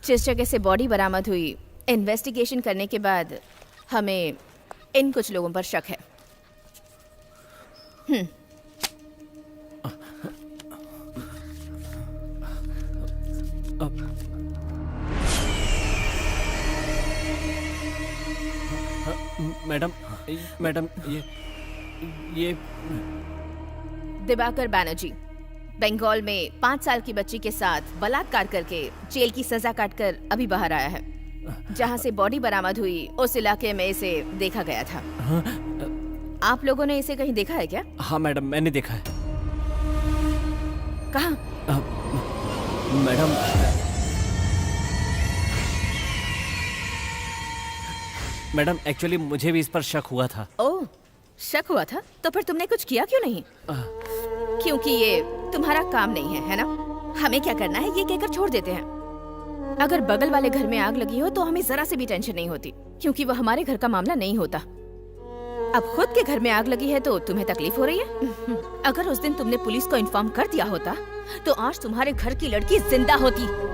[SPEAKER 11] जिस जगह से बॉडी बरामद हुई, इन्वेस्टिगेशन करने के बाद हमें इन कुछ लोगों पर शक है।
[SPEAKER 13] मैडम ये
[SPEAKER 11] दिवाकर बैनर्जी बंगाल में 5 साल की बच्ची के साथ बलात्कार करके जेल की सजा काटकर अभी बाहर आया है। जहां से बॉडी बरामद हुई उस इलाके में इसे देखा गया था। आप लोगों ने इसे कहीं देखा है क्या?
[SPEAKER 13] हाँ मैडम, मैंने देखा है।
[SPEAKER 11] कहाँ?
[SPEAKER 13] मैडम मैडम एक्चुअली मुझे भी इस पर शक हुआ था।
[SPEAKER 11] ओह, शक हुआ था? तो फिर तुमने कुछ किया क्यों नहीं? क्योंकि ये तुम्हारा काम नहीं है ना? हमें क्या करना है ये कहकर छोड़ देते हैं। अगर बगल वाले घर में आग लगी हो तो हमें जरा से भी टेंशन नहीं होती, क्योंकि वो हमारे घर का मामला नहीं होता। अब खुद के घर में आग लगी है तो तुम्हें तकलीफ हो रही है। अगर उस दिन तुमने पुलिस को इन्फॉर्म कर दिया होता तो आज तुम्हारे घर की लड़की जिंदा होती।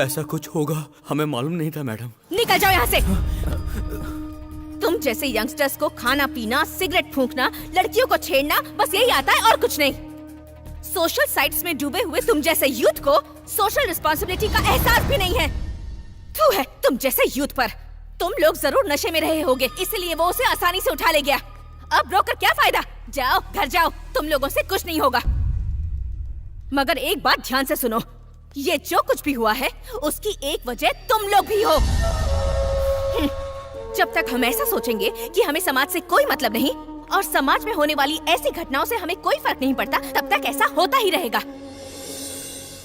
[SPEAKER 7] ऐसा कुछ होगा हमें मालूम नहीं था मैडम।
[SPEAKER 11] निकल जाओ यहाँ से। तुम जैसे यंगस्टर्स को खाना पीना, सिगरेट फूंकना, लड़कियों को छेड़ना बस यही आता है और कुछ नहीं। सोशल साइट्स में डूबे हुए तुम जैसे यूथ को सोशल रिस्पॉन्सिबिलिटी का एहसास भी नहीं है। थू है तुम जैसे यूथ पर। तुम लोग जरूर नशे में रहे होगे, इसलिए वो उसे आसानी से उठा ले गया। अब रोकर क्या फायदा? जाओ घर जाओ, तुम लोगों से कुछ नहीं होगा। मगर एक बात ध्यान से सुनो, ये जो कुछ भी हुआ है उसकी एक वजह तुम लोग भी हो। जब तक हम ऐसा सोचेंगे कि हमें समाज से कोई मतलब नहीं और समाज में होने वाली ऐसी घटनाओं से हमें कोई फर्क नहीं पड़ता, तब तक ऐसा होता ही रहेगा।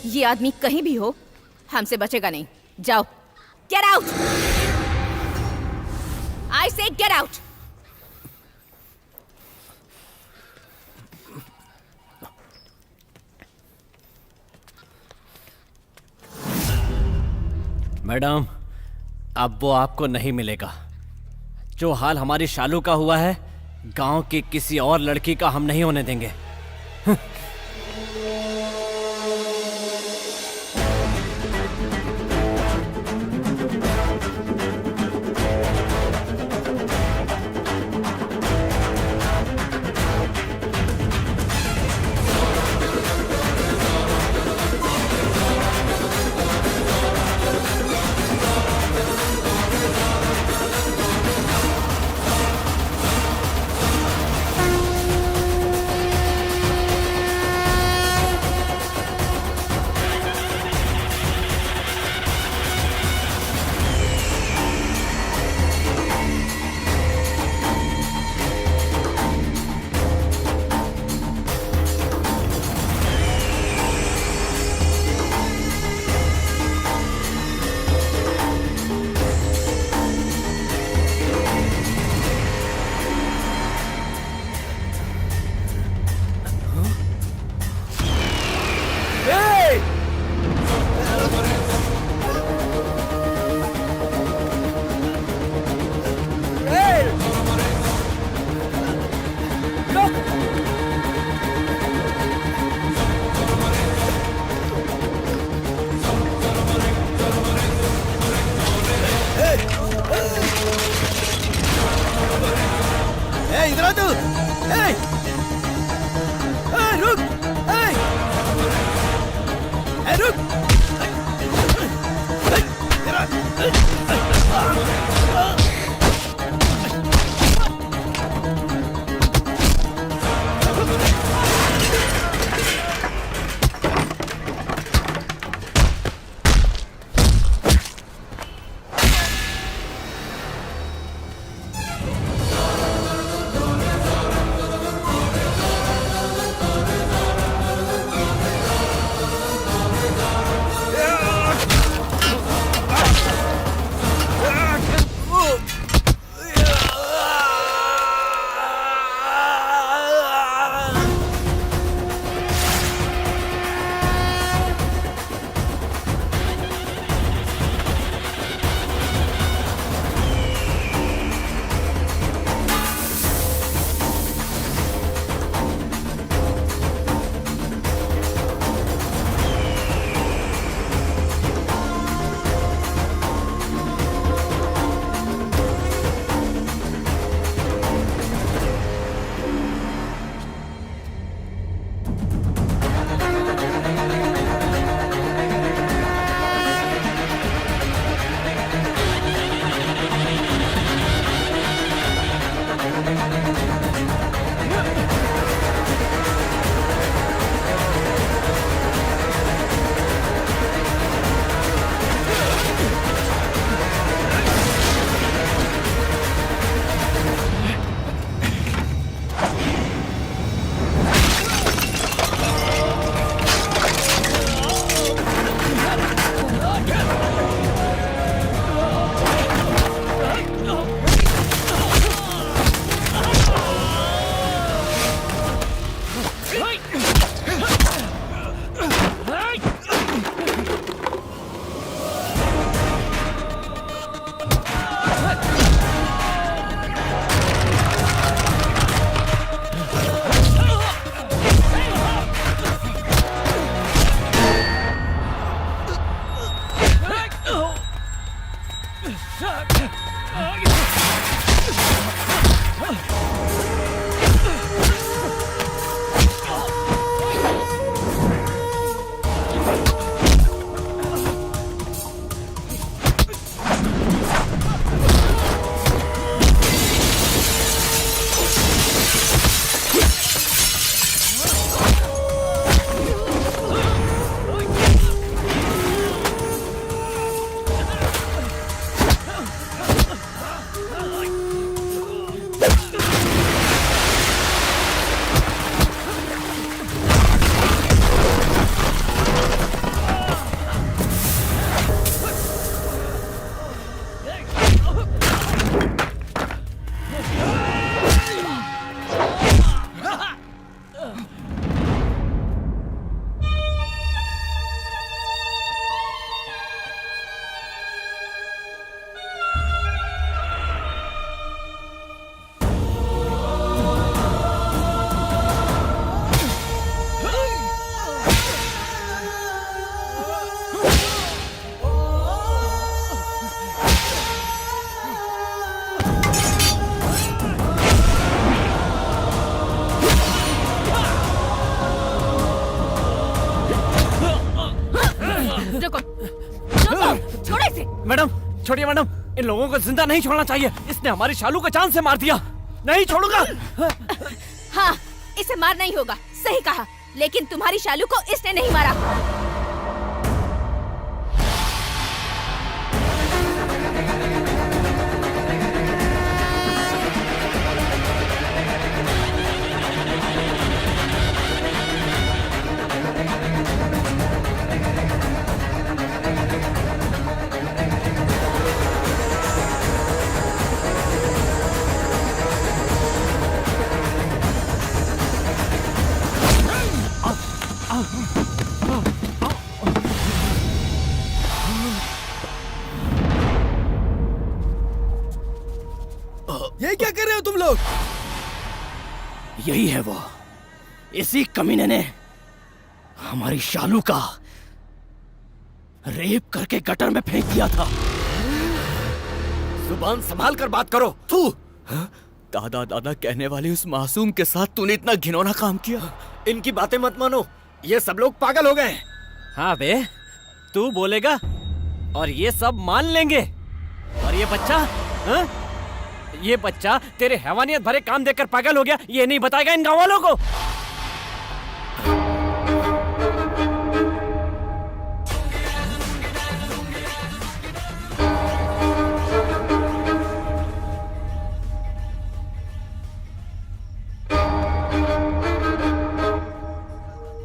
[SPEAKER 11] ये आदमी कहीं भी हो हमसे बचेगा नहीं। जाओ, गेट आउट। आई से गेट आउट।
[SPEAKER 13] मैडम, अब वो आपको नहीं मिलेगा। जो हाल हमारी शालू का हुआ है, गांव की किसी और लड़की का हम नहीं होने देंगे। मैडम, छोड़िए मैडम, इन लोगों को जिंदा नहीं छोड़ना चाहिए। इसने हमारी शालू को जान से मार दिया। नहीं छोड़ूंगा।
[SPEAKER 11] हाँ, इसे मारना ही होगा, सही कहा। लेकिन तुम्हारी शालू को इसने नहीं मारा।
[SPEAKER 9] ये क्या कर रहे हो तुम लोग?
[SPEAKER 6] यही है वो, इसी कमीने ने हमारी शालू का रेप करके गटर में फेंक दिया था।
[SPEAKER 2] जुबान संभाल कर बात करो। तू
[SPEAKER 3] दादा दादा कहने वाली उस मासूम के साथ तूने इतना घिनौना काम किया।
[SPEAKER 2] इनकी बातें मत मानो, ये सब लोग पागल हो गए।
[SPEAKER 13] हाँ बे, तू बोलेगा और ये सब मान लेंगे। और ये बच्चा, हाँ? ये बच्चा तेरे हैवानियत भरे काम देखकर पागल हो गया, ये नहीं बताएगा इन गाँव वालों को।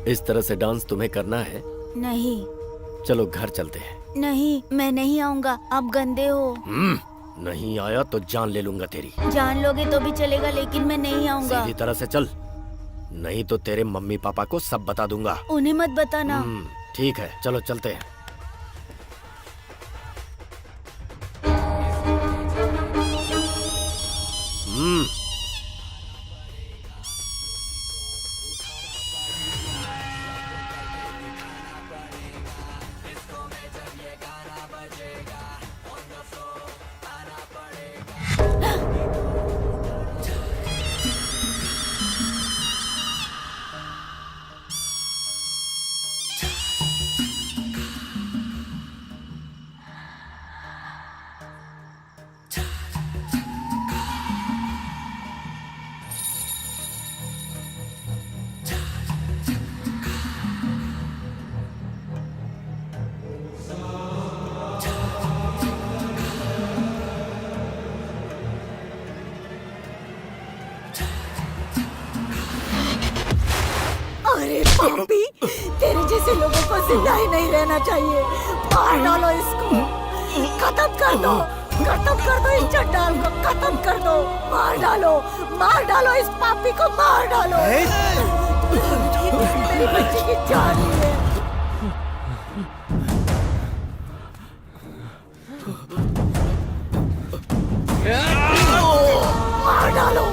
[SPEAKER 6] इस तरह से डांस तुम्हें करना है?
[SPEAKER 4] नहीं।
[SPEAKER 6] चलो घर चलते हैं।
[SPEAKER 4] नहीं, मैं नहीं आऊंगा, आप गंदे हो।
[SPEAKER 6] नहीं आया तो जान ले लूंगा तेरी।
[SPEAKER 4] जान लोगे तो भी चलेगा, लेकिन मैं नहीं आऊंगा।
[SPEAKER 6] सीधी तरह से चल, नहीं तो तेरे मम्मी पापा को सब बता दूंगा।
[SPEAKER 4] उन्हें मत बताना।
[SPEAKER 6] ठीक है, चलो चलते हैं।
[SPEAKER 8] अरे पापी, तेरे जैसे लोगों को जिंदा ही नहीं रहना चाहिए। मार डालो इसको, खत्म कर दो, खत्म कर दो इस चंडाल को, खत्म कर दो। मार डालो इस पापी को, मार डालो। मेरी बच्ची की जान है। मार डालो,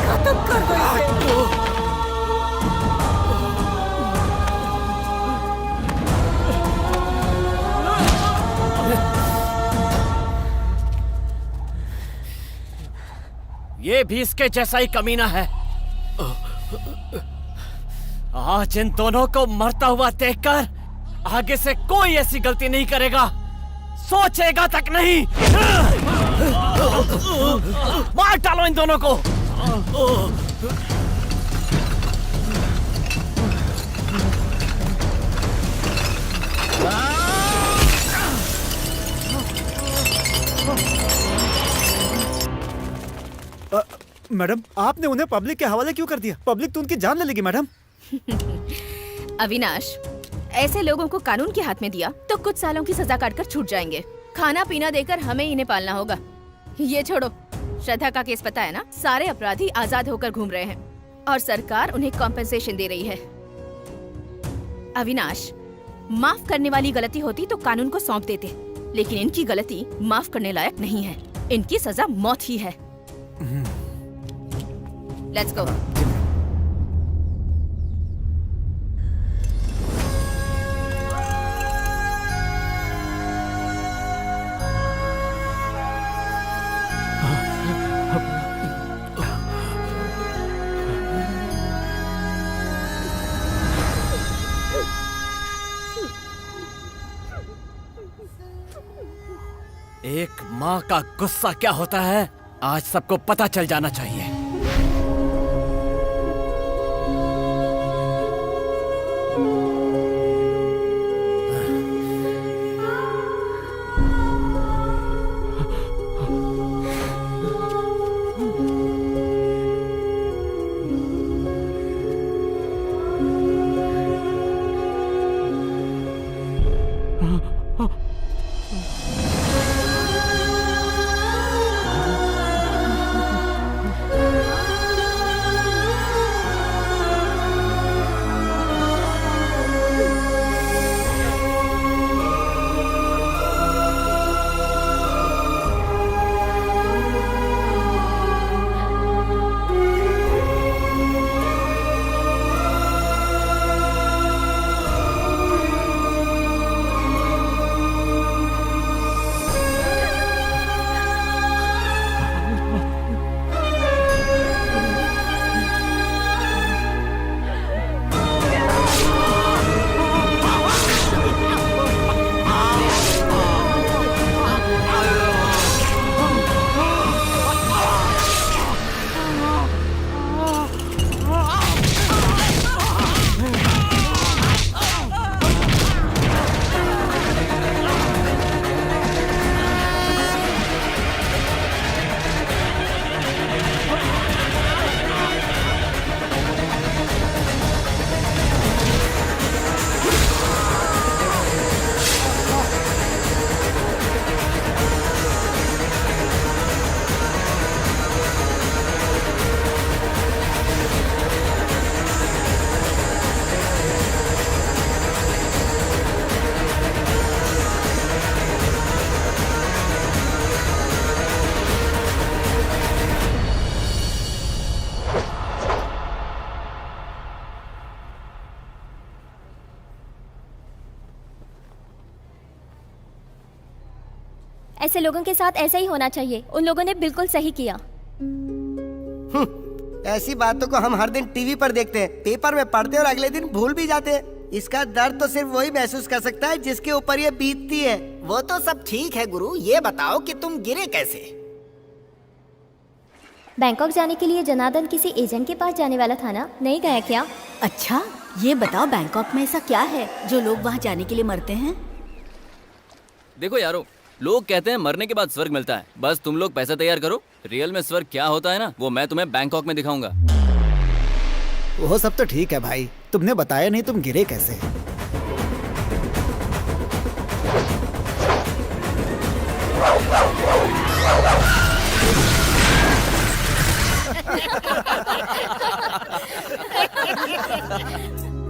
[SPEAKER 8] खत्म कर दो इसे।
[SPEAKER 13] ये भी इसके जैसा ही कमीना है। आज इन दोनों को मरता हुआ देखकर आगे से कोई ऐसी गलती नहीं करेगा, सोचेगा तक नहीं। मार डालो इन दोनों को।
[SPEAKER 5] मैडम, आपने उन्हें पब्लिक के हवाले क्यों कर दिया? पब्लिक तो उनकी जान ले लेगी मैडम।
[SPEAKER 11] अविनाश, ऐसे लोगों को कानून के हाथ में दिया तो कुछ सालों की सजा काटकर छूट जाएंगे। खाना पीना देकर हमें इन्हें पालना होगा। ये छोड़ो, श्रद्धा का केस पता है ना? सारे अपराधी आजाद होकर घूम रहे हैं और सरकार उन्हें कॉम्पेंसेशन दे रही है। अविनाश, माफ करने वाली गलती होती तो कानून को सौंप देते, लेकिन इनकी गलती माफ करने लायक नहीं है। इनकी सजा मौत ही है। Let's go.
[SPEAKER 13] एक माँ का गुस्सा क्या होता है, आज सबको पता चल जाना चाहिए।
[SPEAKER 12] ऐसे लोगों के साथ ऐसा ही होना चाहिए। उन लोगों ने बिल्कुल सही किया।
[SPEAKER 9] ऐसी बातों को हम हर दिन टीवी पर देखते हैं, पेपर में पढ़ते हैं और अगले दिन भूल भी जाते हैं। इसका दर्द तो सिर्फ वही महसूस कर सकता है जिसके ऊपर ये बीतती है।
[SPEAKER 2] वो तो सब ठीक है गुरु, ये बताओ कि तुम गिरे कैसे?
[SPEAKER 12] बैंकॉक जाने के लिए जनार्दन किसी एजेंट के पास जाने वाला था ना, नहीं गया क्या?
[SPEAKER 8] अच्छा, ये बताओ बैंकॉक में ऐसा क्या है जो लोग वहाँ जाने के लिए मरते हैं?
[SPEAKER 3] देखो यारो, लोग कहते हैं मरने के बाद स्वर्ग मिलता है। बस तुम लोग पैसा तैयार करो, रियल में स्वर्ग क्या होता है ना, वो मैं तुम्हें बैंकॉक में दिखाऊंगा।
[SPEAKER 5] वो सब तो ठीक है भाई, तुमने बताया नहीं तुम गिरे कैसे।